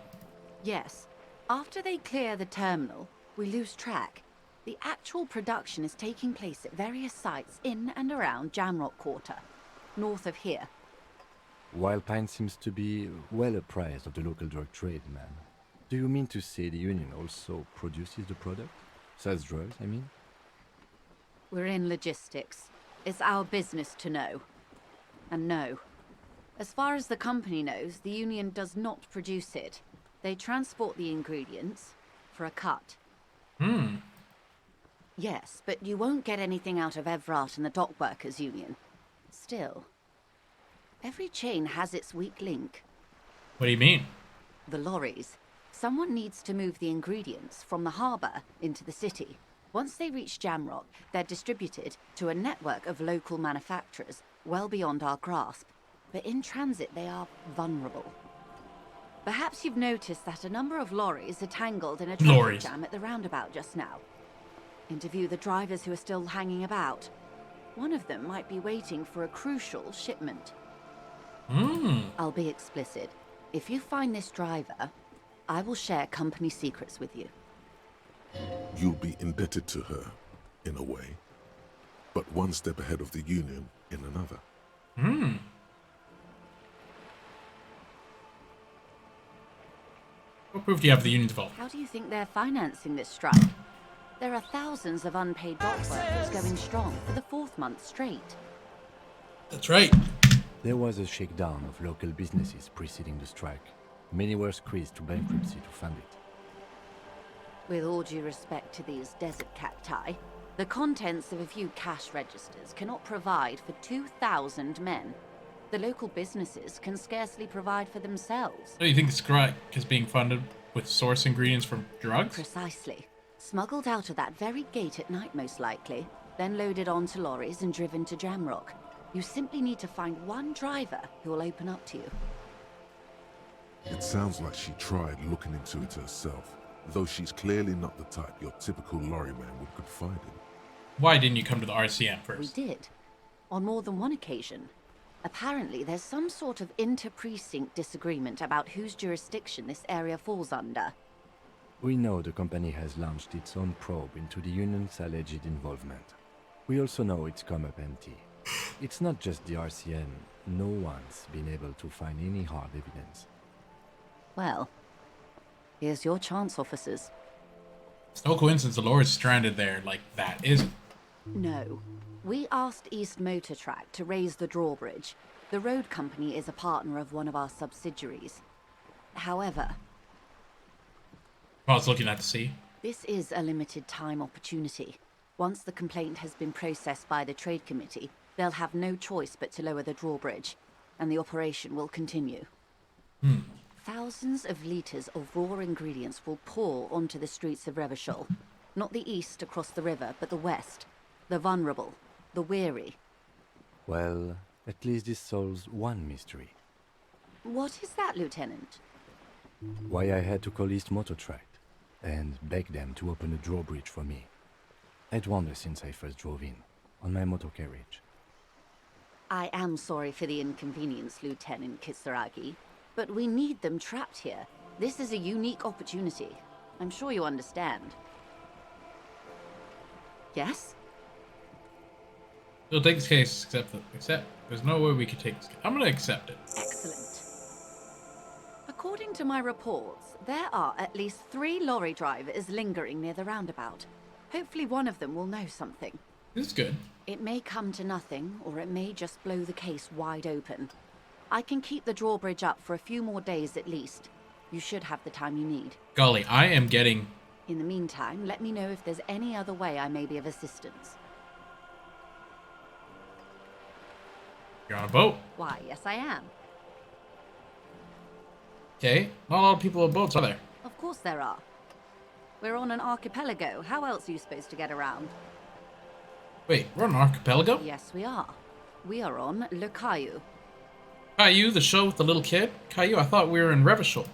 Yes. After they clear the terminal, we lose track. The actual production is taking place at various sites in and around Jamrock Quarter, north of here. Wild Pine seems to be well apprised of the local drug trade, ma'am. Do you mean to say the Union also produces the product? Sells drugs, I mean? We're in logistics. It's our business to know. And no. As far as the company knows, the Union does not produce it. They transport the ingredients for a cut. Yes, but you won't get anything out of Evrat and the Dock Workers Union. Still, every chain has its weak link. What do you mean? The lorries. Someone needs to move the ingredients from the harbour into the city. Once they reach Jamrock, they're distributed to a network of local manufacturers well beyond our grasp. But in transit, they are vulnerable. Perhaps you've noticed that a number of lorries are tangled in a traffic jam at the roundabout just now. Interview the drivers who are still hanging about. One of them might be waiting for a crucial shipment. I'll be explicit. If you find this driver, I will share company secrets with you. You'll be indebted to her, in a way, but one step ahead of the Union in another. What proof do you have the Union's involved? How do you think they're financing this strike? There are thousands of unpaid dock workers going strong for the 4th month straight. That's right. There was a shakedown of local businesses preceding the strike. Many were squeezed to bankruptcy to fund it. With all due respect to these desert cacti, the contents of a few cash registers cannot provide for 2,000 men. The local businesses can scarcely provide for themselves. So you think the strike is being funded with source ingredients from drugs? Precisely. Smuggled out of that very gate at night, most likely, then loaded onto lorries and driven to Jamrock. You simply need to find one driver who will open up to you. It sounds like she tried looking into it herself, though she's clearly not the type your typical lorryman would confide in. Why didn't you come to the RCM first? We did. On more than one occasion. Apparently, there's some sort of inter-precinct disagreement about whose jurisdiction this area falls under. We know the company has launched its own probe into the Union's alleged involvement. We also know it's come up empty. It's not just the RCM. No one's been able to find any hard evidence. Well, here's your chance, officers. It's no coincidence the Lord's stranded there like that, is it? No. We asked East Motor Track to raise the drawbridge. The road company is a partner of one of our subsidiaries. However, I was looking at the sea. this is a limited time opportunity. Once the complaint has been processed by the Trade Committee, they'll have no choice but to lower the drawbridge, and the operation will continue. Thousands of litres of raw ingredients will pour onto the streets of Revachol. Not the east across the river, but the west. The vulnerable. The weary. Well, at least this solves one mystery. What is that, Lieutenant? Why I had to call East Motor Tract and beg them to open a drawbridge for me. I'd wondered since I first drove in, on my motor carriage. I am sorry for the inconvenience, Lieutenant Kisaragi, but we need them trapped here. This is a unique opportunity. I'm sure you understand. Yes? We'll take this case, except there's no way we could take this case. I'm gonna accept it. Excellent. According to my reports, there are at least 3 lorry drivers lingering near the roundabout. Hopefully one of them will know something. This is good. It may come to nothing, or it may just blow the case wide open. I can keep the drawbridge up for a few more days at least. You should have the time you need. Golly, I am getting... In the meantime, let me know if there's any other way I may be of assistance. You're on a boat. Why, yes I am. Okay, not a lot of people on boats, are there? Of course there are. We're on an archipelago. How else are you supposed to get around? Wait, we're on an archipelago? Yes, we are. We are on Le Caillou. Caillou, the show with the little kid? Caillou, I thought we were in Revachol.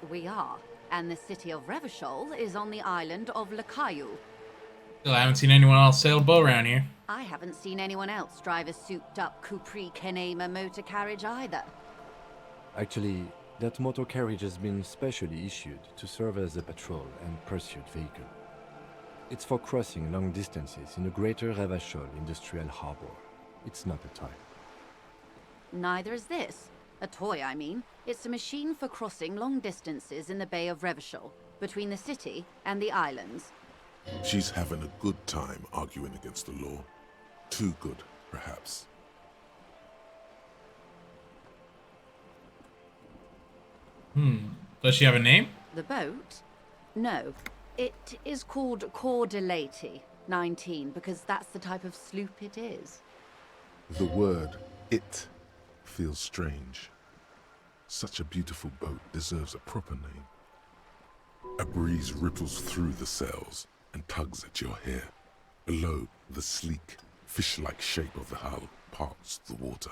We are. And the city of Revachol is on the island of Le Caillou. Still, I haven't seen anyone else sail a boat around here. I haven't seen anyone else drive a souped-up Capri Kenema motor carriage either. Actually, that motor carriage has been specially issued to serve as a patrol and pursuit vehicle. It's for crossing long distances in the greater Revachol industrial harbor. It's not a toy. Neither is this. A toy, I mean. It's a machine for crossing long distances in the Bay of Revachol, between the city and the islands. She's having a good time arguing against the law. Too good, perhaps. Does she have a name? The boat? No. It is called Cordelati 19 because that's the type of sloop it is. The word "it" feels strange. Such a beautiful boat deserves a proper name. A breeze ripples through the sails and tugs at your hair. Below, the sleek, fish-like shape of the hull parts the water.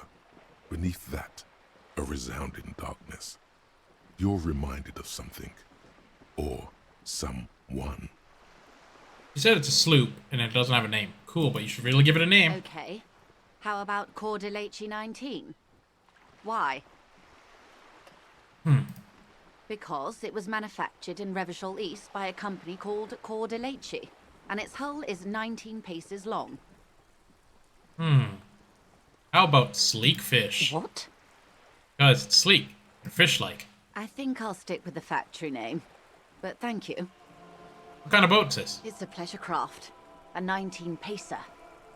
Beneath that, a resounding darkness. You're reminded of something. Or someone. You said it's a sloop, and it doesn't have a name. Cool, but you should really give it a name. Okay. How about Cordelati 19? Why? Because it was manufactured in Revachol East by a company called Cordelati, and its hull is 19 paces long. How about sleek fish? What? Because it's sleek and fish-like. I think I'll stick with the factory name. But thank you. What kind of boat's this? It's a pleasure craft. A 19-pacer.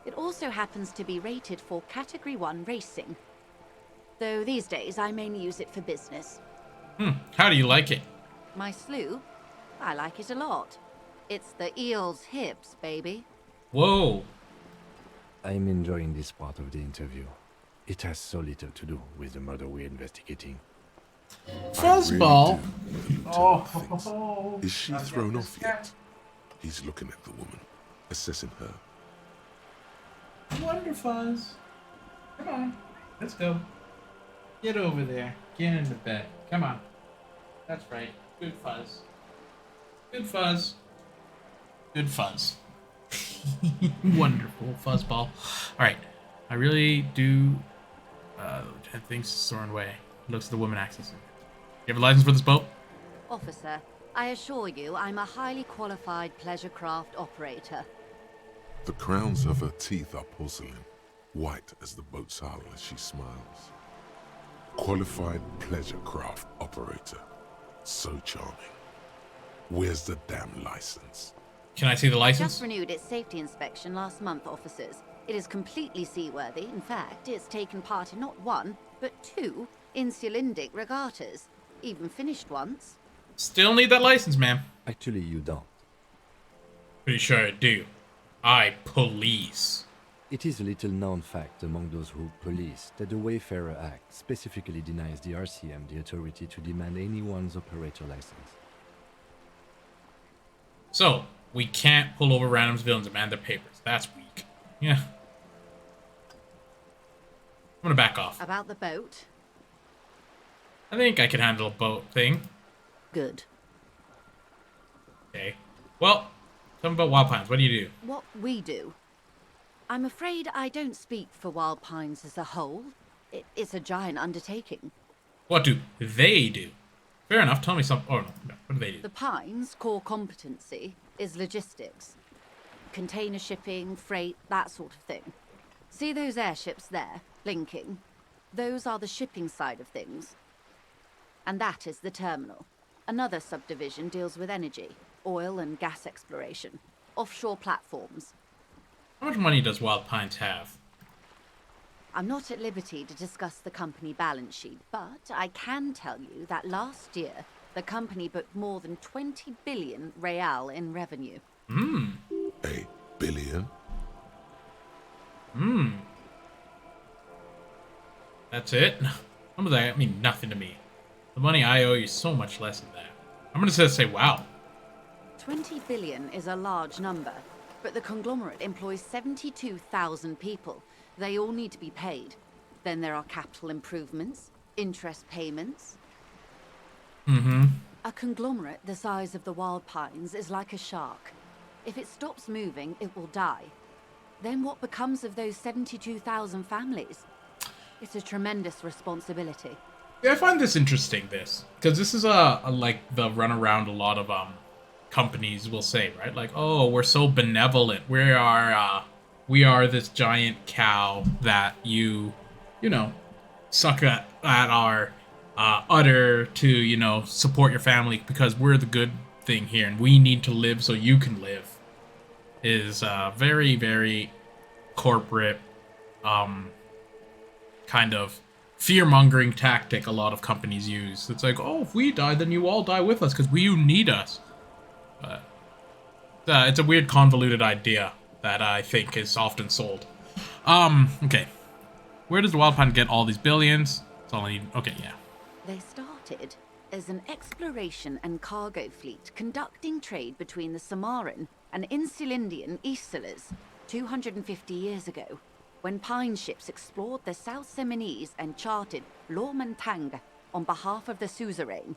It also happens to be rated for Category 1 racing. Though these days I mainly use it for business. How do you like it? My sloop? I like it a lot. It's the eel's hips, baby. Whoa. I'm enjoying this part of the interview. It has so little to do with the murder we're investigating. Fuzzball. Is she thrown off yet? He's looking at the woman, assessing her. Wonder Fuzz. Come on. Let's go. Get over there. Get into bed. Come on. That's right. Good Fuzz. Good Fuzz. Good Fuzz. Wonderful Fuzzball. Alright. I really do... Lieutenant thinks it's thrown away. Looks at the woman accessing it. You have a license for this boat? Officer, I assure you I'm a highly qualified pleasure craft operator. The crowns of her teeth are porcelain, white as the boat's hull as she smiles. Qualified pleasure craft operator. So charming. Where's the damn license? Can I see the license? Just renewed its safety inspection last month, officers. It is completely seaworthy. In fact, it's taken part in not 1, but 2 insulindic regattas. Even finished once. Still need that license, ma'am. Actually, you don't. Pretty sure I do. I police. It is a little known fact among those who police that the Wayfarer Act specifically denies the RCM the authority to demand anyone's operator license. So, we can't pull over random civilians and demand their papers. That's weak. Yeah. I'm gonna back off. About the boat? I think I can handle a boat thing. Good. Okay. Well, tell me about Wild Pines. What do you do? What we do? I'm afraid I don't speak for Wild Pines as a whole. It's a giant undertaking. What do they do? Fair enough. Tell me something. Oh, no. What do they do? The Pines' core competency is logistics. Container shipping, freight, that sort of thing. See those airships there, blinking? Those are the shipping side of things. And that is the terminal. Another subdivision deals with energy, oil and gas exploration, offshore platforms. How much money does Wild Pines have? I'm not at liberty to discuss the company balance sheet, but I can tell you that last year, the company booked more than 20 billion real in revenue. A billion? That's it? Some of that mean nothing to me. The money I owe you is so much less than that. I'm gonna just say wow. 20 billion is a large number, but the conglomerate employs 72,000 people. They all need to be paid. Then there are capital improvements, interest payments. A conglomerate the size of the Wild Pines is like a shark. If it stops moving, it will die. Then what becomes of those 72,000 families? It's a tremendous responsibility. Yeah, I find this interesting, because this is a like the runaround a lot of companies will say, right? Like, oh, we're so benevolent. We are this giant cow that you know, suck at our udder to, support your family because we're the good thing here and we need to live so you can live. Is very, very corporate, kind of fear-mongering tactic a lot of companies use. It's like, oh, if we die, then you all die with us because you need us. But it's a weird, convoluted idea that I think is often sold. Okay. Where does the Wild Pine get all these billions? That's all I need. Okay, yeah. They started as an exploration and cargo fleet conducting trade between the Samaran and Insulindian Isolas 250 years ago, when Pine ships explored the South Seminese and charted Lomantang on behalf of the suzerain.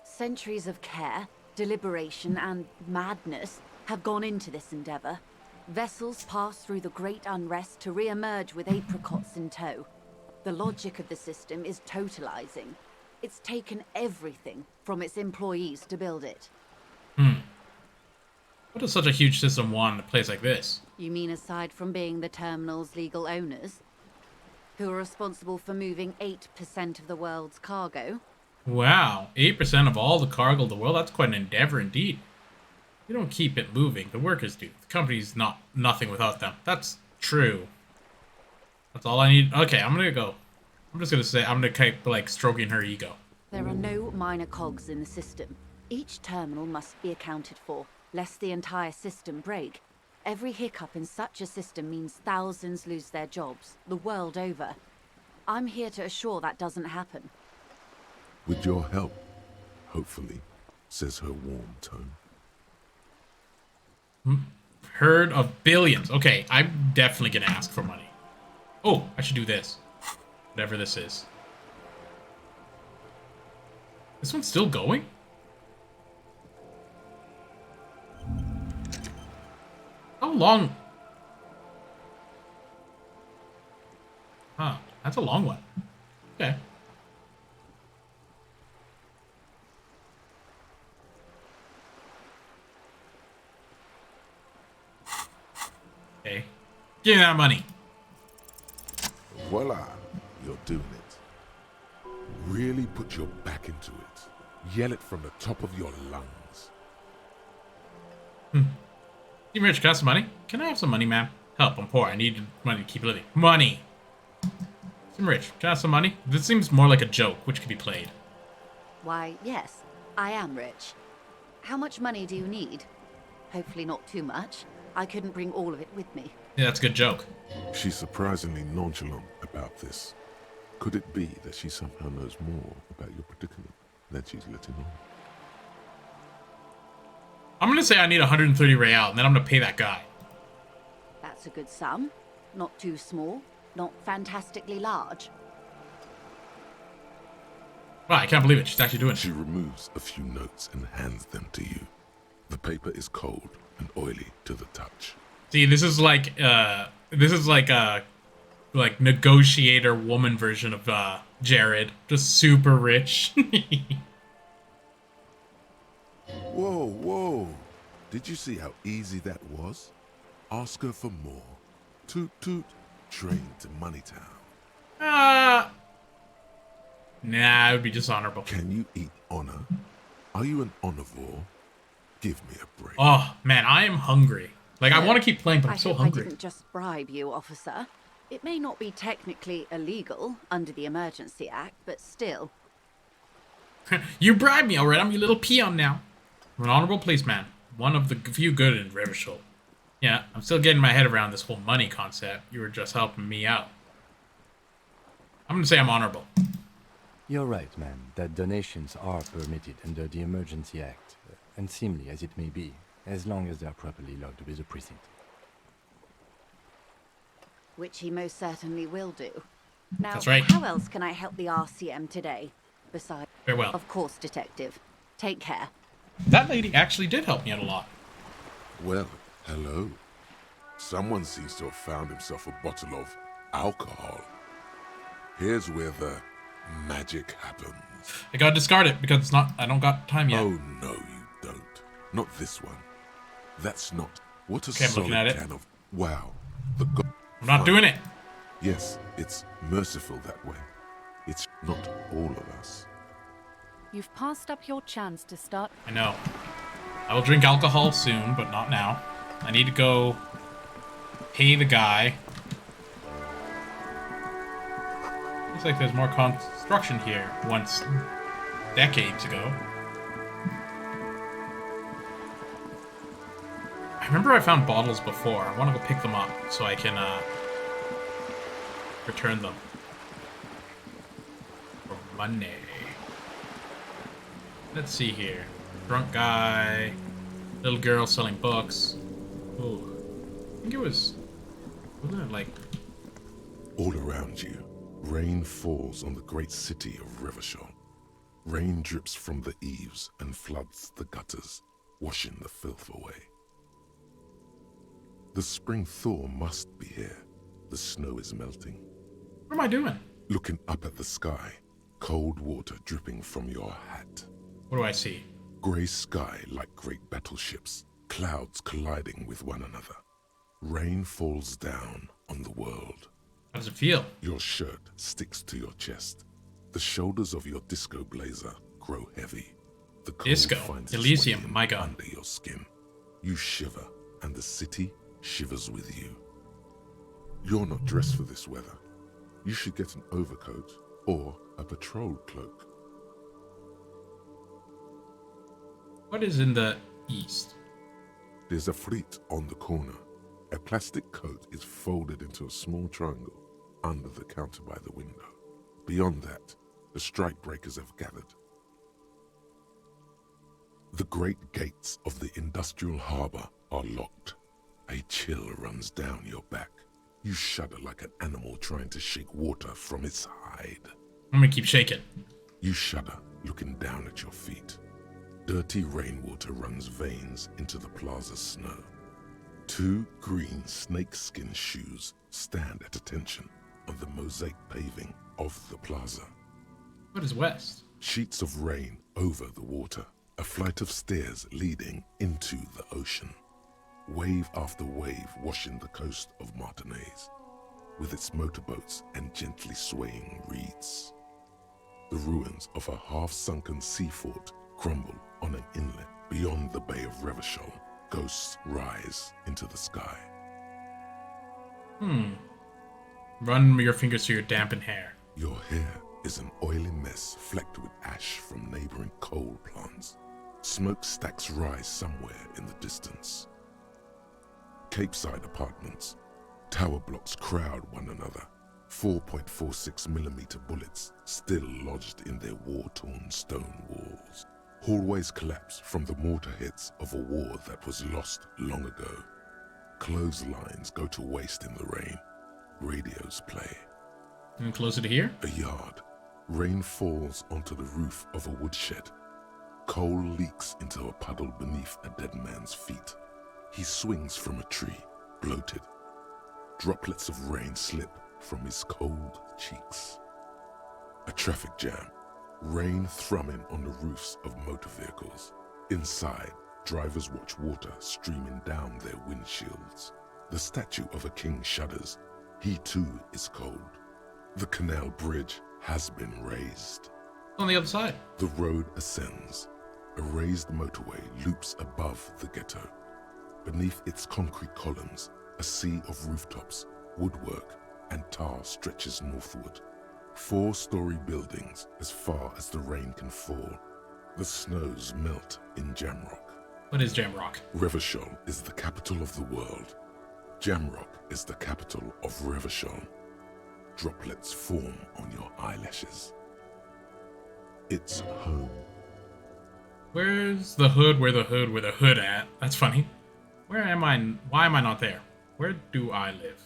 Centuries of care, deliberation, and madness have gone into this endeavor. Vessels pass through the great unrest to re-emerge with apricots in tow. The logic of the system is totalizing. It's taken everything from its employees to build it. What does such a huge system want in a place like this? You mean aside from being the terminal's legal owners, who are responsible for moving 8% of the world's cargo? Wow, 8% of all the cargo of the world? That's quite an endeavor indeed. You don't keep it moving, the workers do. The company's nothing without them. That's true. That's all I need. Okay, I'm gonna go. I'm just gonna say, I'm gonna keep, like, stroking her ego. There are no minor cogs in the system. Each terminal must be accounted for, lest the entire system break. Every hiccup in such a system means thousands lose their jobs, the world over. I'm here to assure that doesn't happen. With your help, hopefully, says her warm tone. Herd of billions. Okay, I'm definitely gonna ask for money. Oh, I should do this. Whatever this is. This one's still going? How long? Huh, that's a long one. Okay. Okay. Give me that money. Voila, you're doing it. Really put your back into it. Yell it from the top of your lungs. You rich, can I have some money? Can I have some money, ma'am? Help, I'm poor. I need money to keep living. Money! I'm rich. Can I have some money? This seems more like a joke, which could be played. Why, yes, I am rich. How much money do you need? Hopefully not too much. I couldn't bring all of it with me. Yeah, that's a good joke. She's surprisingly nonchalant about this. Could it be that she somehow knows more about your predicament than she's letting on? I'm gonna say I need 130 real, and then I'm gonna pay that guy. That's a good sum. Not too small, not fantastically large. Wow, I can't believe it. She's actually doing it. She removes a few notes and hands them to you. The paper is cold and oily to the touch. See, this is like a negotiator woman version of Jared. Just super rich. Whoa, whoa. Did you see how easy that was? Ask her for more. Toot toot. Train to Moneytown. Nah, it would be dishonorable. Can you eat honor? Are you an omnivore? Give me a break. Oh, man, I am hungry. Like, I want to keep playing, but I'm so hungry. I didn't just bribe you, officer. It may not be technically illegal under the Emergency Act, but still. You bribed me, alright? I'm your little peon now. I'm an honorable policeman. One of the few good in Rivershore. Yeah, I'm still getting my head around this whole money concept. You were just helping me out. I'm gonna say I'm honorable. You're right, ma'am, that donations are permitted under the Emergency Act, unseemly as it may be, as long as they are properly logged with the precinct. Which he most certainly will do. Now, That's right. How else can I help the RCM today? Besides, farewell. Of course, Detective. Take care. That lady actually did help me out a lot. Well, hello. Someone seems to have found himself a bottle of alcohol. Here's where the magic happens. I gotta discard it because it's not. I don't got time yet. Oh no, you don't. Not this one. That's not. What a Okay, I'm looking solid at it. can of. Wow. The I'm not doing it. Yes, it's merciful that way. It's not all of us. You've passed up your chance to start. I know. I will drink alcohol soon, but not now. I need to go pay the guy. Looks like there's more construction here once decades ago. I remember I found bottles before. I want to go pick them up so I can return them for money. Let's see here. Drunk guy, little girl selling books. Ooh, I think it was, wasn't it like? All around you, rain falls on the great city of Rivershore. Rain drips from the eaves and floods the gutters, washing the filth away. The spring thaw must be here. The snow is melting. What am I doing? Looking up at the sky, cold water dripping from your hat. What do I see? Grey sky like great battleships, clouds colliding with one another. Rain falls down on the world. How does it feel? Your shirt sticks to your chest. The shoulders of your disco blazer grow heavy. The cold Disco? finds its Elysium, way in my god. under your skin. You shiver, and the city shivers with you. You're not dressed for this weather. You should get an overcoat or a patrol cloak. What is in the east? There's a fleet on the corner. A plastic coat is folded into a small triangle under the counter by the window. Beyond that, the strikebreakers have gathered. The great gates of the industrial harbor are locked. A chill runs down your back. You shudder like an animal trying to shake water from its hide. I'm gonna keep shaking. You shudder, looking down at your feet. Dirty rainwater runs veins into the plaza's snow. Two green snakeskin shoes stand at attention on the mosaic paving of the plaza. What is west? Sheets of rain over the water. A flight of stairs leading into the ocean. Wave after wave washing the coast of Martinez, with its motorboats and gently swaying reeds. The ruins of a half-sunken sea fort crumble on an inlet beyond the Bay of Revachol. Ghosts rise into the sky. Run your fingers through your dampened hair. Your hair is an oily mess flecked with ash from neighboring coal plants. Smokestacks rise somewhere in the distance. Capeside apartments. Tower blocks crowd one another. 4.46mm bullets still lodged in their war-torn stone walls. Hallways collapse from the mortar hits of a war that was lost long ago. Clotheslines go to waste in the rain. Radios play. And closer to here? A yard. Rain falls onto the roof of a woodshed. Coal leaks into a puddle beneath a dead man's feet. He swings from a tree, bloated. Droplets of rain slip from his cold cheeks. A traffic jam. Rain thrumming on the roofs of motor vehicles. Inside, drivers watch water streaming down their windshields. The statue of a king shudders. He too is cold. The canal bridge has been raised. On the other side. The road ascends. A raised motorway loops above the ghetto. Beneath its concrete columns, a sea of rooftops, woodwork, and tar stretches northward. 4-story buildings as far as the rain can fall. The snows melt in Jamrock. What is Jamrock? Revachol is the capital of the world. Jamrock is the capital of Revachol. Droplets form on your eyelashes. It's home. Where's the hood? Where the hood at? That's funny. Where am I? Why am I not there? Where do I live?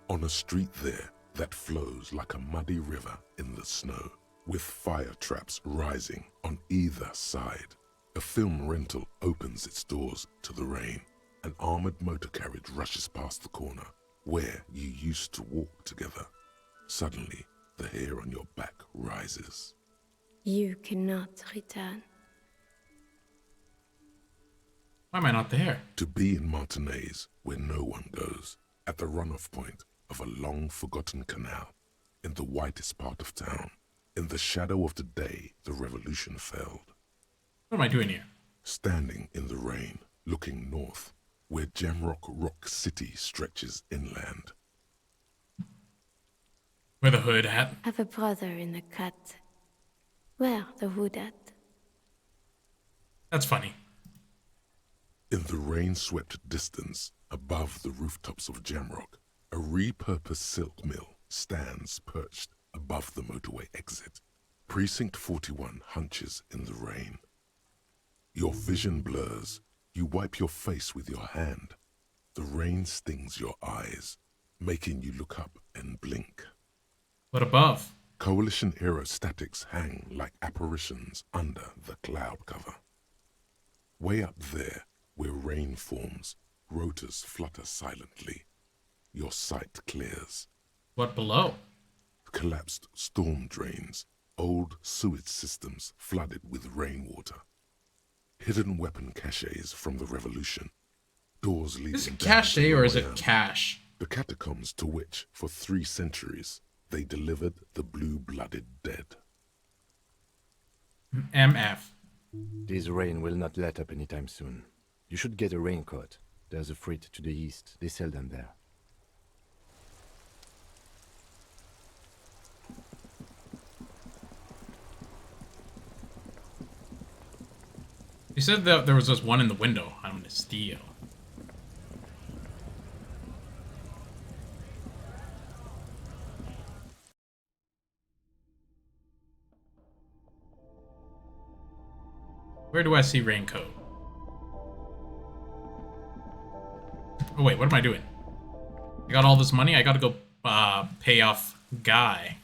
On a street there that flows like a muddy river in the snow, with fire traps rising on either side. A film rental opens its doors to the rain. An armored motor carriage rushes past the corner, where you used to walk together. Suddenly, the hair on your back rises. You cannot return. Why am I not there? To be in Martinez, where no one goes, at the runoff point of a long-forgotten canal, in the whitest part of town, in the shadow of the day the revolution felled. What am I doing here? Standing in the rain, looking north, where Jamrock Rock City stretches inland. Where the hood at? I have a brother in the cut. Where the hood at? That's funny. In the rain-swept distance, above the rooftops of Jamrock, a repurposed silk mill stands perched above the motorway exit. Precinct 41 hunches in the rain. Your vision blurs. You wipe your face with your hand. The rain stings your eyes, making you look up and blink. What above? Coalition aerostatics hang like apparitions under the cloud cover. Way up there, where rain forms, rotors flutter silently. Your sight clears. What below? Collapsed storm drains, old sewage systems flooded with rainwater. Hidden weapon caches from the revolution. Doors leading Is it down cache to or is Royan. it cache? The catacombs to which, for 3 centuries, they delivered the blue-blooded dead. MF. This rain will not let up anytime soon. You should get a raincoat. There's a freight to the east. They sell them there. You said that there was just one in the window. I'm gonna steal. Where do I see raincoat? Oh wait, what am I doing? I got all this money. I gotta go pay off Guy.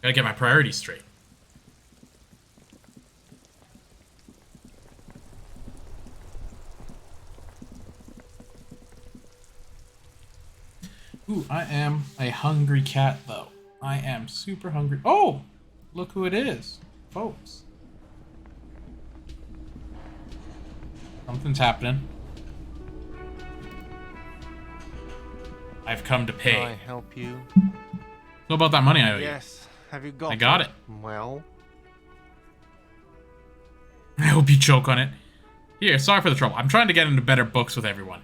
Gotta get my priorities straight. Ooh, I am a hungry cat, though. I am super hungry. Oh! Look who it is, folks. Something's happening. I've come to pay. Can I help you? What about that money I owe you? Yes. Have you got I got it. Well, I hope you choke on it. Here, sorry for the trouble. I'm trying to get into better books with everyone.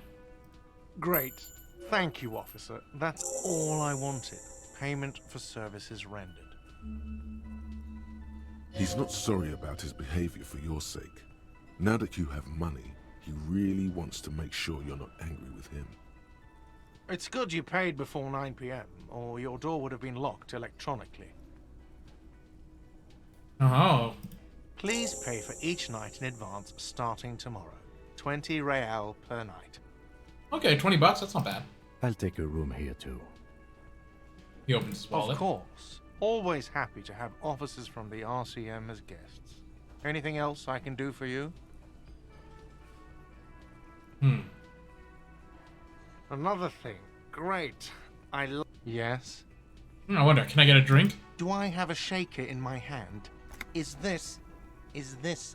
great. Thank you, officer. That's all I wanted. Payment for services rendered. He's not sorry about his behavior for your sake. Now that you have money, he really wants to make sure you're not angry with him. It's good you paid before 9 p.m., or your door would have been locked electronically. Oh. Please pay for each night in advance starting tomorrow. 20 real per night. Okay, 20 bucks, that's not bad. I'll take a room here too. He opens his wallet. Of course. Always happy to have officers from the RCM as guests. Anything else I can do for you? Another thing. Great. Yes? I wonder, can I get a drink? Do I have a shaker in my hand? Is this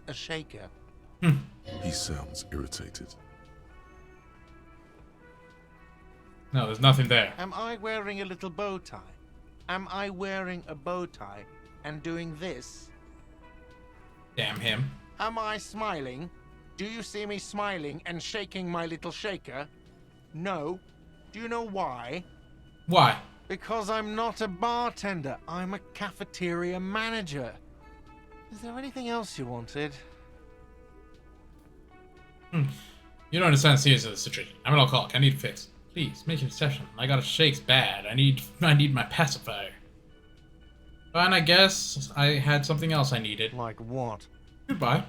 a shaker? He sounds irritated. No, there's nothing there. Am I wearing a little bow tie? Am I wearing a bow tie and doing this? Damn him. Am I smiling? Do you see me smiling and shaking my little shaker? No. Do you know why? Why? Because I'm not a bartender. I'm a cafeteria manager. Is there anything else you wanted? You don't understand the seriousness of the situation. I'm an alcoholic. I need a fix. Please, make an exception. I got a shakes bad. I need my pacifier. Fine, I guess I had something else I needed. Like what? Goodbye.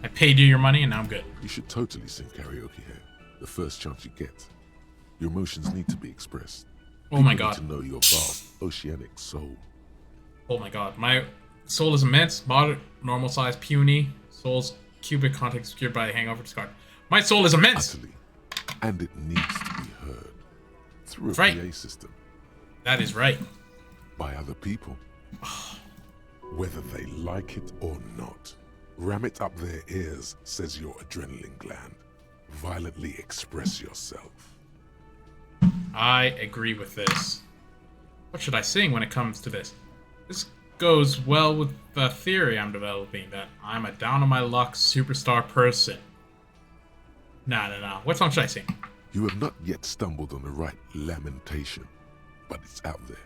I paid you your money and now I'm good. You should totally sing karaoke here. The first chance you get. Your emotions need to be expressed. Oh my People god. need to know your vast, oceanic soul. Oh my god. My soul is immense, moderate, normal size, puny. Soul's cubic context obscured by the hangover discard. My soul is immense! Utterly. And it needs to be heard. Through a That's right. PA system. That is right. By other people. Whether they like it or not. Ram it up their ears, says your adrenaline gland. Violently express yourself. I agree with this. What should I sing when it comes to this? This goes well with the theory I'm developing that I'm a down-on-my-luck superstar person. No. What song should I sing? You have not yet stumbled on the right lamentation, but it's out there.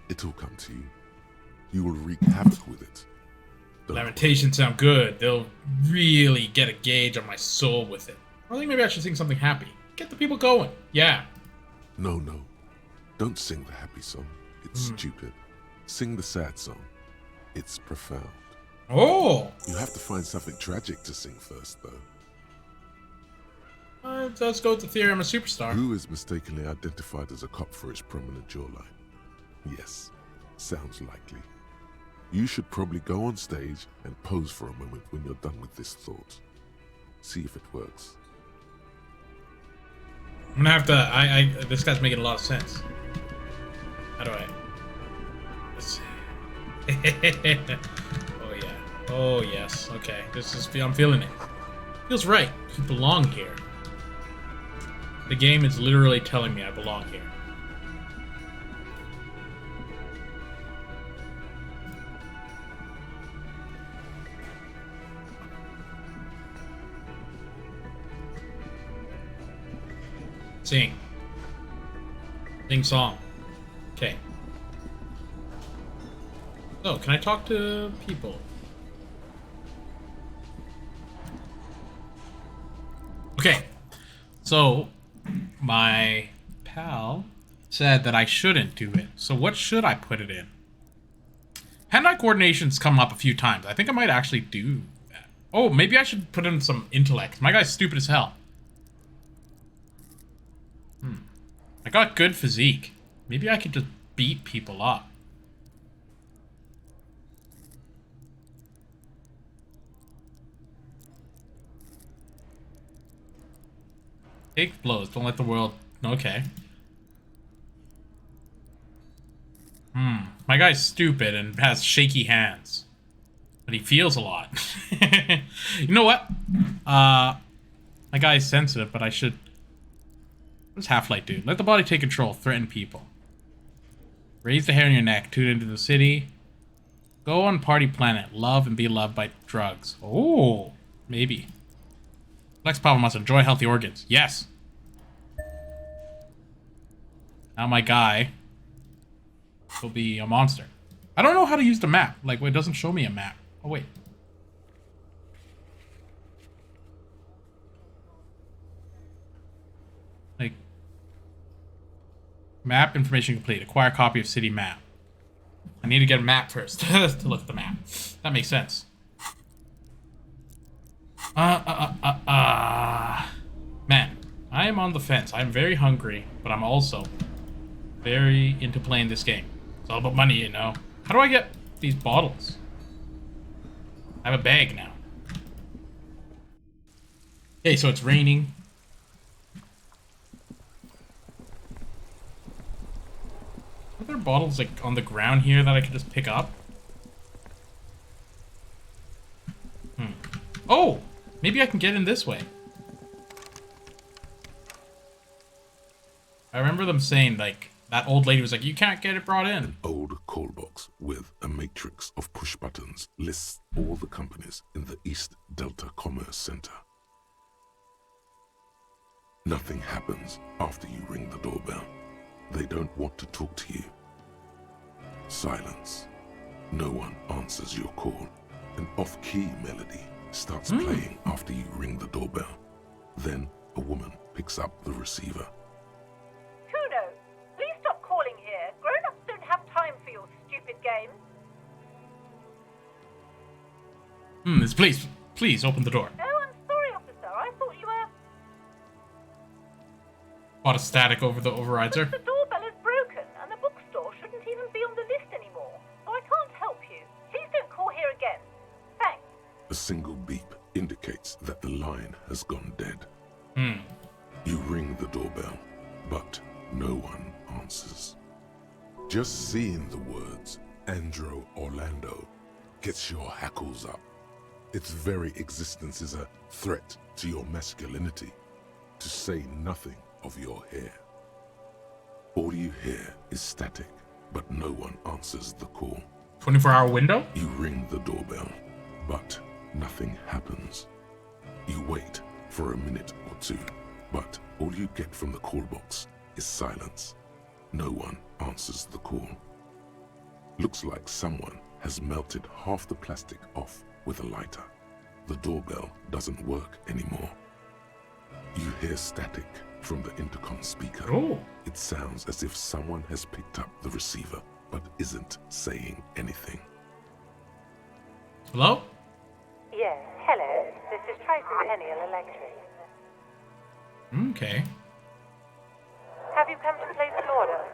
It'll come to you. You will wreak havoc with it. Lamentations sound good. They'll really get a gauge on my soul with it. I think maybe I should sing something happy. Get the people going. Yeah. No. Don't sing the happy song. It's stupid. Sing the sad song. It's profound. Oh! You have to find something tragic to sing first, though. Let's go with the theory I'm a superstar. Who is mistakenly identified as a cop for his prominent jawline? Yes, sounds likely. You should probably go on stage and pose for a moment when you're done with this thought. See if it works. I'm gonna have to. This guy's making a lot of sense. How do I? Let's see. Oh yes. Okay. I'm feeling it. Feels right. You belong here. The game is literally telling me I belong here. Sing song. Okay. So, can I talk to people? Okay. So, my pal said that I shouldn't do it. So what should I put it in? Hand-eye coordination's come up a few times. I think I might actually do that. Oh, maybe I should put in some intellect. My guy's stupid as hell. I got good physique. Maybe I could just beat people up. Take blows. Don't let the world... Okay. My guy's stupid and has shaky hands. But he feels a lot. You know what? My guy's sensitive, but I should... What does Half-Light do? Let the body take control. Threaten people. Raise the hair on your neck. Tune into the city. Go on party planet. Love and be loved by drugs. Oh, maybe. Flex power must enjoy healthy organs. Yes. Now my guy will be a monster. I don't know how to use the map. Like, it doesn't show me a map. Oh, wait. Like, map information complete. Acquire copy of city map. I need to get a map first to look at the map. That makes sense. Man, I am on the fence. I'm very hungry, but I'm also Very into playing this game. It's all about money, you know. How do I get these bottles? I have a bag now. Okay, so it's raining. Are there bottles like on the ground here that I could just pick up? Oh! Maybe I can get in this way. I remember them saying, like, that old lady was like, you can't get it brought in. An old call box with a matrix of push buttons lists all the companies in the East Delta Commerce Center. Nothing happens after you ring the doorbell. They don't want to talk to you. Silence. No one answers your call. An off-key melody starts playing after you ring the doorbell. Then a woman picks up the receiver. Kuno, please stop calling here. Grown-ups don't have time for your stupid games. Please open the door. Oh, I'm sorry, officer. I thought you were... Bought a static over the overrides her. The doorbell is broken, and the bookstore shouldn't even be on the list anymore. So I can't help you. Please don't call here again. Thanks. A single beep indicates that the line has gone dead. Hmm. You ring the doorbell, but no one answers. Just seeing the words Andro Orlando gets your hackles up. Its very existence is a threat to your masculinity, to say nothing of your hair. All you hear is static, but no one answers the call. 24-hour window? You ring the doorbell, but nothing happens. You wait for a minute or two, but all you get from the call box is silence. No one answers the call. Looks like someone has melted half the plastic off with a lighter. The doorbell doesn't work anymore. You hear static from the intercom speaker. Oh. It sounds as if someone has picked up the receiver, but isn't saying anything. Hello? Yes, hello. This is Tracy Peniel Electric. Okay. Have you come to place an order?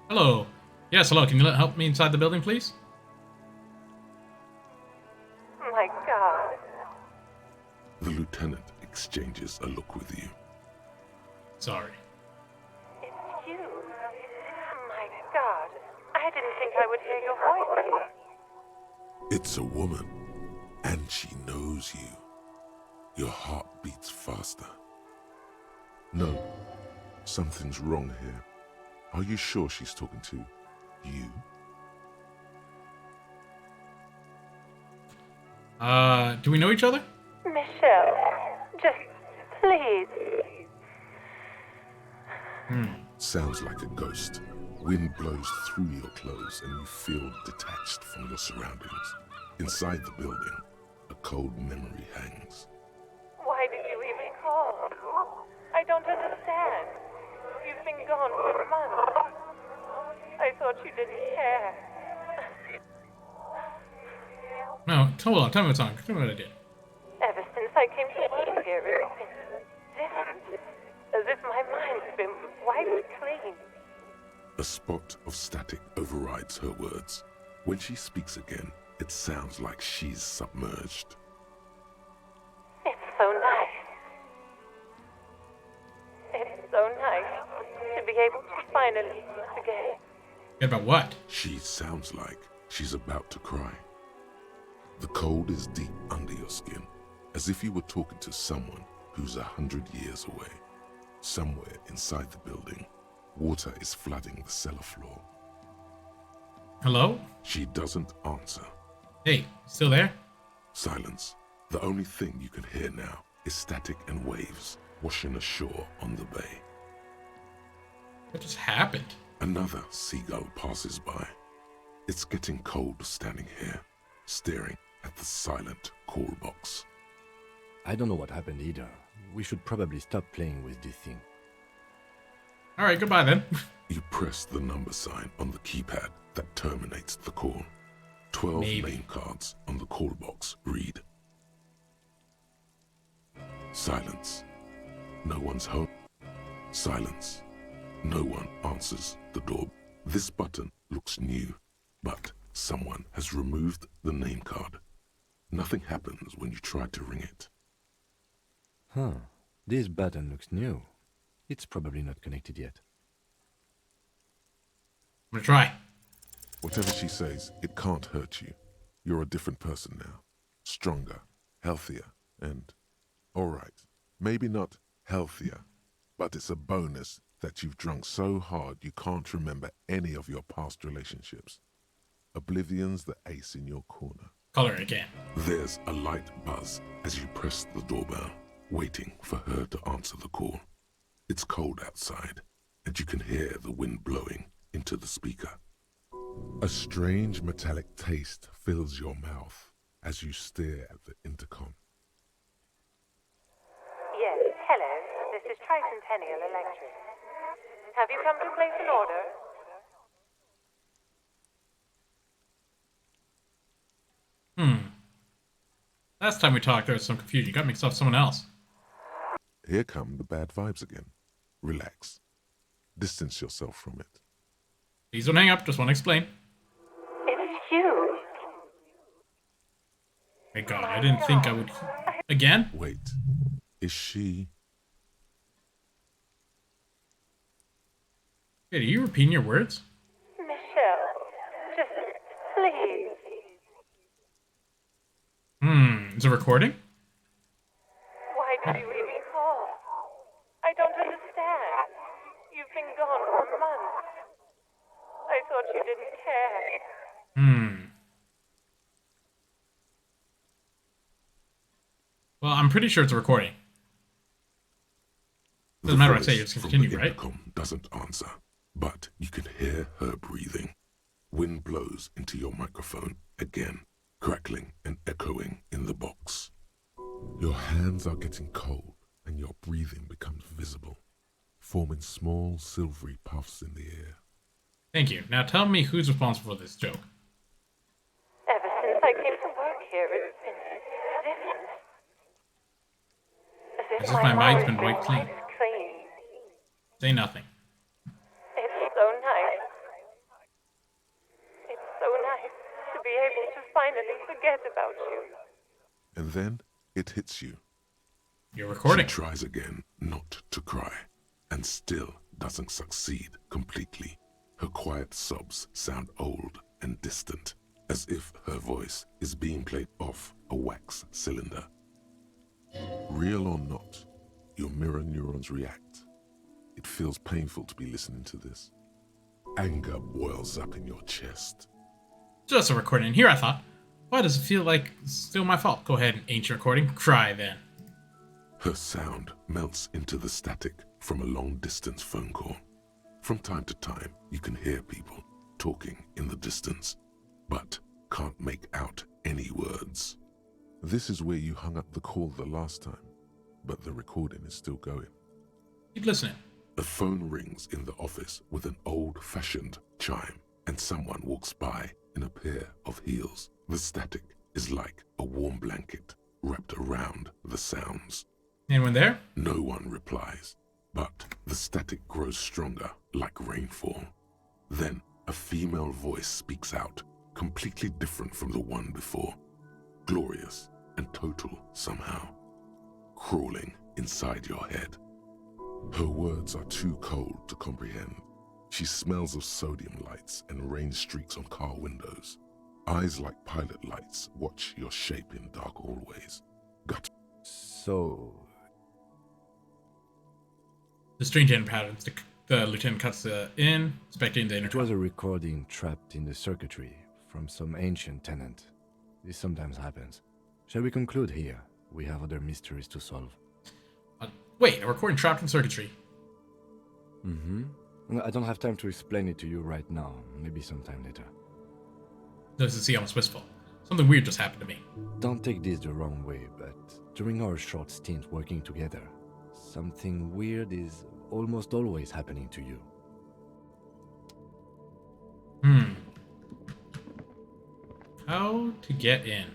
Hello. Yes, hello. Can you help me inside the building, please? My God. The lieutenant exchanges a look with you. Sorry. It's you. My God. I didn't think I would hear your voice. It's a woman, and she knows you. Your heart beats faster. No, something's wrong here. Are you sure she's talking to you? Do we know each other? Michelle, just please. Sounds like a ghost. Wind blows through your clothes and you feel detached from your surroundings. Inside the building, a cold memory hangs. Why did you even call? I don't understand. You've been gone for months. I thought you didn't care. No, hold on. Tell me what's on. Tell me what I did. Ever since I came to work here, it's been different. As if my mind's been wiped clean. A spot of static overrides her words. When she speaks again, it sounds like she's submerged. It's so nice. It's so nice to be able to finally once again. About what? She sounds like she's about to cry. The cold is deep under your skin, as if you were talking to someone who's 100 years away. Somewhere inside the building, water is flooding the cellar floor. Hello? She doesn't answer. Hey, still there? Silence. The only thing you can hear now is static and waves washing ashore on the bay. What just happened? Another seagull passes by. It's getting cold standing here, staring at the silent call box. I don't know what happened either. We should probably stop playing with this thing. Alright, goodbye then. You press the number sign on the keypad that terminates the call. 12 name cards on the call box read. Silence. No one's home. Silence. No one answers the door. This button looks new, but someone has removed the name card. Nothing happens when you try to ring it. Huh. This button looks new. It's probably not connected yet. I'm gonna try. Whatever she says, it can't hurt you. You're a different person now. Stronger, healthier, and... alright, maybe not healthier, but it's a bonus that you've drunk so hard you can't remember any of your past relationships. Oblivion's the ace in your corner. Color again. There's a light buzz as you press the doorbell, waiting for her to answer the call. It's cold outside, and you can hear the wind blowing into the speaker. A strange metallic taste fills your mouth as you stare at the intercom. Yes, hello. This is Tricentennial Electric. Have you come to place an order? Last time we talked, there was some confusion. You got mixed up with someone else. Here come the bad vibes again. Relax. Distance yourself from it. Please don't hang up. Just want to explain. It's you. My God, I didn't think I would... Again? Wait. Is she... Wait, are you repeating your words? Michelle, just please. Is it recording? Why did you even call? I don't understand. You've been gone for months. I thought you didn't care. Well, I'm pretty sure it's a recording. Doesn't matter what I say, just continue, right? Intercom doesn't answer, but you can hear her breathing. Wind blows into your microphone again, crackling and echoing in the box. Your hands are getting cold and your breathing becomes visible, forming small silvery puffs in the air. Thank you. Now tell me who's responsible for this joke. Ever since I came to work here, it's been different. As if my mind's been wiped clean. Clean. Say nothing. It's so nice. It's so nice to be able to finally forget about you. And then it hits you. You're recording. She tries again not to cry, and still doesn't succeed completely. Her quiet sobs sound old and distant, as if her voice is being played off a wax cylinder. Real or not, your mirror neurons react. It feels painful to be listening to this. Anger boils up in your chest. Just a recording. Here I thought, why does it feel like it's still my fault? Go ahead, ancient recording. Cry then. Her sound melts into the static from a long-distance phone call. From time to time, you can hear people talking in the distance, but can't make out any words. This is where you hung up the call the last time, but the recording is still going. Keep listening. A phone rings in the office with an old-fashioned chime, and someone walks by in a pair of heels. The static is like a warm blanket wrapped around the sounds. Anyone there? No one replies, but the static grows stronger like rainfall. Then a female voice speaks out, completely different from the one before. Glorious and total somehow, crawling inside your head. Her words are too cold to comprehend. She smells of sodium lights and rain streaks on car windows. Eyes like pilot lights watch your shape in dark hallways. Gut. So... The strange end patterns. The lieutenant cuts in, inspecting the It intercom. was a recording trapped in the circuitry from some ancient tenant. This sometimes happens. Shall we conclude here? We have other mysteries to solve. Wait, a recording trapped in circuitry? I don't have time to explain it to you right now. Maybe sometime later. Doesn't seem almost wistful. Something weird just happened to me. Don't take this the wrong way, but during our short stint working together, something weird is almost always happening to you. How to get in?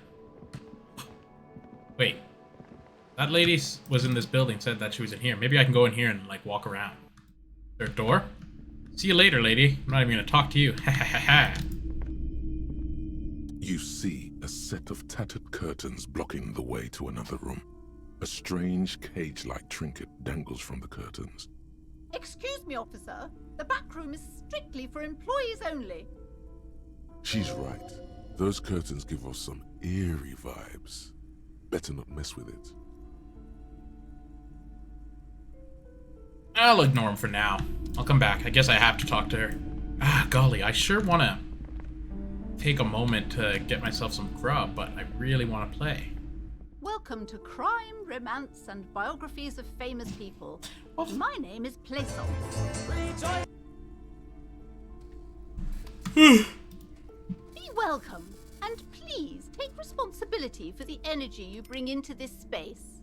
Wait. That lady was in this building, said that she was in here. Maybe I can go in here and, like, walk around. Their door? See you later, lady. I'm not even gonna talk to you. Ha ha ha ha. You see a set of tattered curtains blocking the way to another room. A strange cage-like trinket dangles from the curtains. Excuse me, officer. The back room is strictly for employees only. She's right. Those curtains give off some eerie vibes. Better not mess with it. I'll ignore him for now. I'll come back. I guess I have to talk to her. Ah, golly, I sure want to take a moment to get myself some grub, but I really want to play. Welcome to Crime, Romance, and Biographies of Famous People. My name is Plaisance. Be welcome, and please take responsibility for the energy you bring into this space.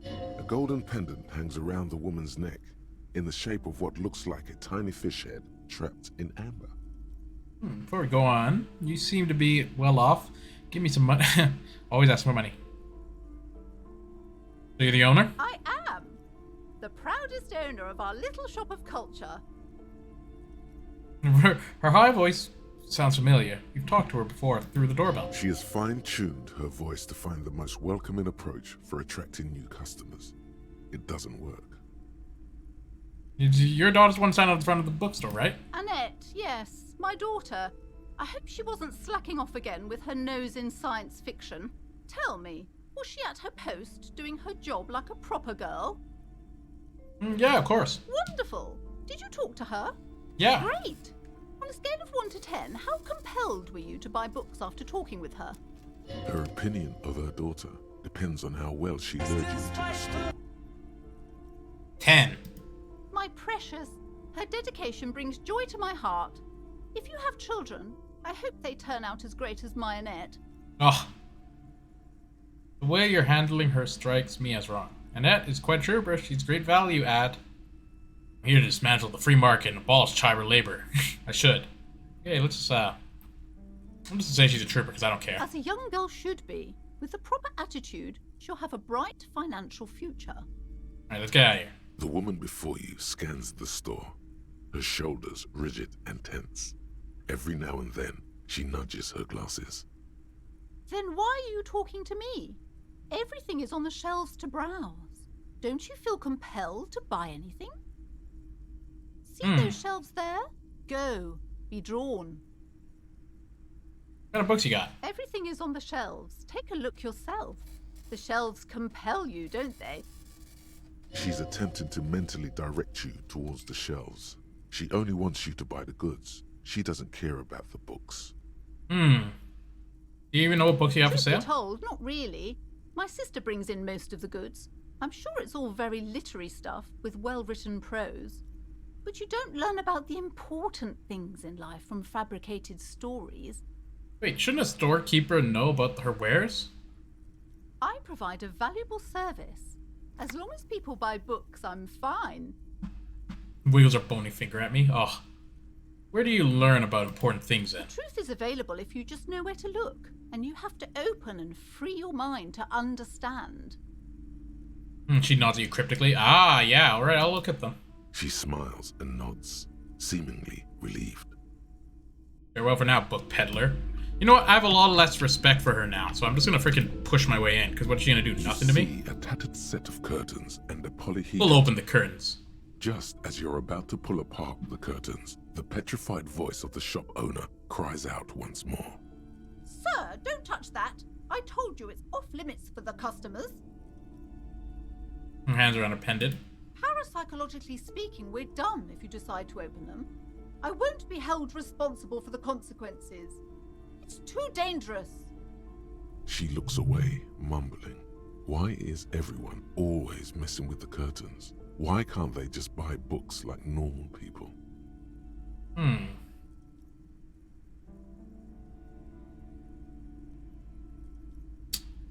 A golden pendant hangs around the woman's neck, in the shape of what looks like a tiny fish head trapped in amber. Before we go on, you seem to be well off. Give me some money. Always ask for money. So you're the owner? I am the proudest owner of our little shop of culture. Her high voice sounds familiar. You've talked to her before through the doorbell. She has fine-tuned her voice to find the most welcoming approach for attracting new customers. It doesn't work. Your daughter's the one signed at the front of the bookstore, right? Annette, yes, my daughter. I hope she wasn't slacking off again with her nose in science fiction. Tell me, was she at her post doing her job like a proper girl? Yeah, of course. Wonderful. Did you talk to her? Yeah. Great. On a scale of 1 to 10, how compelled were you to buy books after talking with her? Her opinion of her daughter depends on how well she lured you into the store. 10. My precious, her dedication brings joy to my heart. If you have children, I hope they turn out as great as my Annette. Oh. The way you're handling her strikes me as wrong. Annette is quite trooper. She's great value add. I'm here to dismantle the free market and abolish child labor. I should. Okay, let's just, I'm just gonna say she's a trooper because I don't care. As a young girl should be. With the proper attitude, she'll have a bright financial future. Alright, let's get out of here. The woman before you scans the store, her shoulders rigid and tense. Every now and then, she nudges her glasses. Then why are you talking to me? Everything is on the shelves to browse. Don't you feel compelled to buy anything? See those shelves there? Go. Be drawn. What kind of books you got? Everything is on the shelves. Take a look yourself. The shelves compel you, don't they? She's attempting to mentally direct you towards the shelves. She only wants you to buy the goods. She doesn't care about the books. Do you even know what books you have for sale? Truth be told, not really. My sister brings in most of the goods. I'm sure it's all very literary stuff with well-written prose. But you don't learn about the important things in life from fabricated stories. Wait, shouldn't a storekeeper know about her wares? I provide a valuable service. As long as people buy books, I'm fine. Wiggles her bony finger at me. Oh. Where do you learn about important things then? The truth is available if you just know where to look. And you have to open and free your mind to understand. She nods at you cryptically. Ah, yeah, alright, I'll look at them. She smiles and nods, seemingly relieved. Farewell for now, book peddler. You know what? I have a lot less respect for her now, so I'm just gonna freaking push my way in, because what's she gonna do? Nothing to me? You see a tattered set of curtains and a polyhedron. We'll open the curtains. Just as you're about to pull apart the curtains, the petrified voice of the shop owner cries out once more. Sir, don't touch that. I told you it's off limits for the customers. Her hands are unappended. Parapsychologically speaking, we're done if you decide to open them. I won't be held responsible for the consequences. It's too dangerous. She looks away, mumbling. Why is everyone always messing with the curtains? Why can't they just buy books like normal people?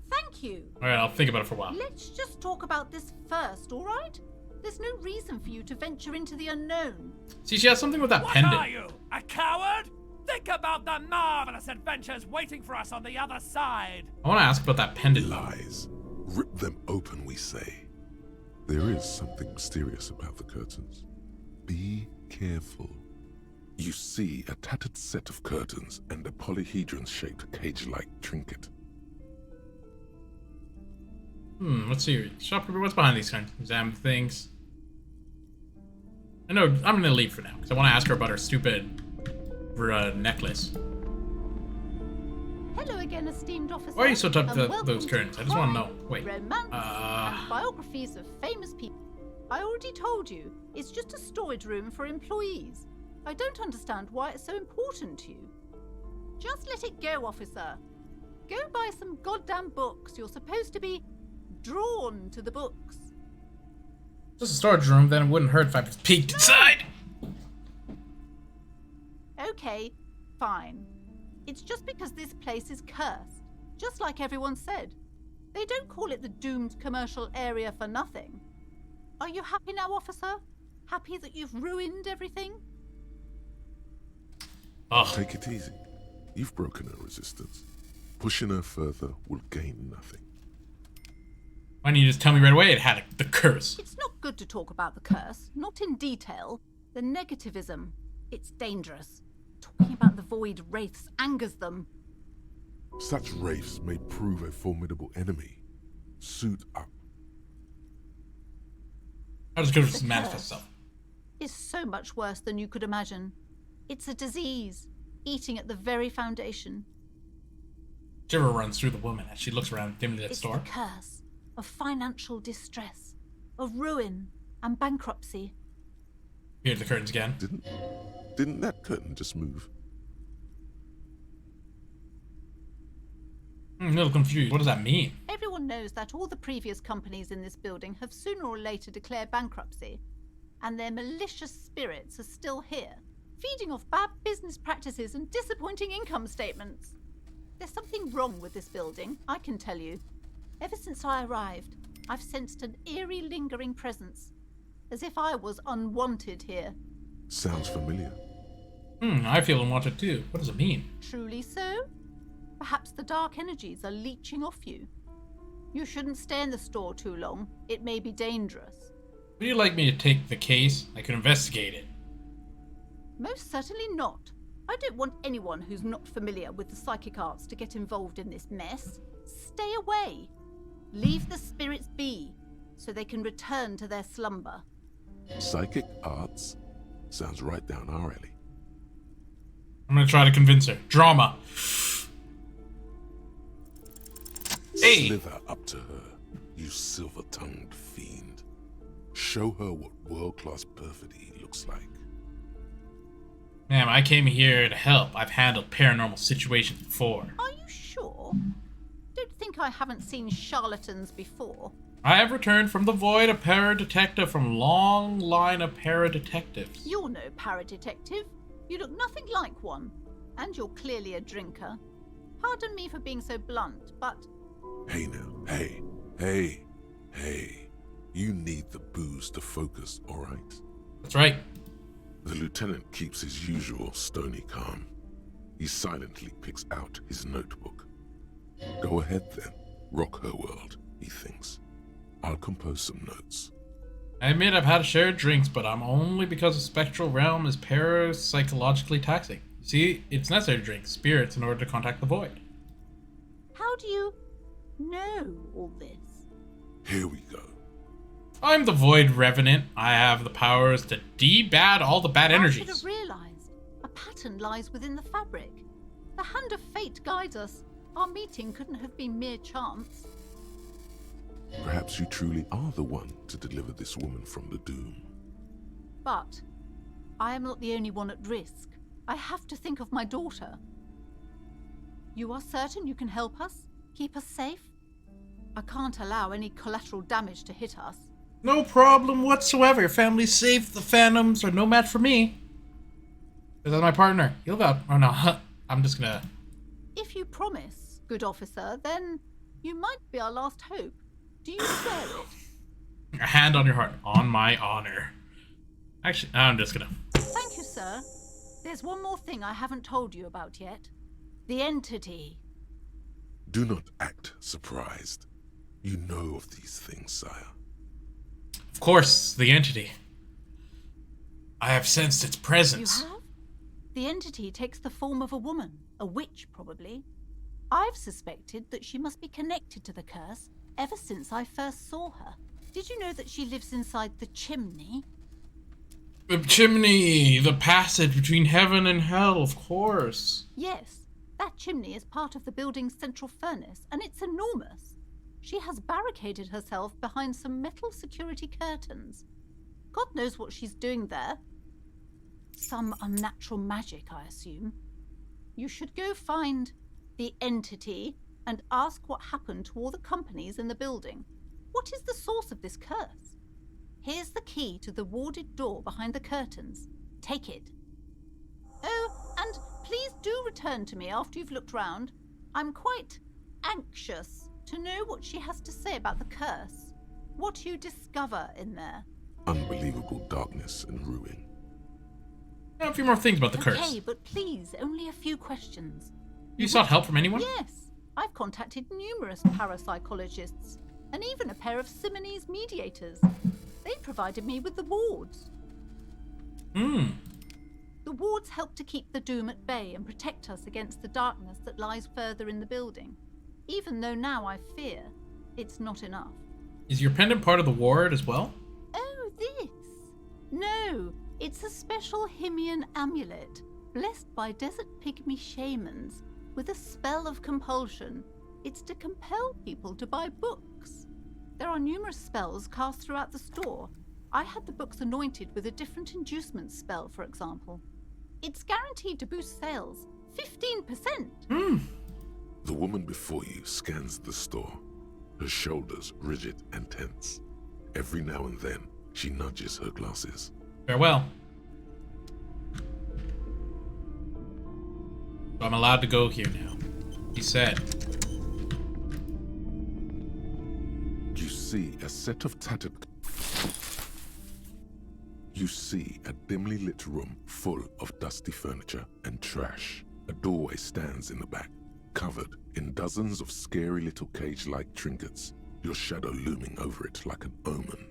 Thank you. Alright, I'll think about it for a while. Let's just talk about this first, all right? There's no reason for you to venture into the unknown. See, she has something with that What pendant. are you, a coward? Think about the marvelous adventures waiting for us on the other side. I want to ask about that pendant. Lies. Rip them open, we say. There is something mysterious about the curtains. Be careful. You see a tattered set of curtains and a polyhedron-shaped cage-like trinket. Let's see. Shopkeeper, what's behind these kinds? Examine things. I know, I'm gonna leave for now, because I want to ask her about her stupid necklace. Hello again, esteemed officer. Why are you so tough and to welcome those curtains? I just want to know. Wait. Romance and biographies of famous people. I already told you, it's just a storage room for employees. I don't understand why it's so important to you. Just let it go, officer. Go buy some goddamn books. You're supposed to be drawn to the books. Just a storage room, then it wouldn't hurt if I just peeked inside. Okay, fine. It's just because this place is cursed, just like everyone said. They don't call it the doomed commercial area for nothing. Are you happy now, officer? Happy that you've ruined everything? Take it easy. You've broken her resistance. Pushing her further will gain nothing. Why didn't you just tell me right away it had the curse? It's not good to talk about the curse, not in detail. The negativism, it's dangerous. Talking about the void wraiths angers them. Such wraiths may prove a formidable enemy. Suit up. How does it manifest itself? It's so much worse than you could imagine. It's a disease, eating at the very foundation. Shiver runs through the woman as she looks around dimly at the store. It's the curse of financial distress, of ruin and bankruptcy. Here are the curtains again. Didn't that curtain just move? I'm a little confused. What does that mean? Everyone knows that all the previous companies in this building have sooner or later declared bankruptcy, and their malicious spirits are still here, feeding off bad business practices and disappointing income statements. There's something wrong with this building, I can tell you. Ever since I arrived, I've sensed an eerie, lingering presence, as if I was unwanted here. Sounds familiar. I feel unwanted too. What does it mean? Truly so? Perhaps the dark energies are leeching off you. You shouldn't stay in the store too long. It may be dangerous. Would you like me to take the case? I could investigate it. Most certainly not. I don't want anyone who's not familiar with the psychic arts to get involved in this mess. Stay away. Leave the spirits be, so they can return to their slumber. Psychic arts? Sounds right down our alley. I'm gonna try to convince her. Drama. Hey! Slither up to her, you silver-tongued fiend. Show her what world-class perfidy looks like. Ma'am, I came here to help. I've handled paranormal situations before. Are you sure? Don't think I haven't seen charlatans before. I have returned from the void, a para-detective from long line of para-detectives. You're no para-detective. You look nothing like one. And you're clearly a drinker. Pardon me for being so blunt, but... Hey now, hey. You need the booze to focus, alright? That's right. The lieutenant keeps his usual stony calm. He silently picks out his notebook. Go ahead then, rock her world, he thinks. I'll compose some notes. I admit I've had shared drinks, but I'm only because the spectral realm is parapsychologically taxing. You see, it's necessary to drink spirits in order to contact the void. How do you know all this? Here we go. I'm the Void Revenant. I have the powers to de-bad all the bad energies. I should have realized. A pattern lies within the fabric. The hand of fate guides us. Our meeting couldn't have been mere chance. Perhaps you truly are the one to deliver this woman from the doom. But I am not the only one at risk. I have to think of my daughter. You are certain you can help us? Keep us safe? I can't allow any collateral damage to hit us. No problem whatsoever. Family's safe. The Phantoms are no match for me. That's my partner. He'll about. Oh no, I'm just gonna. If you promise, good officer, then you might be our last hope. Do you swear it? A hand on your heart. On my honor. Actually, I'm just gonna. Thank you, sir. There's one more thing I haven't told you about yet. The entity. Do not act surprised. You know of these things, sire. Of course, the entity. I have sensed its presence. You have? The entity takes the form of a woman, a witch probably. I've suspected that she must be connected to the curse ever since I first saw her. Did you know that she lives inside the chimney? The chimney, the passage between heaven and hell, of course. Yes, that chimney is part of the building's central furnace, and it's enormous. She has barricaded herself behind some metal security curtains. God knows what she's doing there. Some unnatural magic, I assume. You should go find the entity and ask what happened to all the companies in the building. What is the source of this curse? Here's the key to the warded door behind the curtains. Take it. Oh, and please do return to me after you've looked round. I'm quite anxious to know what she has to say about the curse. What you discover in there. Unbelievable darkness and ruin. A few more things about the curse. Okay, but please, only a few questions. You sought help from anyone? Yes. I've contacted numerous parapsychologists and even a pair of Simonese mediators. They provided me with the wards. The wards help to keep the doom at bay and protect us against the darkness that lies further in the building. Even though now I fear it's not enough. Is your pendant part of the ward as well? Oh, this? No, it's a special Himian amulet, blessed by desert pygmy shamans, with a spell of compulsion. It's to compel people to buy books. There are numerous spells cast throughout the store. I had the books anointed with a different inducement spell, for example. It's guaranteed to boost sales 15%. The woman before you scans the store, her shoulders rigid and tense. Every now and then, she nudges her glasses. Farewell. So I'm allowed to go here now. He said. You see a set of tattered... You see a dimly lit room full of dusty furniture and trash. A doorway stands in the back, covered in dozens of scary little cage-like trinkets, your shadow looming over it like an omen.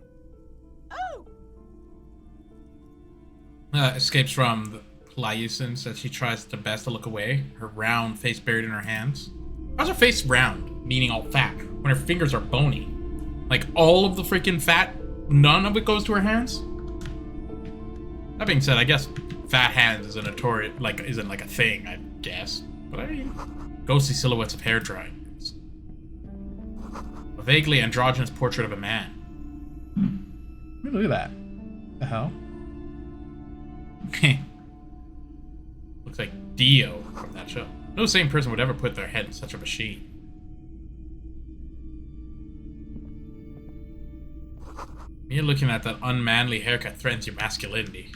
Escapes from the liaisons as she tries her best to look away, her round face buried in her hands. How's her face round, meaning all fat, when her fingers are bony? Like all of the freaking fat, none of it goes to her hands? That being said, I guess fat hands is a notorious, isn't like a thing, I guess. But I mean, ghostly silhouettes of hair drying. A vaguely androgynous portrait of a man. Look at that. What the hell? Looks like Dio from that show. No sane person would ever put their head in such a machine. You're looking at that unmanly haircut threatens your masculinity.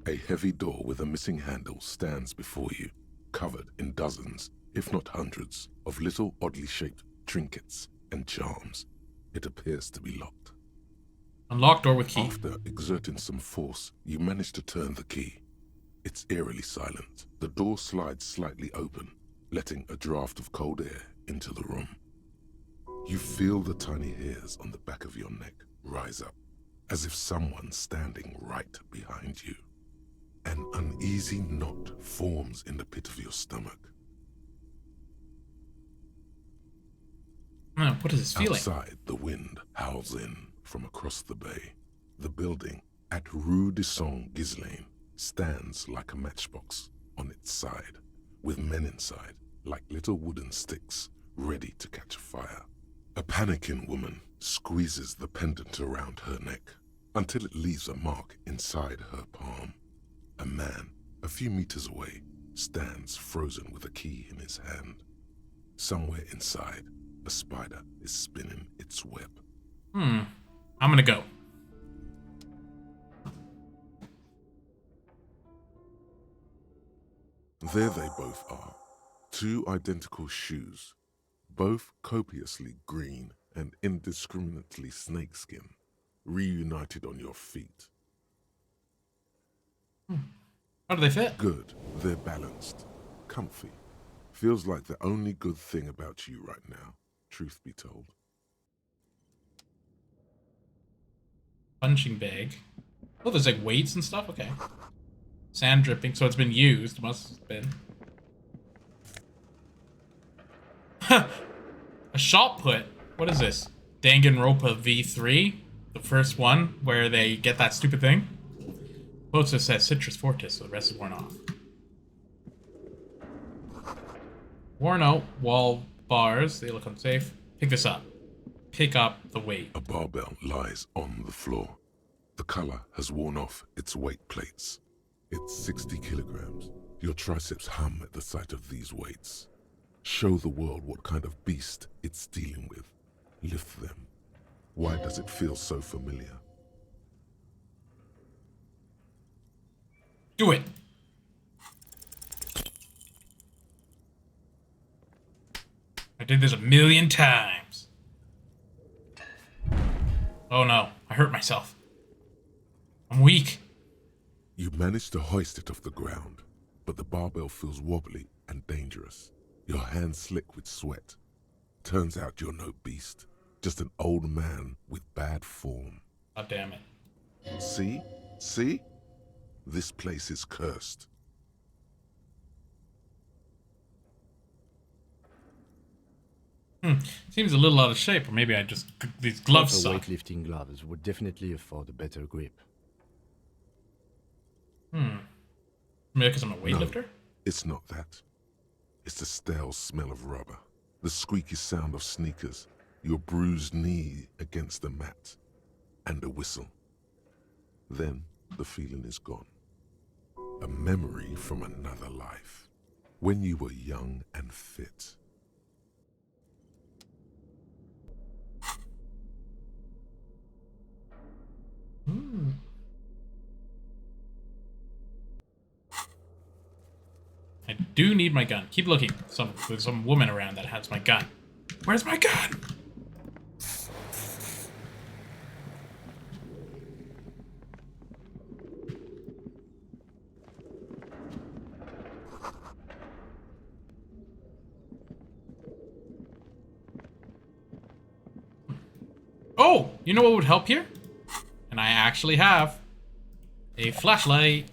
A heavy door with a missing handle stands before you, covered in dozens, if not hundreds, of little oddly shaped trinkets and charms. It appears to be locked. Unlock door with key. After exerting some force, you manage to turn the key. It's eerily silent. The door slides slightly open, letting a draft of cold air into the room. You feel the tiny hairs on the back of your neck rise up, as if someone's standing right behind you. An uneasy knot forms in the pit of your stomach. What is this feeling? Outside, the wind howls in from across the bay. The building at Rue de Saint-Ghislain stands like a matchbox on its side, with men inside, like little wooden sticks, ready to catch fire. A panicking woman squeezes the pendant around her neck until it leaves a mark inside her palm. A man, a few meters away, stands frozen with a key in his hand. Somewhere inside, a spider is spinning its web. I'm gonna go. There they both are. Two identical shoes, both copiously green and indiscriminately snakeskin, reunited on your feet. How do they fit? Good. They're balanced. Comfy. Feels like the only good thing about you right now, truth be told. Punching bag. Oh, there's like weights and stuff? Okay. Sand dripping, so it's been used. Must have been. A shot put? What is this? Danganronpa V3? The first one where they get that stupid thing? Poster says Citrus Fortis, so the rest is worn off. Worn out wall bars, they look unsafe. Pick this up. Pick up the weight. A barbell lies on the floor. The color has worn off its weight plates. It's 60 kilograms. Your triceps hum at the sight of these weights. Show the world what kind of beast it's dealing with. Lift them. Why does it feel so familiar? Do it! I did this 1,000,000 times. Oh no, I hurt myself. I'm weak. You manage to hoist it off the ground, but the barbell feels wobbly and dangerous. Your hands slick with sweat. Turns out you're no beast, just an old man with bad form. God damn it. See? See? This place is cursed. Seems a little out of shape, or maybe I just... These gloves Proper suck. weightlifting gloves would definitely afford a better grip. Maybe because I'm a weightlifter? No, it's not that. It's the stale smell of rubber, the squeaky sound of sneakers, your bruised knee against the mat, and a whistle. Then the feeling is gone. A memory from another life, when you were young and fit. I do need my gun. Keep looking. There's some woman around that has my gun. Where's my gun? Oh, you know what would help here? And I actually have a flashlight.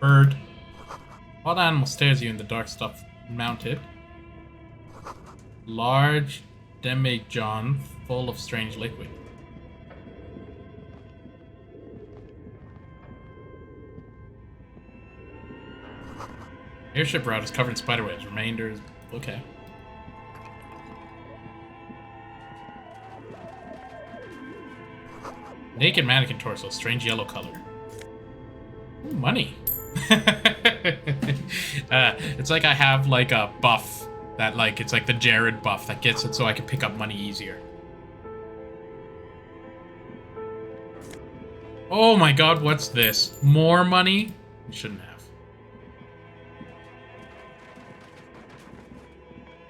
Bird. Wild animal stares at you in the dark, stuff mounted. Large demijohn full of strange liquid. Airship route is covered in spiderwebs. Remainders. Okay. Naked mannequin torso, strange yellow color. Ooh, money. It's like I have like a buff that like it's like the Jared buff that gets it so I can pick up money easier. Oh my god, what's this? More money? You shouldn't have.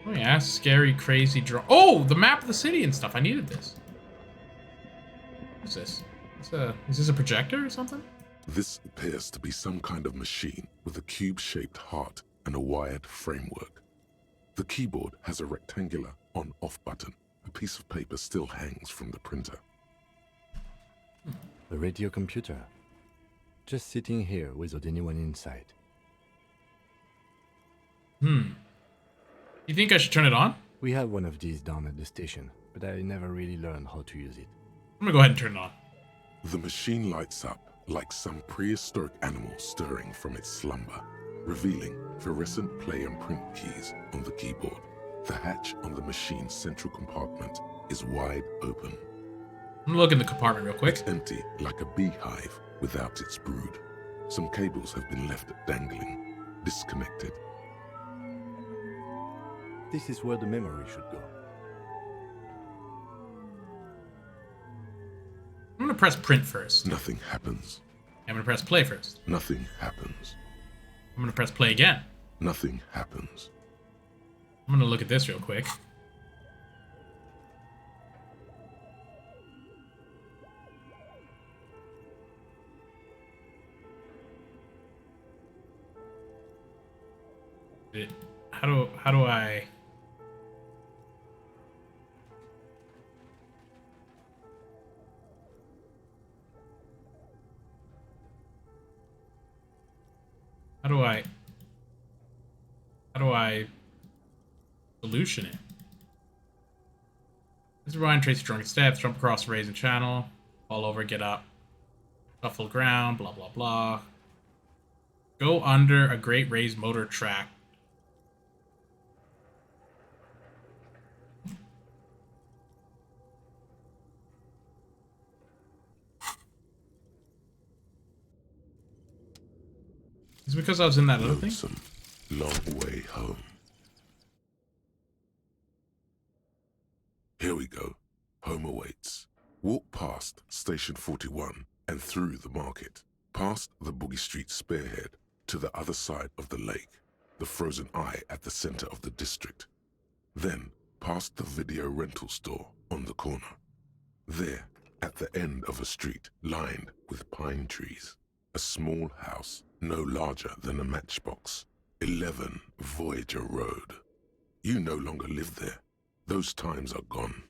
Oh yeah, scary, crazy draw. Oh, the map of the city and stuff. I needed this. What's this? Is this a projector or something? This appears to be some kind of machine with a cube-shaped heart and a wired framework. The keyboard has a rectangular on-off button. A piece of paper still hangs from the printer. The radio computer. Just sitting here without anyone inside. You think I should turn it on? We have one of these down at the station, but I never really learned how to use it. I'm gonna go ahead and turn it on. The machine lights up like some prehistoric animal stirring from its slumber, revealing fluorescent play and print keys on the keyboard. The hatch on the machine's central compartment is wide open. I'm gonna look in the compartment real quick. It's empty like a beehive without its brood. Some cables have been left dangling, disconnected. This is where the memory should go. I'm gonna press print first. Nothing happens. I'm gonna press play first. Nothing happens. I'm gonna press play again. Nothing happens. I'm gonna look at this real quick. How do I... How do I solution it? This is Ryan trace drunken steps, jump across, raise and channel, fall over, get up, shuffle ground, blah blah blah. Go under a great raised motor track. It's because I was in that other thing. Lonesome, long way home. Here we go. Home awaits. Walk past Station 41 and through the market, past the Boogie Street spearhead to the other side of the lake, the frozen eye at the center of the district. Then past the video rental store on the corner. There, at the end of a street lined with pine trees, a small house no larger than a matchbox. 11 Voyager Road. You no longer live there. Those times are gone.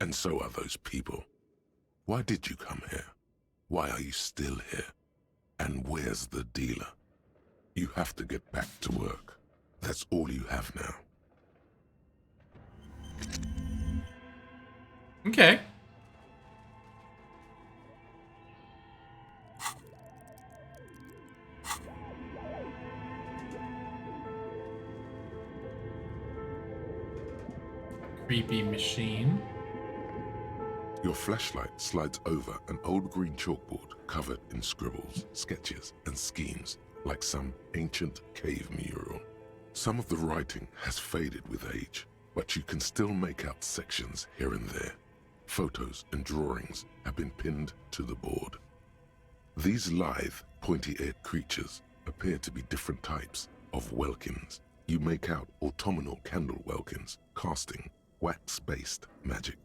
And so are those people. Why did you come here? Why are you still here? And where's the dealer? You have to get back to work. That's all you have now. Okay. Creepy machine. Your flashlight slides over an old green chalkboard covered in scribbles, sketches, and schemes like some ancient cave mural. Some of the writing has faded with age, but you can still make out sections here and there. Photos and drawings have been pinned to the board. These lithe, pointy-eared creatures appear to be different types of welkins. You make out autumnal candle welkins casting wax-based magic.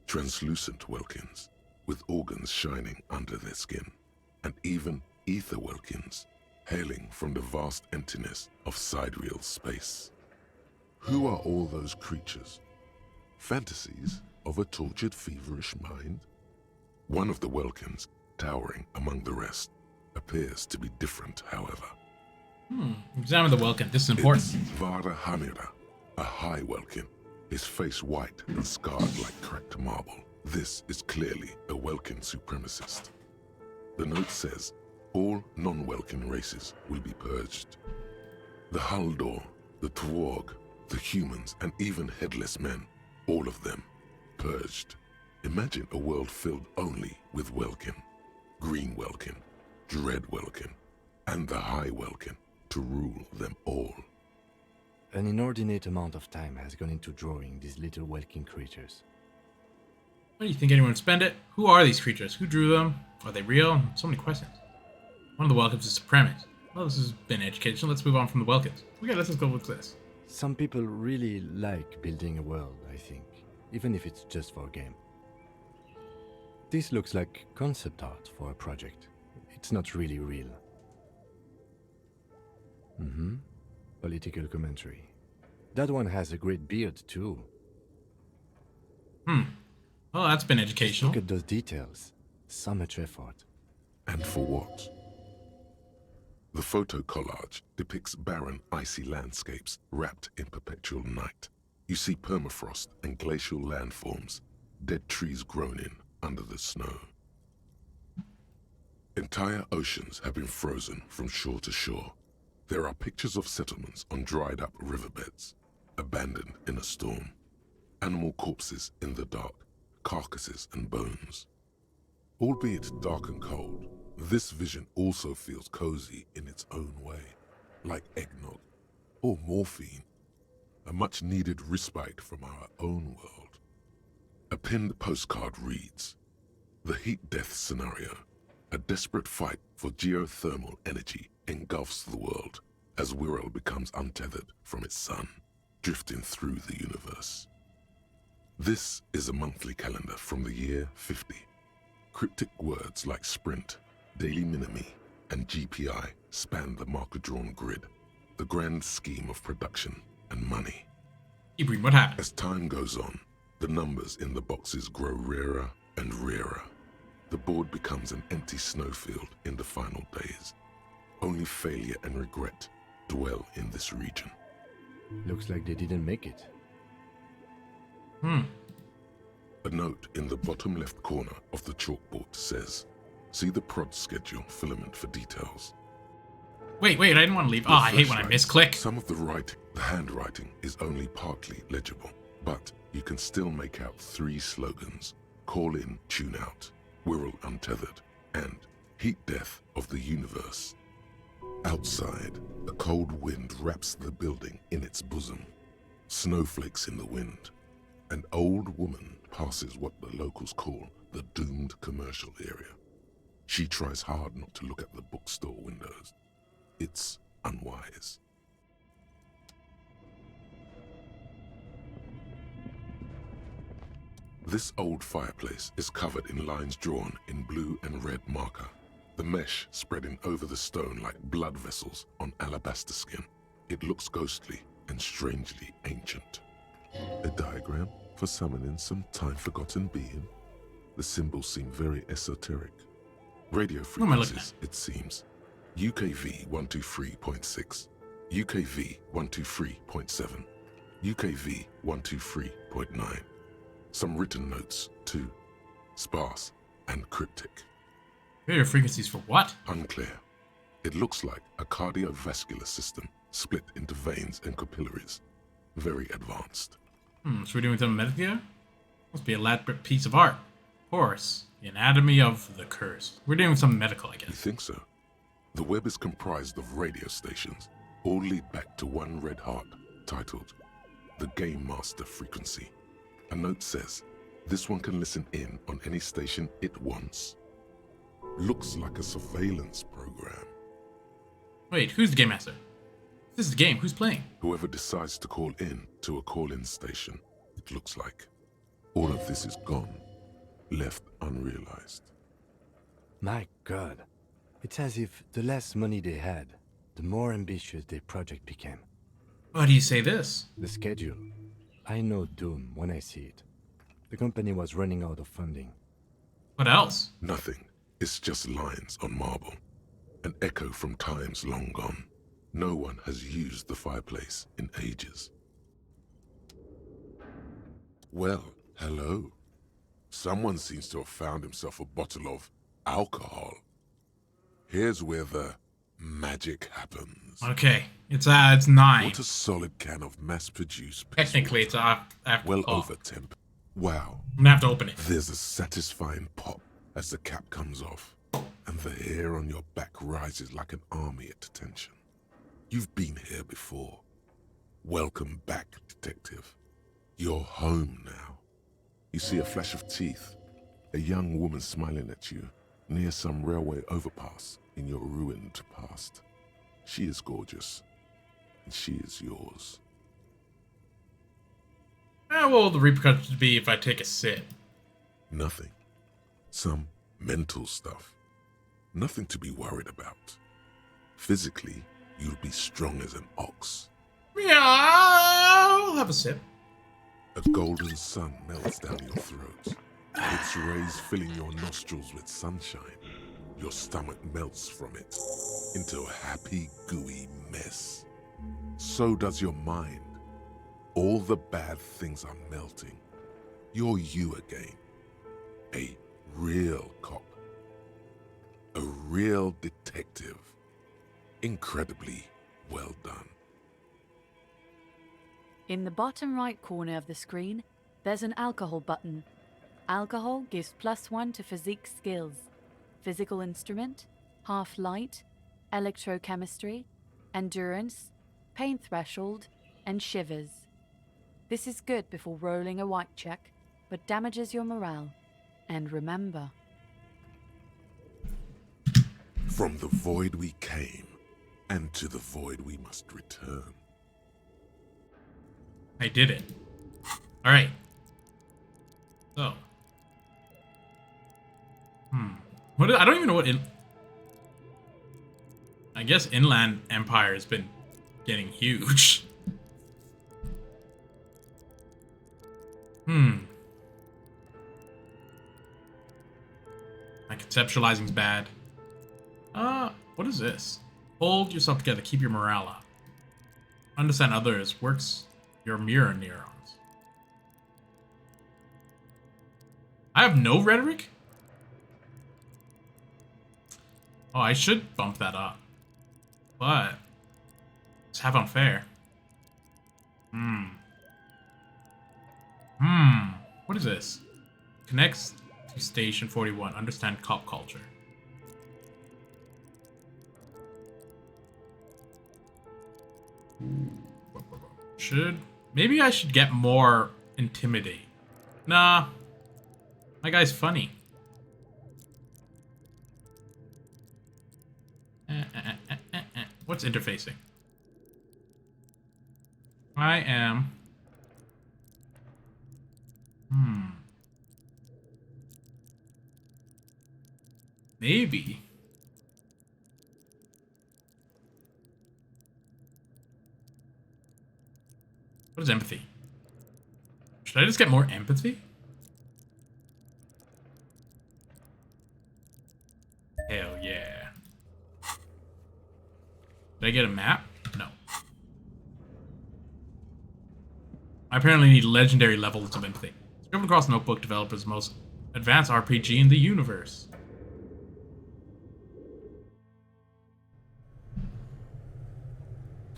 Translucent welkins with organs shining under their skin, and even ether welkins hailing from the vast emptiness of sidereal space. Who are all those creatures? Fantasies of a tortured, feverish mind? One of the welkins, towering among the rest, appears to be different, however. Examine the welkin. This is important. It's Vara Hamira, a high welkin, his face white and scarred like cracked marble. This is clearly a Welkin supremacist. The note says, all non-Welkin races will be purged. The Haldor, the Tworg, the humans, and even headless men, all of them, purged. Imagine a world filled only with Welkin, Green Welkin, Dread Welkin, and the High Welkin to rule them all. An inordinate amount of time has gone into drawing these little Welkin creatures. What do you think anyone would spend it? Who are these creatures? Who drew them? Are they real? So many questions. One of the Welkins is supremacist. Well, this has been education. Let's move on from the Welkins. Okay, let's just go with this. Some people really like building a world, I think, even if it's just for a game. This looks like concept art for a project. It's not really real. Political commentary. That one has a great beard, too. Well, that's been educational. Look at those details. So much effort. And for what? The photo collage depicts barren, icy landscapes wrapped in perpetual night. You see permafrost and glacial landforms, dead trees grown in under the snow. Entire oceans have been frozen from shore to shore. There are pictures of settlements on dried-up riverbeds, abandoned in a storm. Animal corpses in the dark, carcasses and bones. Albeit dark and cold, this vision also feels cozy in its own way, like eggnog or morphine, a much-needed respite from our own world. A pinned postcard reads, "The heat death scenario, a desperate fight for geothermal energy engulfs the world as Wirral becomes untethered from its sun, drifting through the universe." This is a monthly calendar from the year 50. Cryptic words like sprint, daily minimi, and GPI span the marker-drawn grid. the grand scheme of production and money. Ibrahim, what happened? As time goes on, the numbers in the boxes grow rarer and rarer. The board becomes an empty snowfield in the final days. Only failure and regret dwell in this region. Looks like they didn't make it. A note in the bottom left corner of the chalkboard says, "See the prod schedule filament for details." Wait, I didn't want to leave. Oh, I hate when I misclick. Some of the handwriting is only partly legible, but you can still make out 3 slogans: Call in, Tune Out, Wirral Untethered, and Heat Death of the Universe. Outside, a cold wind wraps the building in its bosom. Snowflakes in the wind. An old woman passes what the locals call the doomed commercial area. She tries hard not to look at the bookstore windows. It's unwise. This old fireplace is covered in lines drawn in blue and red marker, the mesh spreading over the stone like blood vessels on alabaster skin. It looks ghostly and strangely ancient. A diagram for summoning some time-forgotten being. The symbols seem very esoteric. Radio frequencies, it seems. UKV 123.6, UKV 123.7, UKV 123.9. Some written notes, too. Sparse and cryptic. Radio frequencies for what? Unclear. It looks like a cardiovascular system split into veins and capillaries. Very advanced. So we're doing some medical here? Must be a elaborate piece of art. Of course. The anatomy of the curse. We're doing some medical, I guess. You think so? The web is comprised of radio stations, all lead back to one red heart, titled The Game Master Frequency. A note says, this one can listen in on any station it wants. Looks like a surveillance program. Wait, who's the Game Master? This is the game. Who's playing? Whoever decides to call in to a call-in station, it looks like. All of this is gone, left unrealized. My God. It's as if the less money they had, the more ambitious their project became. Why do you say this? The schedule. I know doom when I see it. The company was running out of funding. What else? Nothing. It's just lines on marble. An echo from times long gone. No one has used the fireplace in ages. Well, hello. Someone seems to have found himself a bottle of alcohol. Here's where the magic happens. Okay, it's 9. What a solid can of mass-produced. Technically, it's after well over temp. Wow. I'm gonna have to open it. There's a satisfying pop as the cap comes off, and the hair on your back rises like an army at attention. You've been here before. Welcome back, detective. You're home now. You see a flash of teeth, a young woman smiling at you near some railway overpass in your ruined past. She is gorgeous, and she is yours. What will the repercussions be if I take a sip? Nothing. Some mental stuff. Nothing to be worried about. Physically, you'll be strong as an ox. Yeah, I'll have a sip. A golden sun melts down your throat. Its rays filling your nostrils with sunshine. Your stomach melts from it into a happy, gooey mess. So does your mind. All the bad things are melting. You're you again. A real cop. A real detective. Incredibly well done. In the bottom right corner of the screen, there's an alcohol button. Alcohol gives +1 to physique skills. Physical instrument, half light, electrochemistry, endurance, pain threshold, and shivers. This is good before rolling a white check, but damages your morale. And remember, from the void we came, and to the void we must return. I did it. Alright. So. I don't even know what I guess Inland Empire has been getting huge. My conceptualizing's bad. What is this? Hold yourself together, keep your morale up. Understand others, works your mirror neurons. I have no rhetoric? Oh, I should bump that up. But let's have unfair. What is this? Connects to Station 41. Understand cop culture. Maybe I should get more intimidate. Nah. My guy's funny. What's interfacing? I am... Maybe. What is empathy? Should I just get more empathy? Hell yeah. Did I get a map? No. I apparently need legendary levels of empathy. Scribbled across notebook developers most advanced RPG in the universe.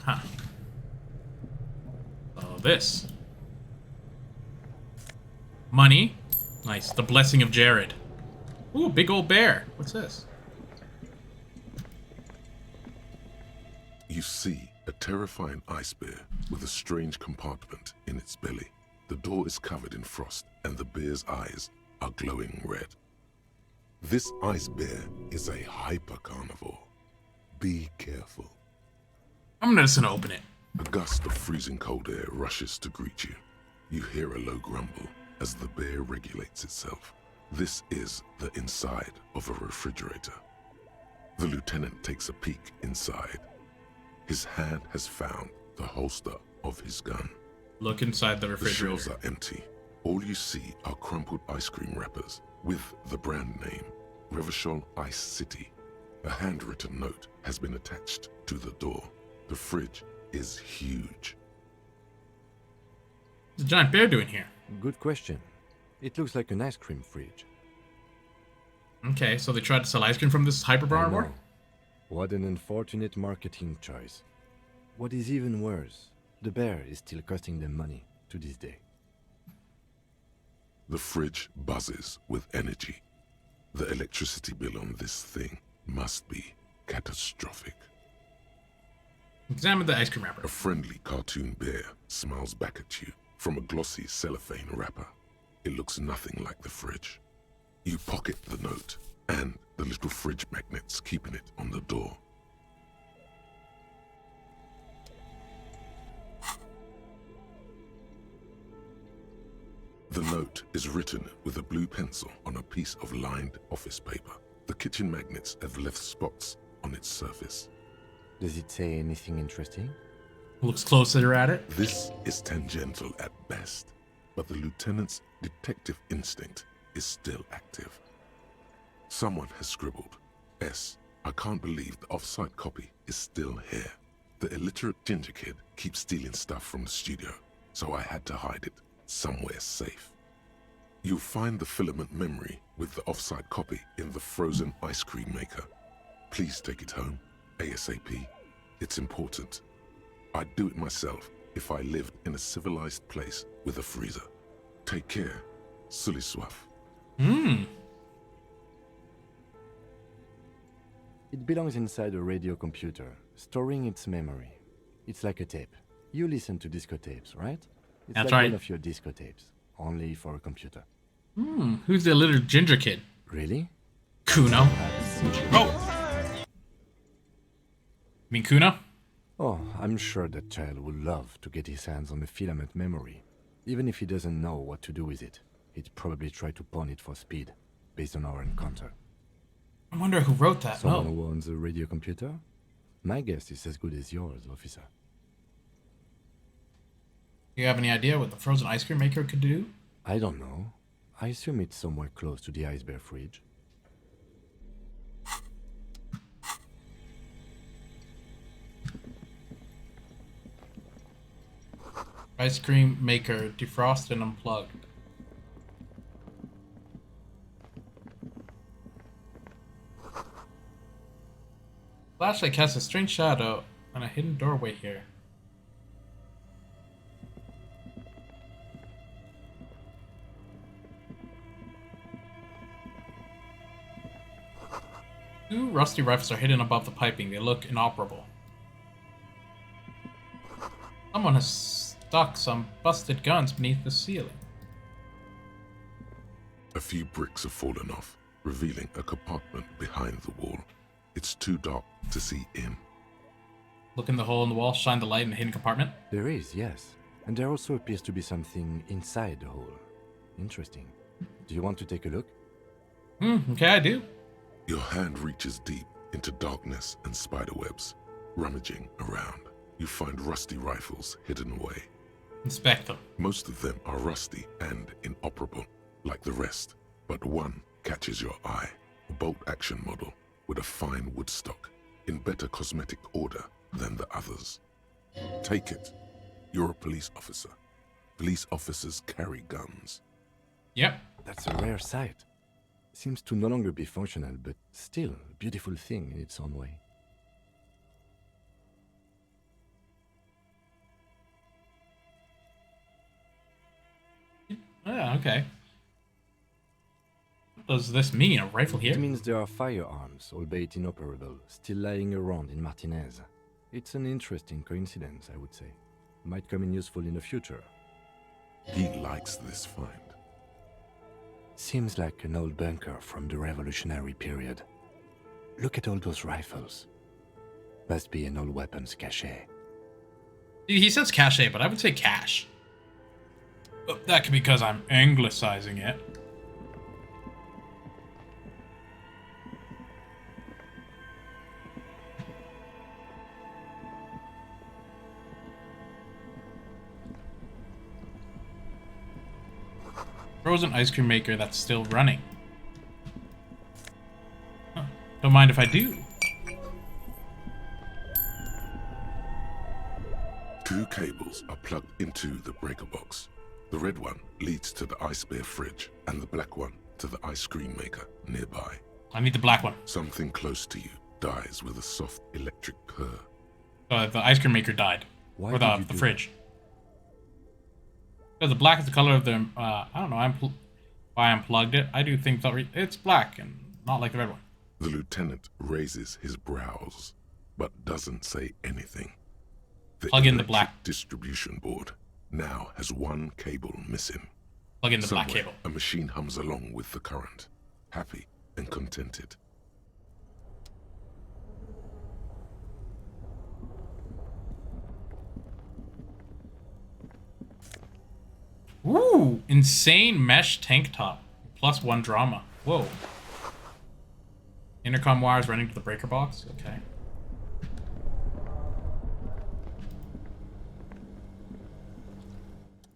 Huh. Oh, this. Money. Nice. The blessing of Jared. Ooh, big old bear. What's this? You see a terrifying ice bear with a strange compartment in its belly. The door is covered in frost, and the bear's eyes are glowing red. This ice bear is a hyper-carnivore. Be careful. I'm just gonna open it. A gust of freezing cold air rushes to greet you. You hear a low grumble as the bear regulates itself. This is the inside of a refrigerator. The lieutenant takes a peek inside. His hand has found the holster of his gun. Look inside the The refrigerator. shelves are empty. All you see are crumpled ice cream wrappers with the brand name, Revachol Ice City. A handwritten note has been attached to the door. The fridge is huge. What's a giant bear doing here? Good question. It looks like an ice cream fridge. Okay, so they tried to sell ice cream from this hyperbar I war? know. What an unfortunate marketing choice. What is even worse, the bear is still costing them money to this day. The fridge buzzes with energy. The electricity bill on this thing must be catastrophic. Examine the ice cream wrapper. A friendly cartoon bear smiles back at you from a glossy cellophane wrapper. It looks nothing like the fridge. You pocket the note and the little fridge magnets keeping it on the door. The note is written with a blue pencil on a piece of lined office paper. The kitchen magnets have left spots on its surface. Does it say anything interesting? Looks closer at it. This is tangential at best, but the lieutenant's detective instinct is still active. Someone has scribbled, S. I can't believe the off-site copy is still here. The illiterate ginger kid keeps stealing stuff from the studio, so I had to hide it somewhere safe. You'll find the filament memory with the off-site copy in the frozen ice cream maker. Please take it home, ASAP. It's important. I'd do it myself if I lived in a civilized place with a freezer. Take care, Sully Swaff. It belongs inside a radio computer, storing its memory. It's like a tape. You listen to disco tapes, right? It's That's like right. one of your disco tapes, only for a computer. Who's the little ginger kid? Really? Kuno. Oh! You mean Kuno? Oh, I'm sure that child would love to get his hands on the filament memory. Even if he doesn't know what to do with it, he'd probably try to pawn it for speed, based on our encounter. I wonder who wrote that. Someone who owns a radio computer? My guess is as good as yours, officer. Do you have any idea what the frozen ice cream maker could do? I don't know. I assume it's somewhere close to the ice bear fridge. Ice cream maker, defrost and unplug. Flashlight casts a strange shadow on a hidden doorway here. Two rusty rifles are hidden above the piping. They look inoperable. Someone has stuck some busted guns beneath the ceiling. A few bricks have fallen off, revealing a compartment behind the wall. It's too dark to see in. Look in the hole in the wall, shine the light in the hidden compartment. There is, yes. And there also appears to be something inside the hole. Interesting. Do you want to take a look? Okay, I do. Your hand reaches deep into darkness and spiderwebs. Rummaging around, you find rusty rifles hidden away. Inspect them. Most of them are rusty and inoperable, like the rest, but one catches your eye. A bolt-action model with a fine wood stock, in better cosmetic order than the others. Take it. You're a police officer. Police officers carry guns. Yep. That's a rare sight. Seems to no longer be functional, but still a beautiful thing in its own way. Yeah, okay. What does this mean? A rifle here? It means there are firearms, albeit inoperable, still lying around in Martinez. It's an interesting coincidence, I would say. Might come in useful in the future. He likes this find. Seems like an old bunker from the revolutionary period. Look at all those rifles. Must be an old weapons cache. He says cache, but I would say cache. But that could be because I'm anglicizing it. Frozen ice cream maker that's still running. Huh. Don't mind if I do. Two cables are plugged into the breaker box. The red one leads to the ice bear fridge, and the black one to the ice cream maker nearby. I need the black one. Something close to you dies with a soft electric purr. The ice cream maker died. Why or did the you fridge. Because the black is the color of the... I don't know why I unplugged it. I do think that it's black and not like the red one. The lieutenant raises his brows, but doesn't say anything. Plug in the black distribution board now has one cable missing. Plug in the Somewhere, black cable. A machine hums along with the current, happy and contented. Ooh, insane mesh tank top. +1 drama. Whoa. Intercom wires running to the breaker box. Okay.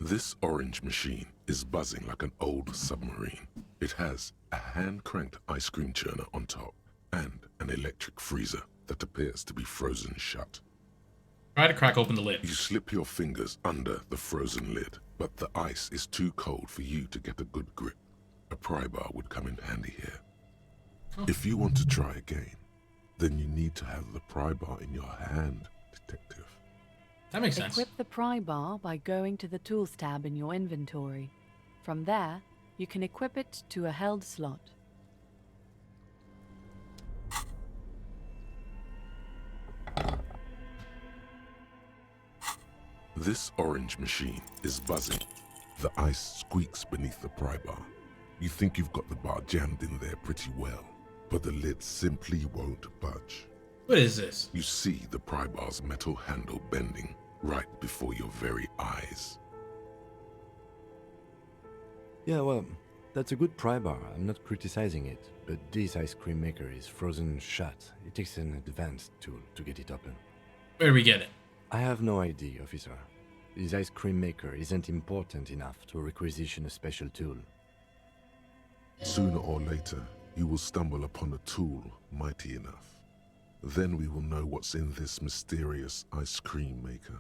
This orange machine is buzzing like an old submarine. It has a hand-cranked ice cream churner on top and an electric freezer that appears to be frozen shut. Try to crack open the lid. You slip your fingers under the frozen lid, but the ice is too cold for you to get a good grip. A pry bar would come in handy here. If you want to try again, then you need to have the pry bar in your hand, detective. That makes sense. Equip the pry bar by going to the Tools tab in your inventory. From there, you can equip it to a held slot. This orange machine is buzzing. The ice squeaks beneath the pry bar. You think you've got the bar jammed in there pretty well, but the lid simply won't budge. What is this? You see the pry bar's metal handle bending right before your very eyes. Yeah, well, that's a good pry bar. I'm not criticizing it, but this ice cream maker is frozen shut. It takes an advanced tool to get it open. Where do we get it? I have no idea, officer. his ice cream maker isn't important enough to requisition a special tool. Sooner or later, you will stumble upon a tool mighty enough. Then we will know what's in this mysterious ice cream maker.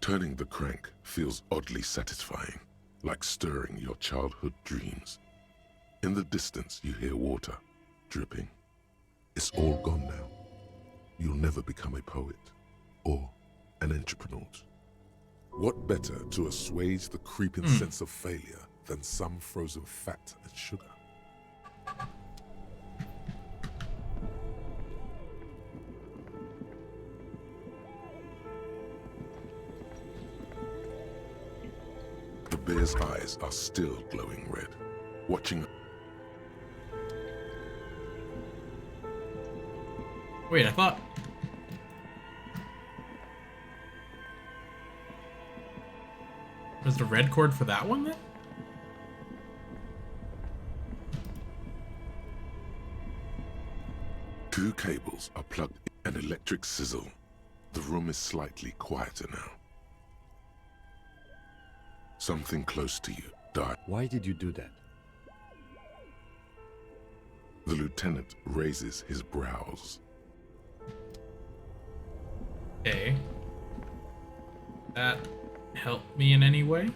Turning the crank feels oddly satisfying, like stirring your childhood dreams. In the distance, you hear water dripping. It's all gone now. You'll never become a poet or an entrepreneur. What better to assuage the creeping sense of failure than some frozen fat and sugar? The bear's eyes are still glowing red, watching. Wait, I thought... Was the red cord for that one then? Two cables are plugged in, an electric sizzle. The room is slightly quieter now. Something close to you died. Why did you do that? The lieutenant raises his brows. Okay. That help me in any way?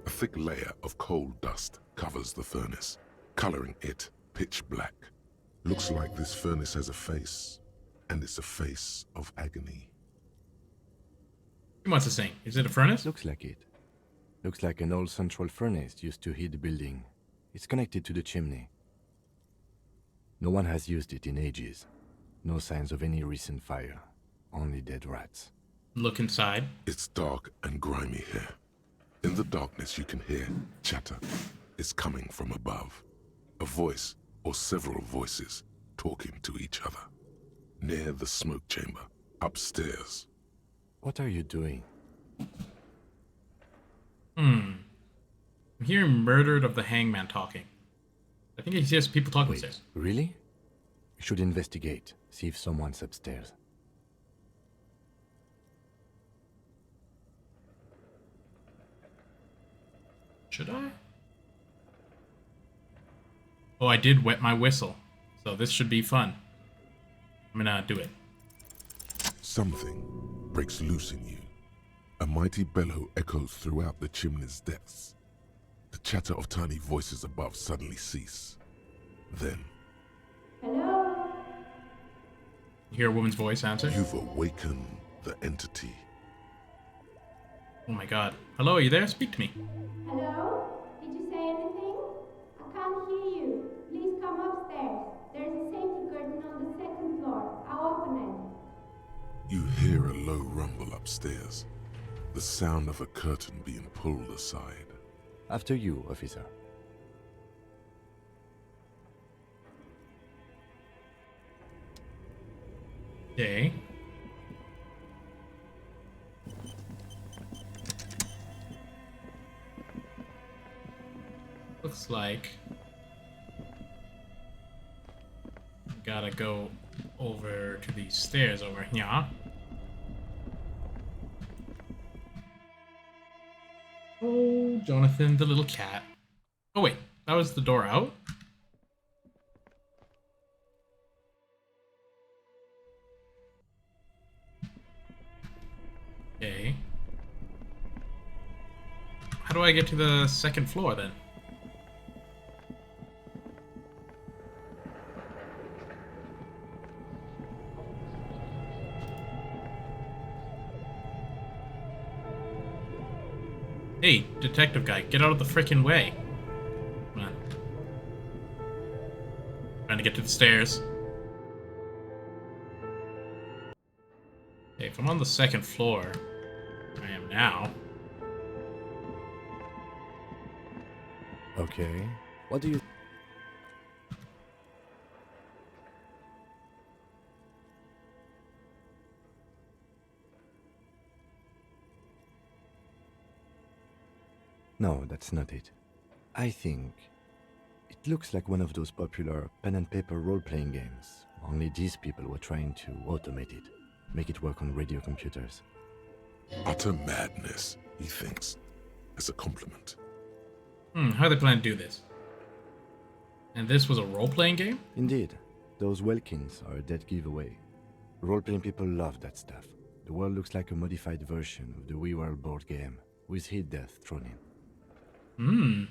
A thick layer of coal dust covers the furnace, coloring it pitch black. Looks like this furnace has a face, and it's a face of agony. What's it saying? Is it a furnace? Looks like it. Looks like an old central furnace used to heat the building. It's connected to the chimney. No one has used it in ages. No signs of any recent fire. Only dead rats. Look inside. It's dark and grimy here. In the darkness you can hear chatter. It's coming from above. A voice or several voices talking to each other. Near the smoke chamber, upstairs. What are you doing? I'm hearing murdered of the hangman talking. I think he hears people talking upstairs. Really? We should investigate. See if someone's upstairs. Should I? Oh, I did wet my whistle. So this should be fun. I'm gonna do it. Something breaks loose in you. A mighty bellow echoes throughout the chimney's depths. The chatter of tiny voices above suddenly cease. Then... Hello? You hear a woman's voice answer? You've awakened the entity. Oh my god. Hello, are you there? Speak to me. Hello? Did you say anything? I can't hear you. Please come upstairs. There's a safety curtain on the second floor. I'll open it. You hear a low rumble upstairs. The sound of a curtain being pulled aside. After you, officer. Okay. Looks like gotta go over to these stairs over here. Oh, Jonathan, the little cat. Oh wait, that was the door out? Okay. How do I get to the second floor then? Hey, detective guy, get out of the frickin' way. Come on. Trying to get to the stairs. Okay, if I'm on the second floor, I am now. Okay. What do you... No, that's not it. I think It looks like one of those popular pen and paper role-playing games. Only these people were trying to automate it, make it work on radio computers. Utter madness, he thinks, as a compliment. How do they plan to do this? And this was a role-playing game? Indeed. Those Welkins are a dead giveaway. Role-playing people love that stuff. The world looks like a modified version of the WeWorld board game, with hit death thrown in.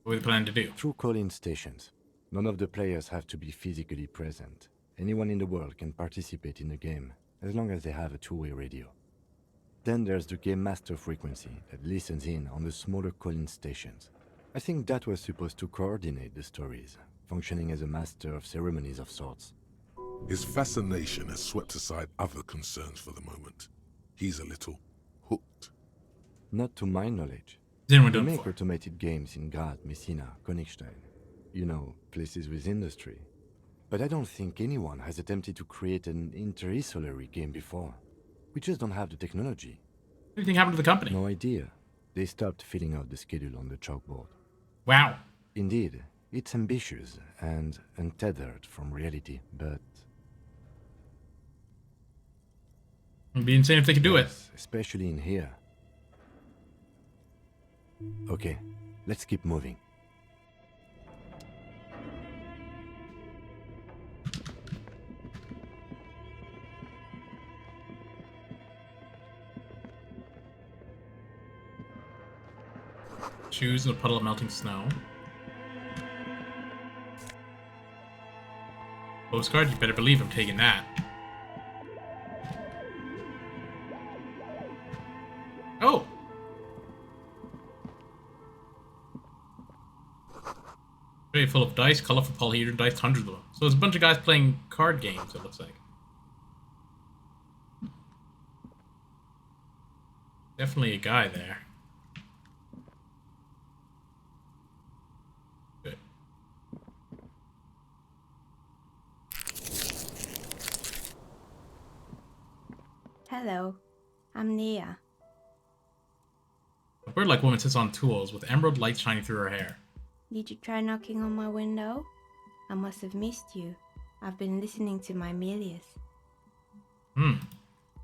What do they plan to do? Through call-in stations. None of the players have to be physically present. Anyone in the world can participate in the game, as long as they have a two-way radio. Then there's the Game Master frequency that listens in on the smaller call-in stations. I think that was supposed to coordinate the stories, functioning as a master of ceremonies of sorts. His fascination has swept aside other concerns for the moment. He's a little hooked. Not to my knowledge. Then we're We done make for. automated games in Grad, Messina, Königstein. You know, places with industry. But I don't think anyone has attempted to create an inter-isolary game before. We just don't have the technology. Anything happened to the company? No idea. They stopped filling out the schedule on the chalkboard. Wow. Indeed, it's ambitious and untethered from reality, but... It'd be insane if they could do it. Especially in here. Okay, let's keep moving. Shoes in a puddle of melting snow. Postcard? You better believe I'm taking that. Oh! Tray full of dice, colorful polyhedron dice, hundreds of them. So there's a bunch of guys playing card games, it looks like. Definitely a guy there. Good. Hello, I'm Nia. A bird-like woman sits on tools with emerald light shining through her hair. Did you try knocking on my window? I must have missed you. I've been listening to my Melius.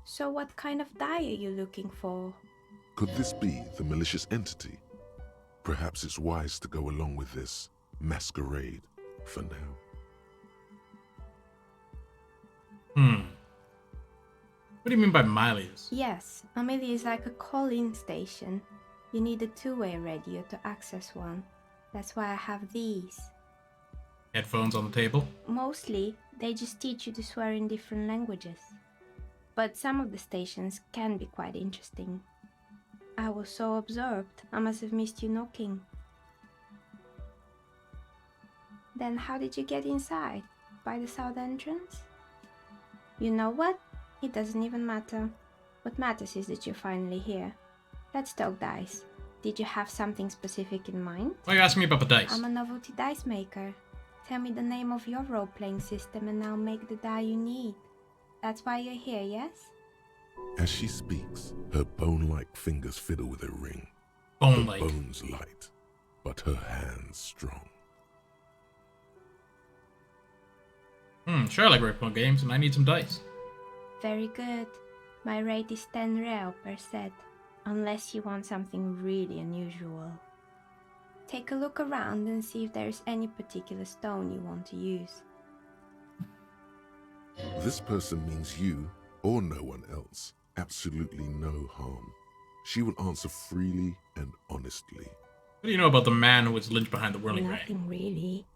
So what kind of die are you looking for? Could this be the malicious entity? Perhaps it's wise to go along with this masquerade for now. What do you mean by Melius? Yes, Amelia is like a call-in station. You need a two-way radio to access one. That's why I have these. Headphones on the table? Mostly, they just teach you to swear in different languages. But some of the stations can be quite interesting. I was so absorbed, I must have missed you knocking. Then how did you get inside? By the south entrance? You know what? It doesn't even matter. What matters is that you're finally here. Let's talk dice. Did you have something specific in mind? Why are you asking me about the dice? I'm a novelty dice maker. Tell me the name of your role-playing system and I'll make the die you need. That's why you're here, yes? As she speaks, her bone-like fingers fiddle with a ring. Bone-like. Her bones light, but her hands strong. Sure I like role-playing games and I need some dice. Very good. My rate is 10 real per set, unless you want something really unusual. Take a look around and see if there's any particular stone you want to use. This person means you, or no one else, absolutely no harm. She will answer freely and honestly. What do you know about the man who was lynched behind the whirling ray? Nothing really.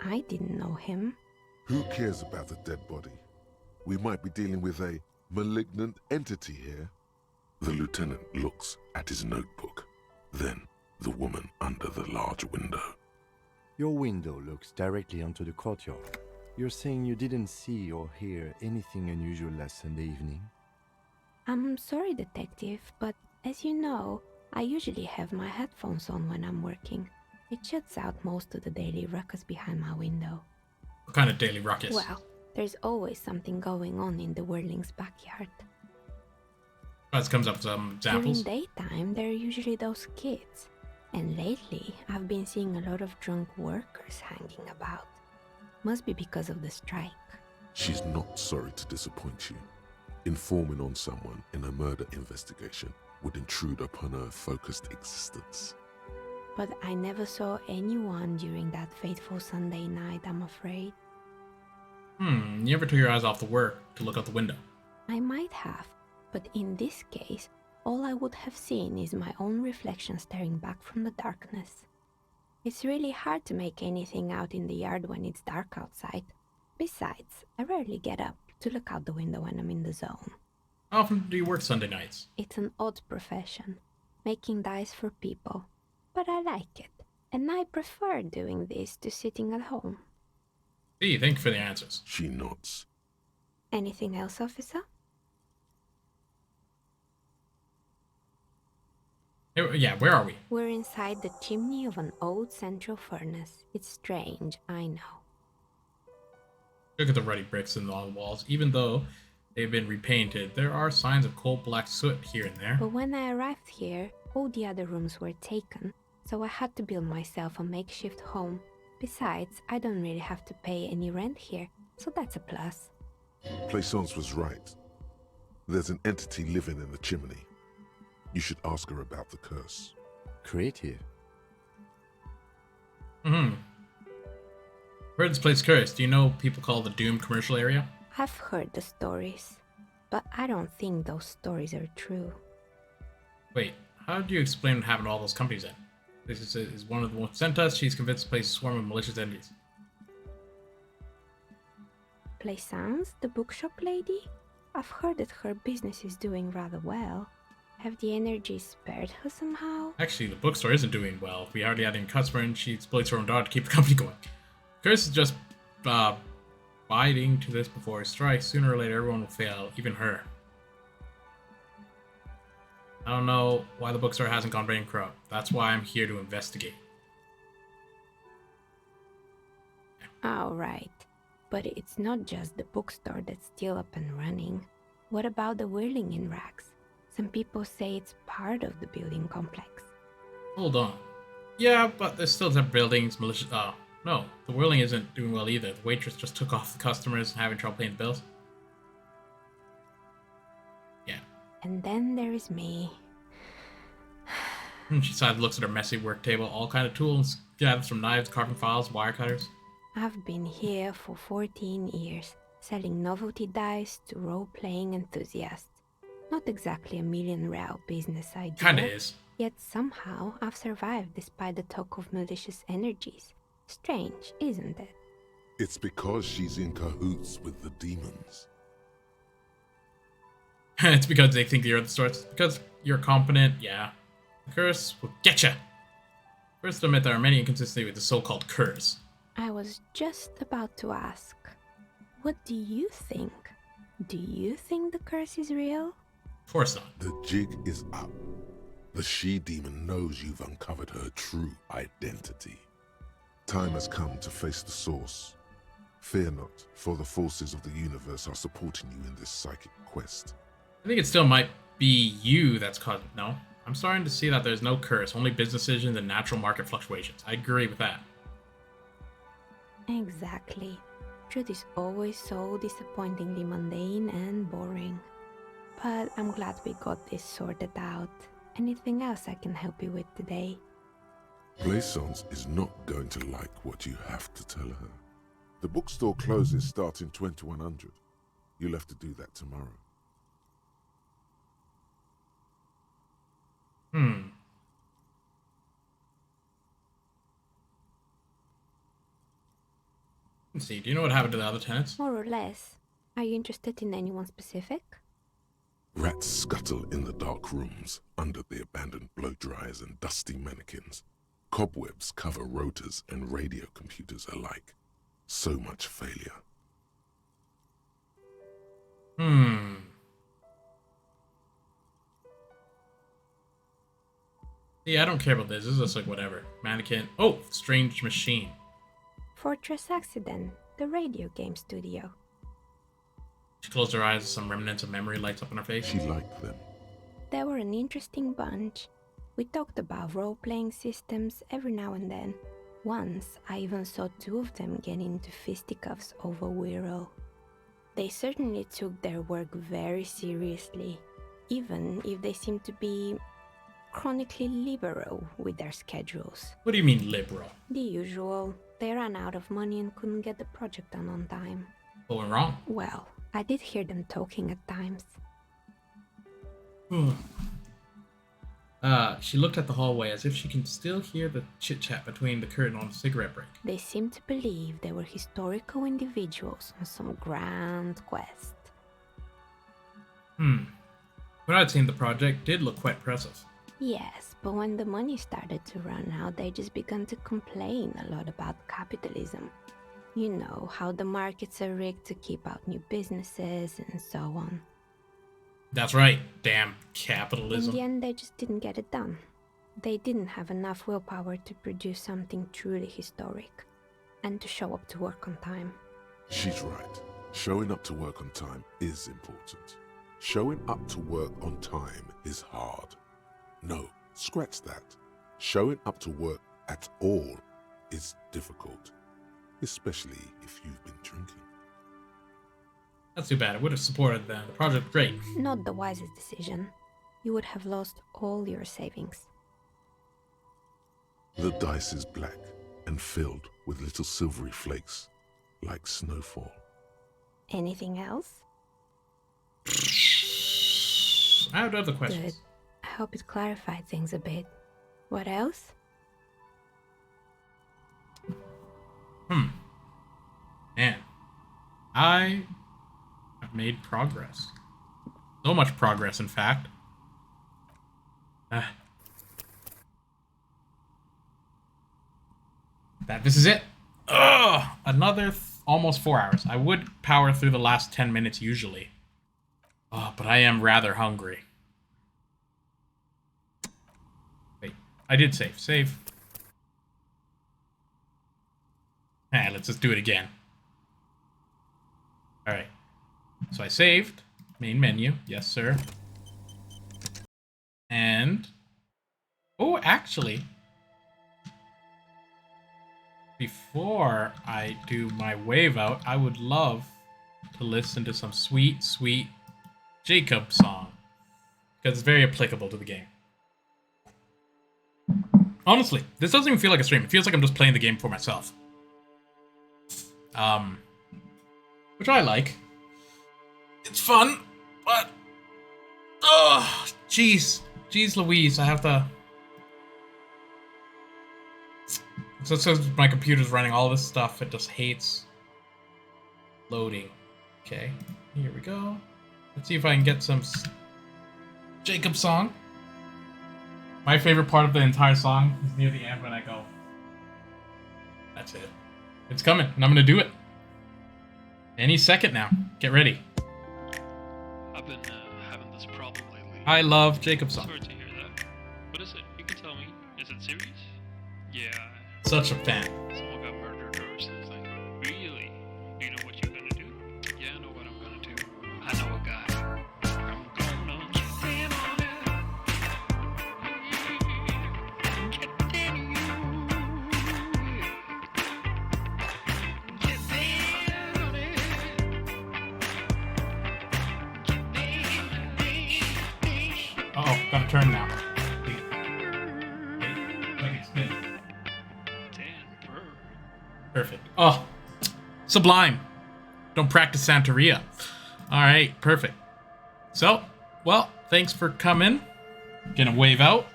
I didn't know him. Who cares about the dead body? We might be dealing with a malignant entity here. The lieutenant looks at his notebook, then the woman under the large window. Your window looks directly onto the courtyard. You're saying you didn't see or hear anything unusual last Sunday evening? I'm sorry, detective, but as you know, I usually have my headphones on when I'm working. It shuts out most of the daily ruckus behind my window. What kind of daily ruckus? Well, there's always something going on in the Whirling's backyard. That comes up with some examples. During daytime, there are usually those kids. And lately, I've been seeing a lot of drunk workers hanging about. Must be because of the strike. She's not sorry to disappoint you. Informing on someone in a murder investigation would intrude upon her focused existence. But I never saw anyone during that fateful Sunday night, I'm afraid. You ever took your eyes off the work to look out the window? I might have, but in this case, all I would have seen is my own reflection staring back from the darkness. It's really hard to make anything out in the yard when it's dark outside. Besides, I rarely get up to look out the window when I'm in the zone. How often do you work Sunday nights? It's an odd profession, making dice for people. But I like it, and I prefer doing this to sitting at home. Gee, thank you for the answers. She nods. Anything else, officer? Yeah, where are we? We're inside the chimney of an old central furnace. It's strange, I know. Look at the ruddy bricks on the walls. Even though they've been repainted, there are signs of cold black soot here and there. But when I arrived here, all the other rooms were taken, so I had to build myself a makeshift home. Besides, I don't really have to pay any rent here, so that's a plus. Plaisance was right. There's an entity living in the chimney. You should ask her about the curse. Creative. Where's this place cursed? Do you know people call the Doom commercial area? I've heard the stories, but I don't think those stories are true. Wait, how do you explain what happened to all those companies then? This is one of the ones sent us. She's convinced the place is swarm with malicious entities. Plaisance, the bookshop lady? I've heard that her business is doing rather well. Have the energies spared her somehow? Actually, the bookstore isn't doing well. We hardly had any customers, and she exploits her own daughter to keep the company going. Curse is just biting to this before it strikes. Sooner or later, everyone will fail, even her. I don't know why the bookstore hasn't gone bankrupt. That's why I'm here to investigate. All right. But it's not just the bookstore that's still up and running. What about the whirling in rags? Some people say it's part of the building complex. Hold on. Yeah, but there's still some buildings, malicious... no. The whirling isn't doing well either. The waitress just took off the customers and having trouble paying the bills. Yeah. And then there is me. She side looks at her messy work table. All kind of tools. Gathers from knives, carving files, wire cutters. I've been here for 14 years, selling novelty dice to role-playing enthusiasts. Not exactly a million-real business idea. Kinda is. Yet somehow I've survived despite the talk of malicious energies. Strange, isn't it? It's because she's in cahoots with the demons. It's because they think you're the source. Because you're competent, yeah. The curse will get ya. First, admit there are many inconsistencies with the so-called curse. I was just about to ask. What do you think? Do you think the curse is real? Of course not. The jig is up. The she-demon knows you've uncovered her true identity. Time has come to face the source. Fear not, for the forces of the universe are supporting you in this psychic quest. I think it still might be you that's caused... No. I'm starting to see that there's no curse, only business decisions and natural market fluctuations. I agree with that. Exactly. Truth is always so disappointingly mundane and boring. But I'm glad we got this sorted out. Anything else I can help you with today? Plaisance is not going to like what you have to tell her. The bookstore closes starting 2100. You'll have to do that tomorrow. Let's see, do you know what happened to the other tenants? More or less. Are you interested in anyone specific? Rats scuttle in the dark rooms, under the abandoned blow dryers and dusty mannequins. Cobwebs cover rotors and radio computers alike. So much failure. Yeah, I don't care about this. This is just like whatever. Mannequin. Oh, strange machine. Fortress Accident, the radio game studio. She closed her eyes, some remnants of memory lights up in her face. She liked them. They were an interesting bunch. We talked about role-playing systems every now and then. Once, I even saw two of them get into fisticuffs over Wiro. They certainly took their work very seriously, even if they seemed to be chronically liberal with their schedules. What do you mean liberal? The usual. They ran out of money and couldn't get the project done on time. What went wrong? Well, I did hear them talking at times. She looked at the hallway as if she can still hear the chit-chat between the curtain on the cigarette break. They seemed to believe they were historical individuals on some grand quest. When I'd seen the project, did look quite impressive. Yes, but when the money started to run out, they just began to complain a lot about capitalism. You know, how the markets are rigged to keep out new businesses and so on. That's right, damn In capitalism. the end, they just didn't get it done. They didn't have enough willpower to produce something truly historic, and to show up to work on time. She's right. Showing up to work on time is important. Showing up to work on time is hard. No, scratch that. Showing up to work at all is difficult, especially if you've been drinking. That's too bad. I would have supported them. The project, great. Not the wisest decision. You would have lost all your savings. The dice is black and filled with little silvery flakes, like snowfall. Anything else? I have other questions. Good. I hope it clarified things a bit. What else? Man, I have made progress. So much progress, in fact. This is it. Ugh! Another almost 4 hours. I would power through the last 10 minutes usually. Oh, but I am rather hungry. Wait, I did save. Save. Let's just do it again. Alright. So I saved. Main menu. Yes, sir. And... oh, actually... before I do my wave out, I would love to listen to some sweet, sweet Jacob song. Because it's very applicable to the game. Honestly, this doesn't even feel like a stream. It feels like I'm just playing the game for myself. Which I like. It's fun, but... oh, jeez. Jeez Louise, I have to... so it says my computer's running all this stuff. It just hates loading. Okay, here we go. Let's see if I can get some Jacob song. My favorite part of the entire song is near the end when I go. That's it. It's coming, and I'm gonna do it. Any second now. Get ready. I've been having this problem lately. I love Jacob song. Sorry to hear that. What is it? You can tell me. Is it serious? Yeah. Such a fan. Someone got murdered or something. Really? Do you know what you're gonna do? Yeah, I know what I'm gonna do. I know a guy. I'm gonna get in on it. Get in you. Get in on it. Uh-oh, gotta turn now. Perfect. Oh, sublime. Don't practice Santeria. All right, perfect. So, well, thanks for coming. Gonna wave out,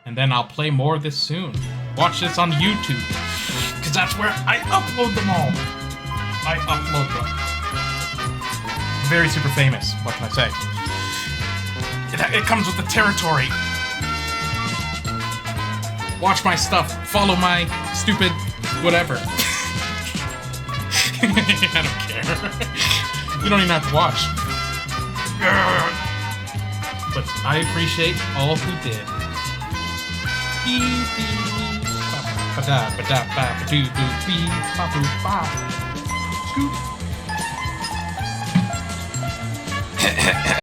and then I'll play more of this soon. Watch this on YouTube, because that's where I upload them all. I upload them. Very super famous, what can I say? It comes with the territory. Watch my stuff. Follow my stupid whatever. I don't care. You don't even have to watch. But I appreciate all who did. Scoop.